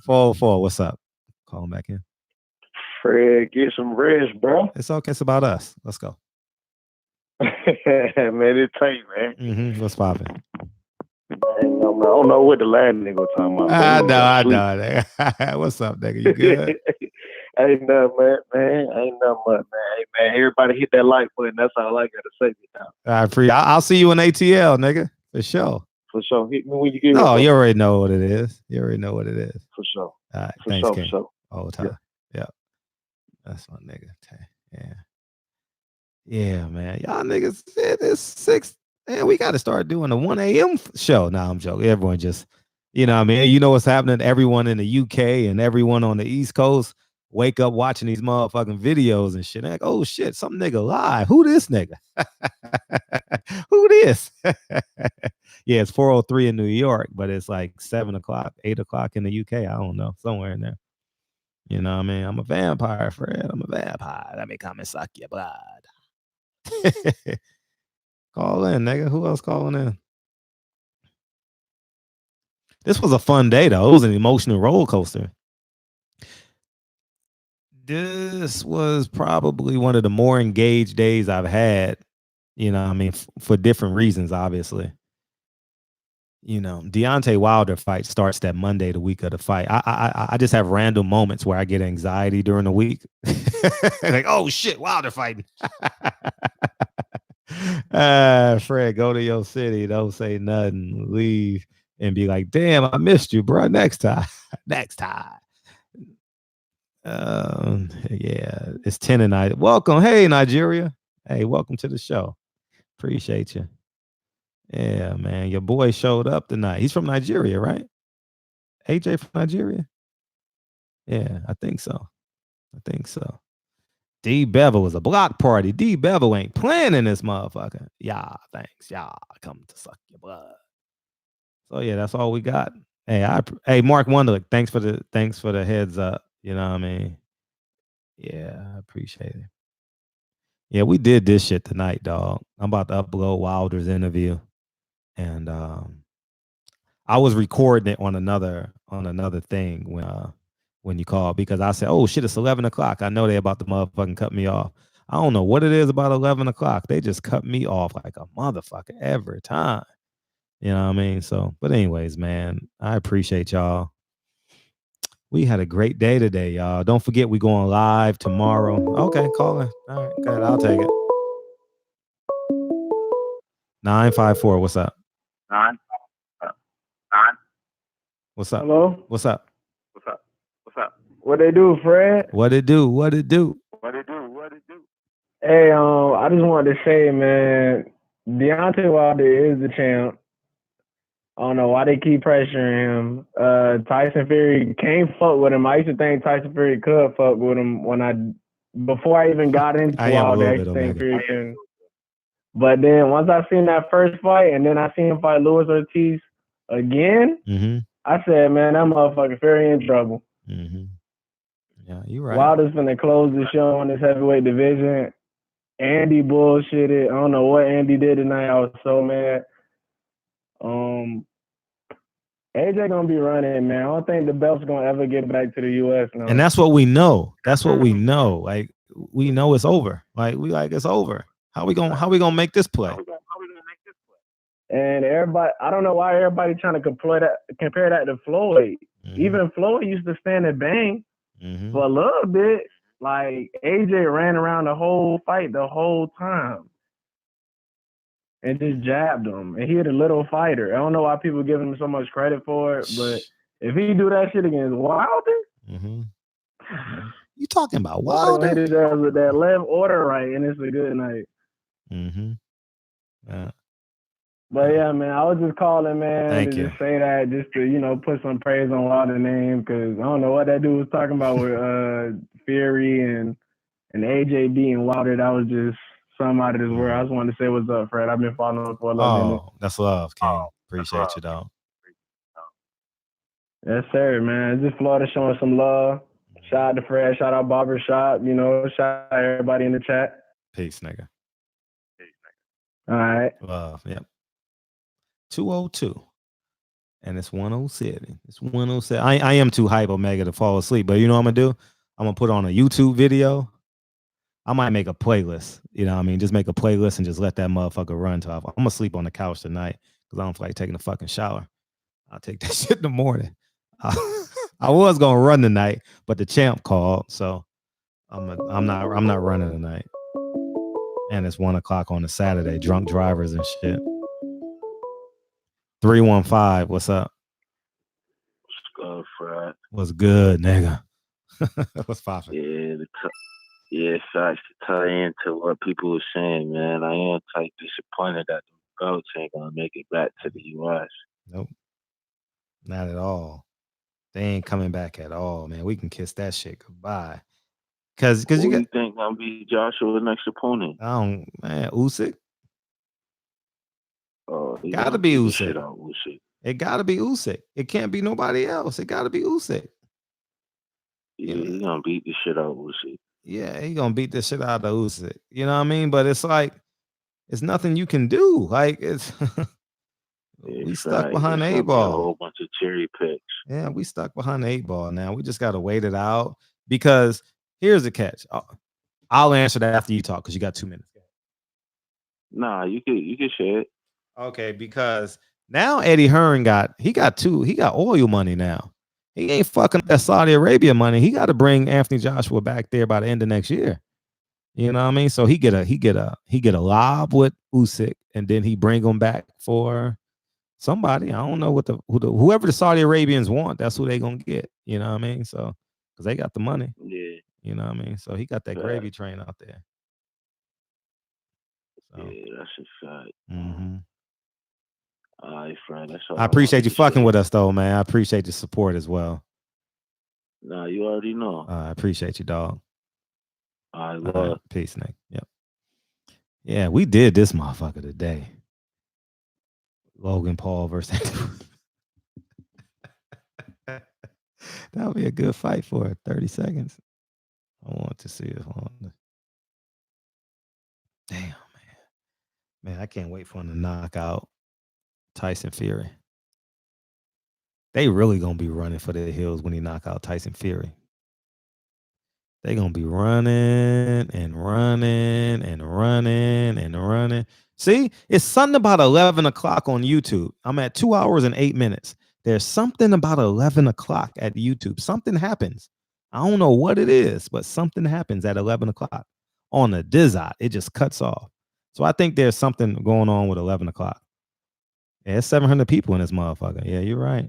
Speaker 2: 404. What's up? Call him back in.
Speaker 9: Fred, get some rest, bro.
Speaker 2: It's okay. It's about us. Let's go.
Speaker 9: Man, it's tight, man.
Speaker 2: Mm-hmm. What's popping?
Speaker 9: I don't know what the last nigga talking about.
Speaker 2: I know. What's up, nigga? You good?
Speaker 9: Ain't nothing, man. Ain't nothing much, man. Hey, man, everybody hit that like button. That's all I gotta say now.
Speaker 2: I'll see you in ATL, nigga. For sure.
Speaker 9: For sure. Hit me when you get.
Speaker 2: Oh, you already know what it is.
Speaker 9: For sure.
Speaker 2: All right.
Speaker 9: For
Speaker 2: Thanks,
Speaker 9: sure.
Speaker 2: King.
Speaker 9: For sure.
Speaker 2: All the time. Yeah. That's my nigga. Yeah. Yeah, man. Y'all niggas, it's 6. Man, we got to start doing the 1 a.m. show. Nah, I'm joking. Everyone just, you know what I mean? You know what's happening? Everyone in the UK and everyone on the East Coast wake up watching these motherfucking videos and shit. They're like, oh shit, some nigga live. Who this nigga? Who this? Yeah, it's 4:03 in New York, but it's like 7 o'clock, 8 o'clock in the UK. I don't know, somewhere in there. You know what I mean? I'm a vampire, Fred. I'm a vampire. Let me come and suck your blood. Call in, nigga. Who else calling in? This was a fun day, though. It was an emotional roller coaster. This was probably one of the more engaged days I've had, you know what I mean, for different reasons, obviously. You know, Deontay Wilder fight starts that Monday, the week of the fight. I just have random moments where I get anxiety during the week. Like, oh shit, Wilder fighting. Fred, go to your city. Don't say nothing. Leave and be like, damn, I missed you, bro. Next time. Yeah, it's 10 tonight. Welcome. Hey, Nigeria. Hey, welcome to the show. Appreciate you. Yeah, man. Your boy showed up tonight. He's from Nigeria, right? AJ from Nigeria? Yeah, I think so. D Bevel was a block party. D Bevel ain't playing in this motherfucker. Yeah, thanks. Yeah, come to suck your blood. So yeah, that's all we got. Hey, Mark Wunderlich, thanks for the heads up. You know what I mean? Yeah, I appreciate it. Yeah, we did this shit tonight, dog. I'm about to upload Wilder's interview. And I was recording it on another thing when you called, because I said, oh shit, it's 11 o'clock. I know they about to motherfucking cut me off. I don't know what it is about 11 o'clock. They just cut me off like a motherfucker every time. You know what I mean? So, but anyways, man, I appreciate y'all. We had a great day today, y'all. Don't forget, we going live tomorrow. Okay, call in. All right, good. I'll take it. 954. What's up?
Speaker 3: 9.
Speaker 2: What's up?
Speaker 9: Hello?
Speaker 2: What's up?
Speaker 9: What they do, Fred?
Speaker 2: What it do?
Speaker 9: Hey, I just wanted to say, man, Deontay Wilder is the champ. I don't know why they keep pressuring him. Tyson Fury can't fuck with him. I used to think Tyson Fury could fuck with him before I even got into Wilder. I used to think Fury can. But then once I seen that first fight, and then I seen him fight Luis Ortiz again, I said, man, that motherfucker Fury in trouble.
Speaker 2: Yeah, you're right.
Speaker 9: Wilder's finna close the show on this heavyweight division. Andy bullshitted. I don't know what Andy did tonight. I was so mad. AJ gonna be running, man. I don't think the belt's gonna ever get back to the US now.
Speaker 2: And that's what we know. That's what we know. Like we know it's over. Like it's over. How we gonna make this play?
Speaker 9: And everybody, I don't know why everybody trying to compare that to Floyd. Even Floyd used to stand and bang for a little bit. Like AJ ran around the whole fight the whole time and just jabbed him. And he had a little fighter. I don't know why people give him so much credit for it, but if he do that shit against Wilder,
Speaker 2: you talking about Wilder?
Speaker 9: Hit his ass with that left order right, and it's a good night.
Speaker 2: Yeah.
Speaker 9: But yeah, man, I was just calling, man, just say that, just to, put some praise on Wilder's name, because I don't know what that dude was talking about with Fury and AJ beating Wilder. That was just something out of this world. I just wanted to say what's up, Fred. I've been following him for a little minute.
Speaker 2: That's love, King. Appreciate you, dog.
Speaker 9: Yes, sir, man. Just Florida showing some love. Shout out to Fred. Shout out Barbershop. Shout out everybody in the chat.
Speaker 2: Peace, nigga.
Speaker 9: All right.
Speaker 2: Love, yep. 202. And it's 107. It's 107. I am too hype, Omega, to fall asleep. But you know what I'm going to do? I'm going to put on a YouTube video. I might make a playlist. You know what I mean? Just make a playlist and just let that motherfucker run till I'm going to sleep on the couch tonight because I don't feel like taking a fucking shower. I'll take that shit in the morning. I was going to run tonight, but the champ called. So I'm not running tonight. And it's 1 o'clock on a Saturday. Drunk drivers and shit. 315, what's up?
Speaker 10: What's good, Fred?
Speaker 2: What's good, nigga? What's poppin'?
Speaker 10: Yeah, facts to tie into what people were saying, man. I am type disappointed that the belts ain't gonna make it back to the US.
Speaker 2: Nope. Not at all. They ain't coming back at all, man. We can kiss that shit goodbye. Cause
Speaker 10: who you think gonna be Joshua's next opponent?
Speaker 2: Usyk.
Speaker 10: Oh,
Speaker 2: gotta be Usyk. It gotta be Usyk. It can't be nobody else. It gotta be Usyk.
Speaker 10: Yeah, he's gonna beat the shit out of Usyk.
Speaker 2: Yeah, he gonna beat the shit out of Usyk. You know what I mean? But it's like it's nothing you can do. Like it's we stuck behind the 8 ball.
Speaker 10: A whole bunch of cherry picks.
Speaker 2: Yeah, we stuck behind the 8 ball now. We just gotta wait it out because here's the catch. I'll answer that after you talk because you got 2 minutes.
Speaker 10: Nah, you can share it.
Speaker 2: Okay, because now Eddie Hearn got oil money now. He ain't fucking that Saudi Arabia money. He got to bring Anthony Joshua back there by the end of next year. You know what I mean? So he get a lob with Usyk, and then he bring him back for somebody. I don't know what whoever the Saudi Arabians want. That's who they gonna get. You know what I mean? So because they got the money.
Speaker 10: Yeah.
Speaker 2: You know what I mean? So he got that gravy train out there.
Speaker 10: So. Yeah, that's a fact.
Speaker 2: Mm-hmm.
Speaker 10: All right, friend. That's all
Speaker 2: I appreciate you fucking with us, though, man. I appreciate the support as well.
Speaker 10: Nah, you already know.
Speaker 2: I appreciate you, dog.
Speaker 10: All right, love.
Speaker 2: Peace, Nick. Yep. Yeah, we did this motherfucker today. Logan Paul versus that would be a good fight for 30 seconds. I want to see it on. Damn, man. Man, I can't wait for him to knock out Tyson Fury. They really gonna be running for the hills when he knock out Tyson Fury. They gonna be running and running and running and running. See, it's something about 11 o'clock on YouTube. I'm at 2 hours and 8 minutes. There's something about 11 o'clock at YouTube. Something happens. I don't know what it is, but something happens at 11 o'clock on the Dizot. It just cuts off. So I think there's something going on with 11 o'clock. Yeah, it's 700 people in this motherfucker. Yeah, you're right.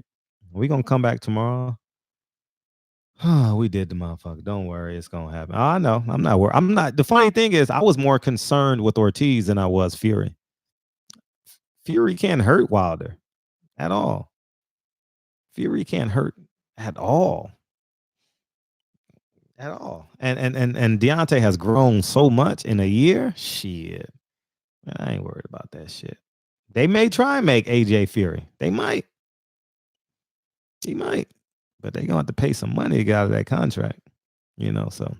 Speaker 2: We're going to come back tomorrow. We did the motherfucker. Don't worry. It's going to happen. I know. I'm not worried. I'm not. The funny thing is I was more concerned with Ortiz than I was Fury. Fury can't hurt Wilder at all. Fury can't hurt at all. At all. And Deontay has grown so much in a year. Shit. Man, I ain't worried about that shit. They may try and make AJ Fury. They might. He might. But they're going to have to pay some money to get out of that contract. You know, so.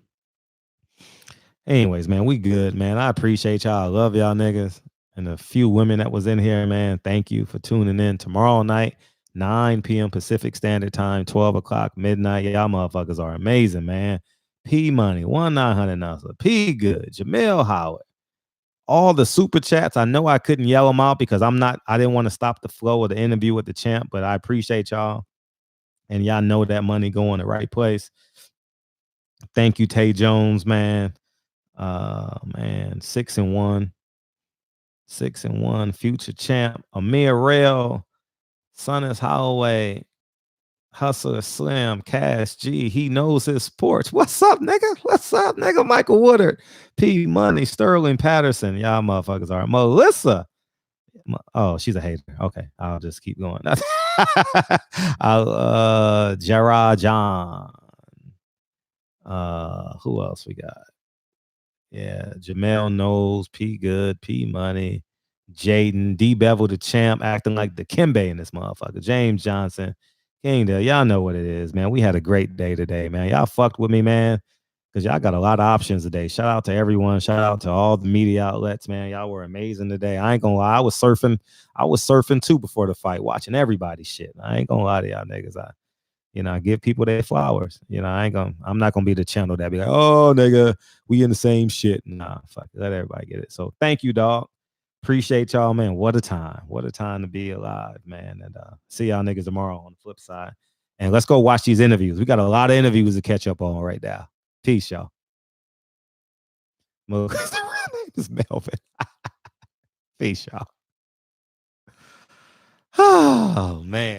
Speaker 2: Anyways, man, we good, man. I appreciate y'all. I love y'all niggas. And the few women that was in here, man, thank you for tuning in. Tomorrow night, 9 p.m. Pacific Standard Time, 12 o'clock midnight. Y'all motherfuckers are amazing, man. P Money, 1-900 Nuzzle, P Good, Jamil Howard. All the super chats. I know I couldn't yell them out because I didn't want to stop the flow of the interview with the champ, but I appreciate y'all. And y'all know that money going the right place. Thank you, Tay Jones, man. Man, 6-1. 6-1. Future champ. Amir Rail. Sonnis Holloway. Hustler Slim. Cash G. He knows his sports. What's up, nigga? What's up, nigga? Michael Woodard. P Money. Sterling Patterson. Y'all motherfuckers are. Melissa. Oh, she's a hater. Okay. I'll just keep going. Gerard John. Who else we got? Yeah, Jamel Knowles, P Good, P Money, Jaden, D Bevel the champ, acting like the Kimbe in this motherfucker. James Johnson, Kingdale, y'all know what it is, man. We had a great day today, man. Y'all fucked with me, man, because y'all got a lot of options today. Shout out to everyone. Shout out to all the media outlets, man. Y'all were amazing today. I ain't gonna lie, I was surfing too before the fight, watching everybody's shit. I ain't gonna lie to y'all niggas. I give people their flowers. I'm not gonna be the channel that be like, oh nigga, we in the same shit. Nah, fuck it. Let everybody get it. So thank you, dog. Appreciate y'all, man. What a time. What a time to be alive, man. And see y'all niggas tomorrow on the flip side. And let's go watch these interviews. We got a lot of interviews to catch up on right now. Peace, y'all. It's Melvin. Peace, y'all. Oh man.